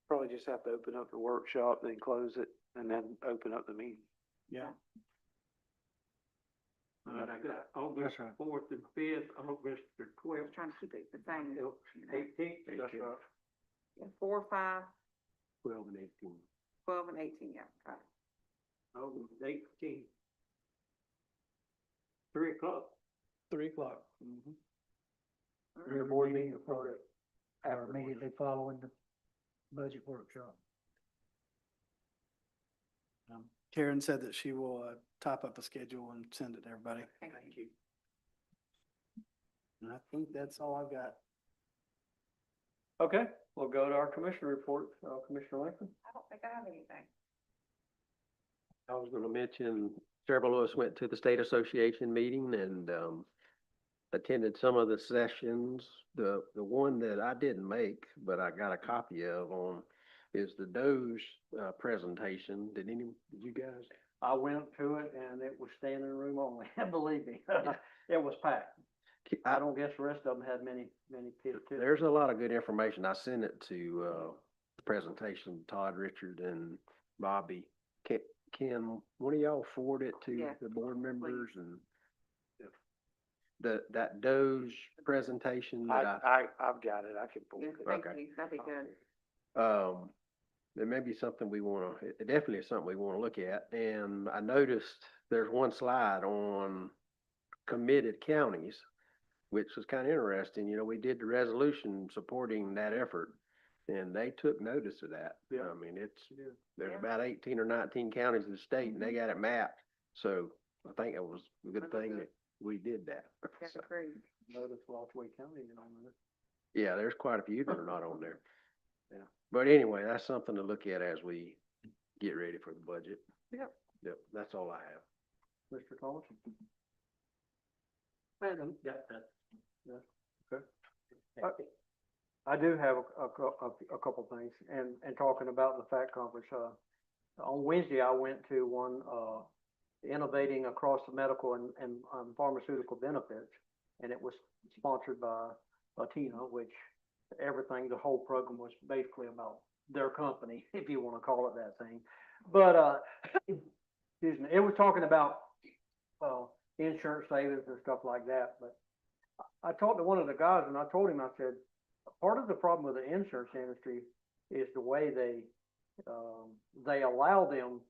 probably just have to open up the workshop, then close it, and then open up the meeting. Yeah. I got August 4th and 5th, August the We're 12th, trying to keep it the same. 18th, that's right. Yeah, 4, 5, 12 and 18. 12, and 18, yeah, got it. August 18th. 3 o'clock. 3 o'clock. Your board meeting for it. Or immediately following the budget workshop. Karen said that she will type up a schedule and send it to everybody. Thank you. And I think that's all I've got. Okay, we'll go to our commissioner report, Commissioner Lincoln. I don't think I have anything. I was gonna mention, several of us went to the state association meeting and, attended some of the sessions. The one that I didn't make, but I got a copy of on, is the Doge, presentation. Did you guys? I went to it and it was standing room only, believe me. It was packed. I don't guess the rest of them had many kids too. There's a lot of good information. I sent it to, the presentation, Todd, Richard, and Bobby. Can one of y'all forward it to Yeah, the board members and that Doge presentation that I've got it, I can pull Yeah, it. thank Okay. you, that'd be good. there may be something we wanna, it definitely is something we wanna look at. And I noticed there's one slide on committed counties, which was kind of interesting. You know, we did the resolution supporting that effort and they took notice of that. Yeah. I mean, there's Yeah. about 18 or 19 counties in the state and they got it mapped. So I think it was a good thing that we did that. That's So, great. Notice Loftway County, you know, with it. yeah, there's quite a few that are not on there. Yeah. But anyway, that's something to look at as we get ready for the budget. Yep. Yep, that's all I have. Mr. Thomas? Madam, yeah, okay. I do have a couple things, and talking about the fact conference, on Wednesday, I went to one, innovating across the medical and pharmaceutical benefits, and it was sponsored by Latina, which everything, the whole program was basically about their company, if you want to call it that thing. But, excuse me, it was talking about, insurance savings and stuff like that, but I talked to one of the guys and I told him, I said, part of the problem with the insurance industry is the way they allow them,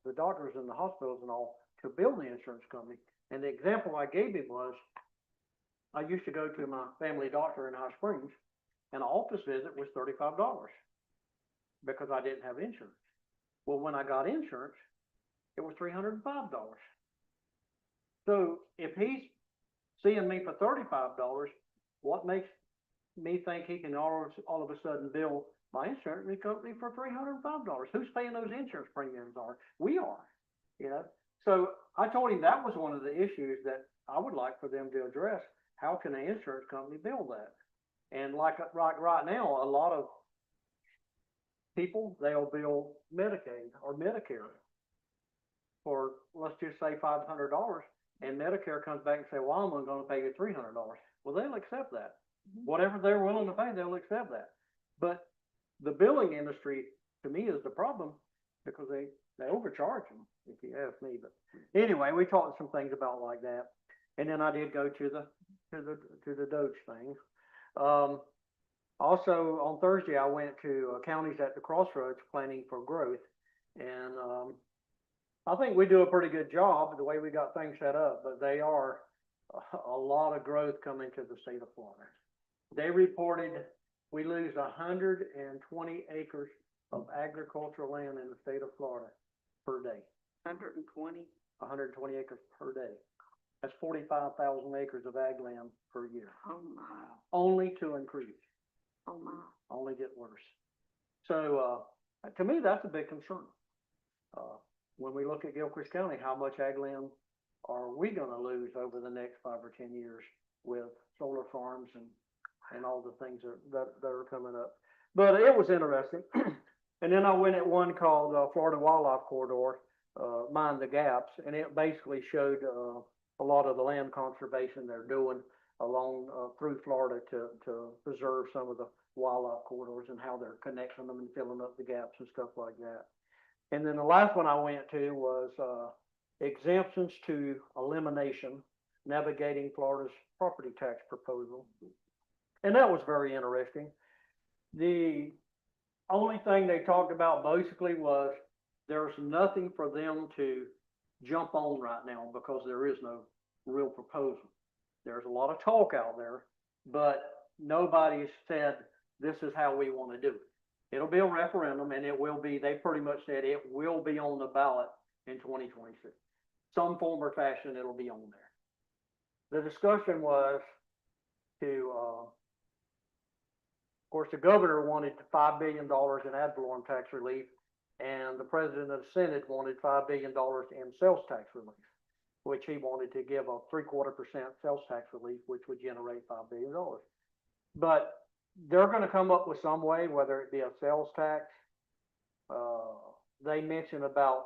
the doctors and the hospitals and all, to build the insurance company. And the example I gave him was, I used to go to my family doctor in High Springs, and an office visit was $35 because I didn't have insurance. Well, when I got insurance, it was $305. So if he's seeing me for $35, what makes me think he can all of a sudden bill my insurance company for $305? Who's paying those insurance premiums are? We are, you know? So I told him that was one of the issues that I would like for them to address. How can an insurance company bill that? And like right now, a lot of people, they'll bill Medicaid or Medicare for, let's just say $500, and Medicare comes back and say, well, I'm only going to pay you $300. Well, they'll accept that. Whatever they're willing to pay, they'll accept that. But the billing industry, to me, is the problem because they overcharge them, if you ask me. But anyway, we talked some things about like that, and then I did go to the Doge thing. Also on Thursday, I went to Counties at the Crossroads Planning for Growth, and I think we do a pretty good job the way we got things set up, but they are a lot of growth coming to the state of Florida. They reported we lose 120 acres of agricultural land in the state of Florida per day. 120? 120 acres per day. That's 45,000 acres of ag land per year. Oh my, Only to increase, oh my. only get worse. So, to me, that's a big concern. When we look at Gilchrist County, how much ag land are we gonna lose over the next 5 or 10 years with solar farms and all the things that are coming up? But it was interesting. And then I went at one called Florida Wildlife Corridor, Mind the Gaps, and it basically showed a lot of the land conservation they're doing along through Florida to preserve some of the wildlife corridors and how they're connecting them and filling up the gaps and stuff like that. And then the last one I went to was exemptions to elimination, navigating Florida's property tax proposal. And that was very interesting. The only thing they talked about basically was there's nothing for them to jump on right now because there is no real proposal. There's a lot of talk out there, but nobody's said this is how we want to do it. It'll be a referendum, and it will be, they pretty much said it will be on the ballot in 2026. Some form or fashion, it'll be on there. The discussion was to, of course, the governor wanted $5 billion in ad valorem tax relief, and the president of the Senate wanted $5 billion in sales tax relief, which he wanted to give a 0.75% sales tax relief, which would generate $5 billion. But they're going to come up with some way, whether it be a sales tax. They mentioned about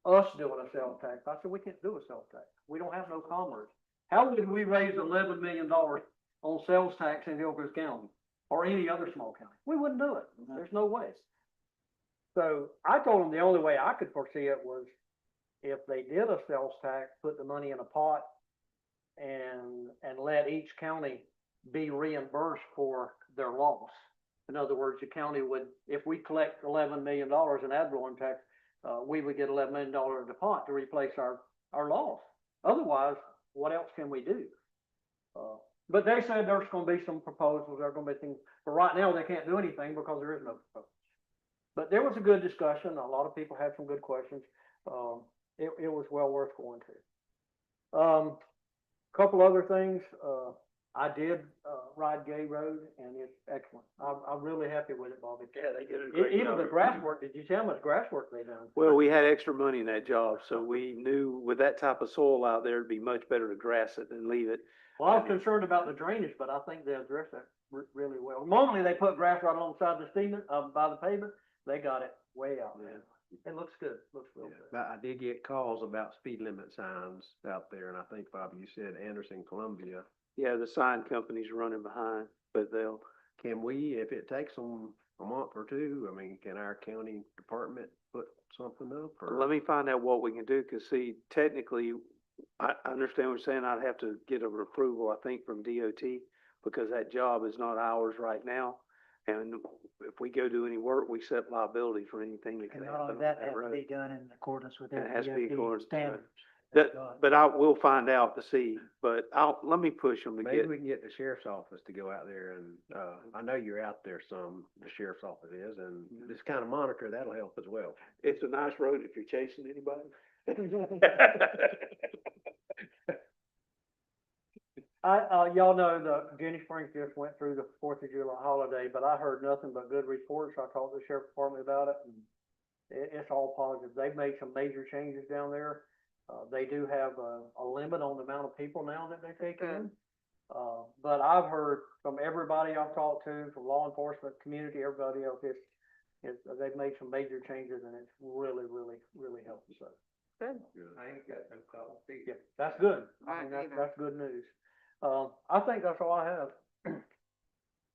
us doing a sales tax. I said, we can't do a sales tax. We don't have no commerce. How would we raise $11 million on sales tax in Gilchrist County or any other small county? We wouldn't do it. There's no way. So I told them the only way I could foresee it was if they did a sales tax, put the money in a pot and let each county be reimbursed for their loss. In other words, the county would, if we collect $11 million in ad valorem tax, we would get $11 million in the pot to replace our loss. Otherwise, what else can we do? But they said there's going to be some proposals, there are going to be things, but right now they can't do anything because there is no proposal. But there was a good discussion. A lot of people had some good questions. It was well worth going to. Couple other things. I did, ride Gay Road and it's excellent. I'm really happy with it, Bobby. Yeah, they did a great Even job. the grass work, did you see how much grass work they done? Well, we had extra money in that job, so we knew with that type of soil out there, it'd be much better to grass it than leave it. Well, I was concerned about the drainage, but I think they addressed that really well. Normally, they put grass right alongside the steamer, by the pavement. They got it way out there. It looks good, looks real good. But I did get calls about speed limit signs out there, and I think, Bobby, you said Anderson, Columbia. Yeah, the sign company's running behind, but they'll, Can we, if it takes them a month or two, I mean, can our county department put something up or? let me find out what we can do, cause see, technically, I understand what you're saying, I'd have to get an approval, I think, from DOT, because that job is not ours right now. And if we go do any work, we set liability for anything that can And happen not on only that, that has to road. be done in accordance with And their it has to be DOT according to standards. But I will find out to see, but let me push them to Maybe get, we can get the sheriff's office to go out there and, I know you're out there some, the sheriff's office is, and this kind of monitor, that'll help as well. it's a nice road if you're chasing anybody. Y'all know the Jenny Springs just went through the 4th of July holiday, but I heard nothing but good reports. I talked to the sheriff department about it, and it's all positive. They've made some major changes down there. They do have a limit on the amount of people now that they take in. But I've heard from everybody I've talked to, from law enforcement, community, everybody else, they've made some major changes, and it's really, really, really helped us out. Good. I ain't got no problem. Yeah, that's good. I mean, Right, either. that's good news. I think that's all I have.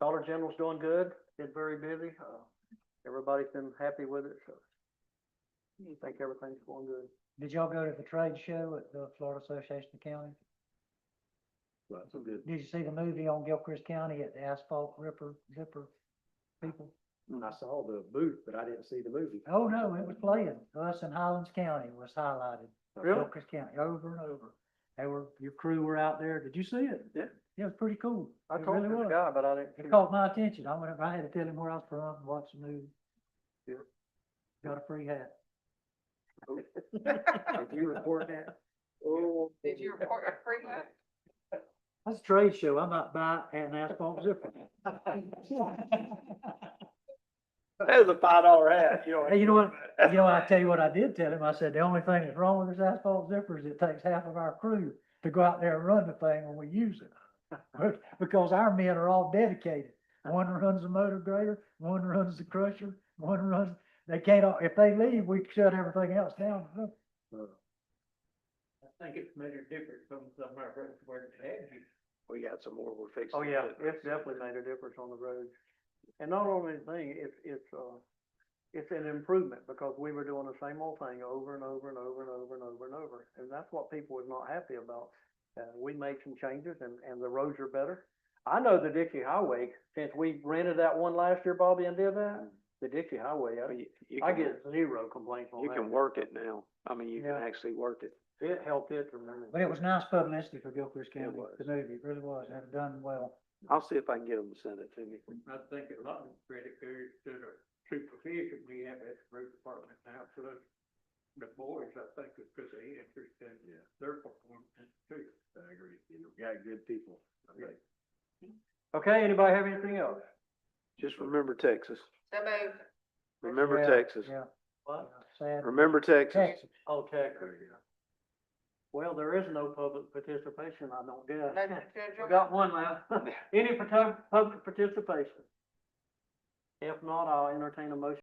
Dollar General's doing good, been very busy. Everybody's been happy with it, so I think everything's going good. Did y'all go to the trade show at the Florida Association of Counties? Well, that's a good. Did you see the movie on Gilchrist County at the asphalt zipper people? I saw the booth, but I didn't see the movie. Oh, no, it was playing. Us in Highlands County was highlighted. Really? Gilchrist County, over and over. Your crew were out there. Did you see it? Yeah. Yeah, it was pretty cool. I It talked really to the was. guy, but I didn't. It caught my attention. I had to tell him where I was from and watch the movie. Yeah. Got a free hat. Did you report that? Oh. Did you report a free one? That's a trade show. I might buy an asphalt zipper. That was a $5 hat, you know. Hey, you know what, I tell you what I did tell him. I said, the only thing that's wrong with this asphalt zipper is it takes half of our crew to go out there and run the thing when we use it. Because our men are all dedicated. One runs the motor grader, one runs the crusher, one runs, they can't, if they leave, we shut everything else down. I think it's made a difference from some of our roads where it had you. We got some more we're fixing. Oh, to yeah, put. it's definitely made a difference on the roads. And not only the thing, it's an improvement because we were doing the same old thing over and over and over and over and over and over. And that's what people was not happy about. We made some changes and the roads are better. I know the Dixie Highway, since we rented that one last year, Bobby, and did that, the Dixie Highway, I get zero complaints on You that. can work it now. I mean, you can Yeah. actually work it. It helped it tremendously. But it was nice publicity for Gilchrist County, was. the movie. It really was. It done well. I'll see if I can get them to send it to me. I think a lot of credit goes to the supervision we have at the road department now, so the boys, I think, is because of interest in their performance too. I agree. You got good people. Okay. Okay, anybody have anything else? Just remember Texas. So moved. Remember Yeah, Texas. Yeah. What? Sad. Remember Texas. Texas. Oh, Texas. Well, there is no public participation, I don't guess. Motion to We adjourn. got one left. Any public participation? If not, I'll entertain a motion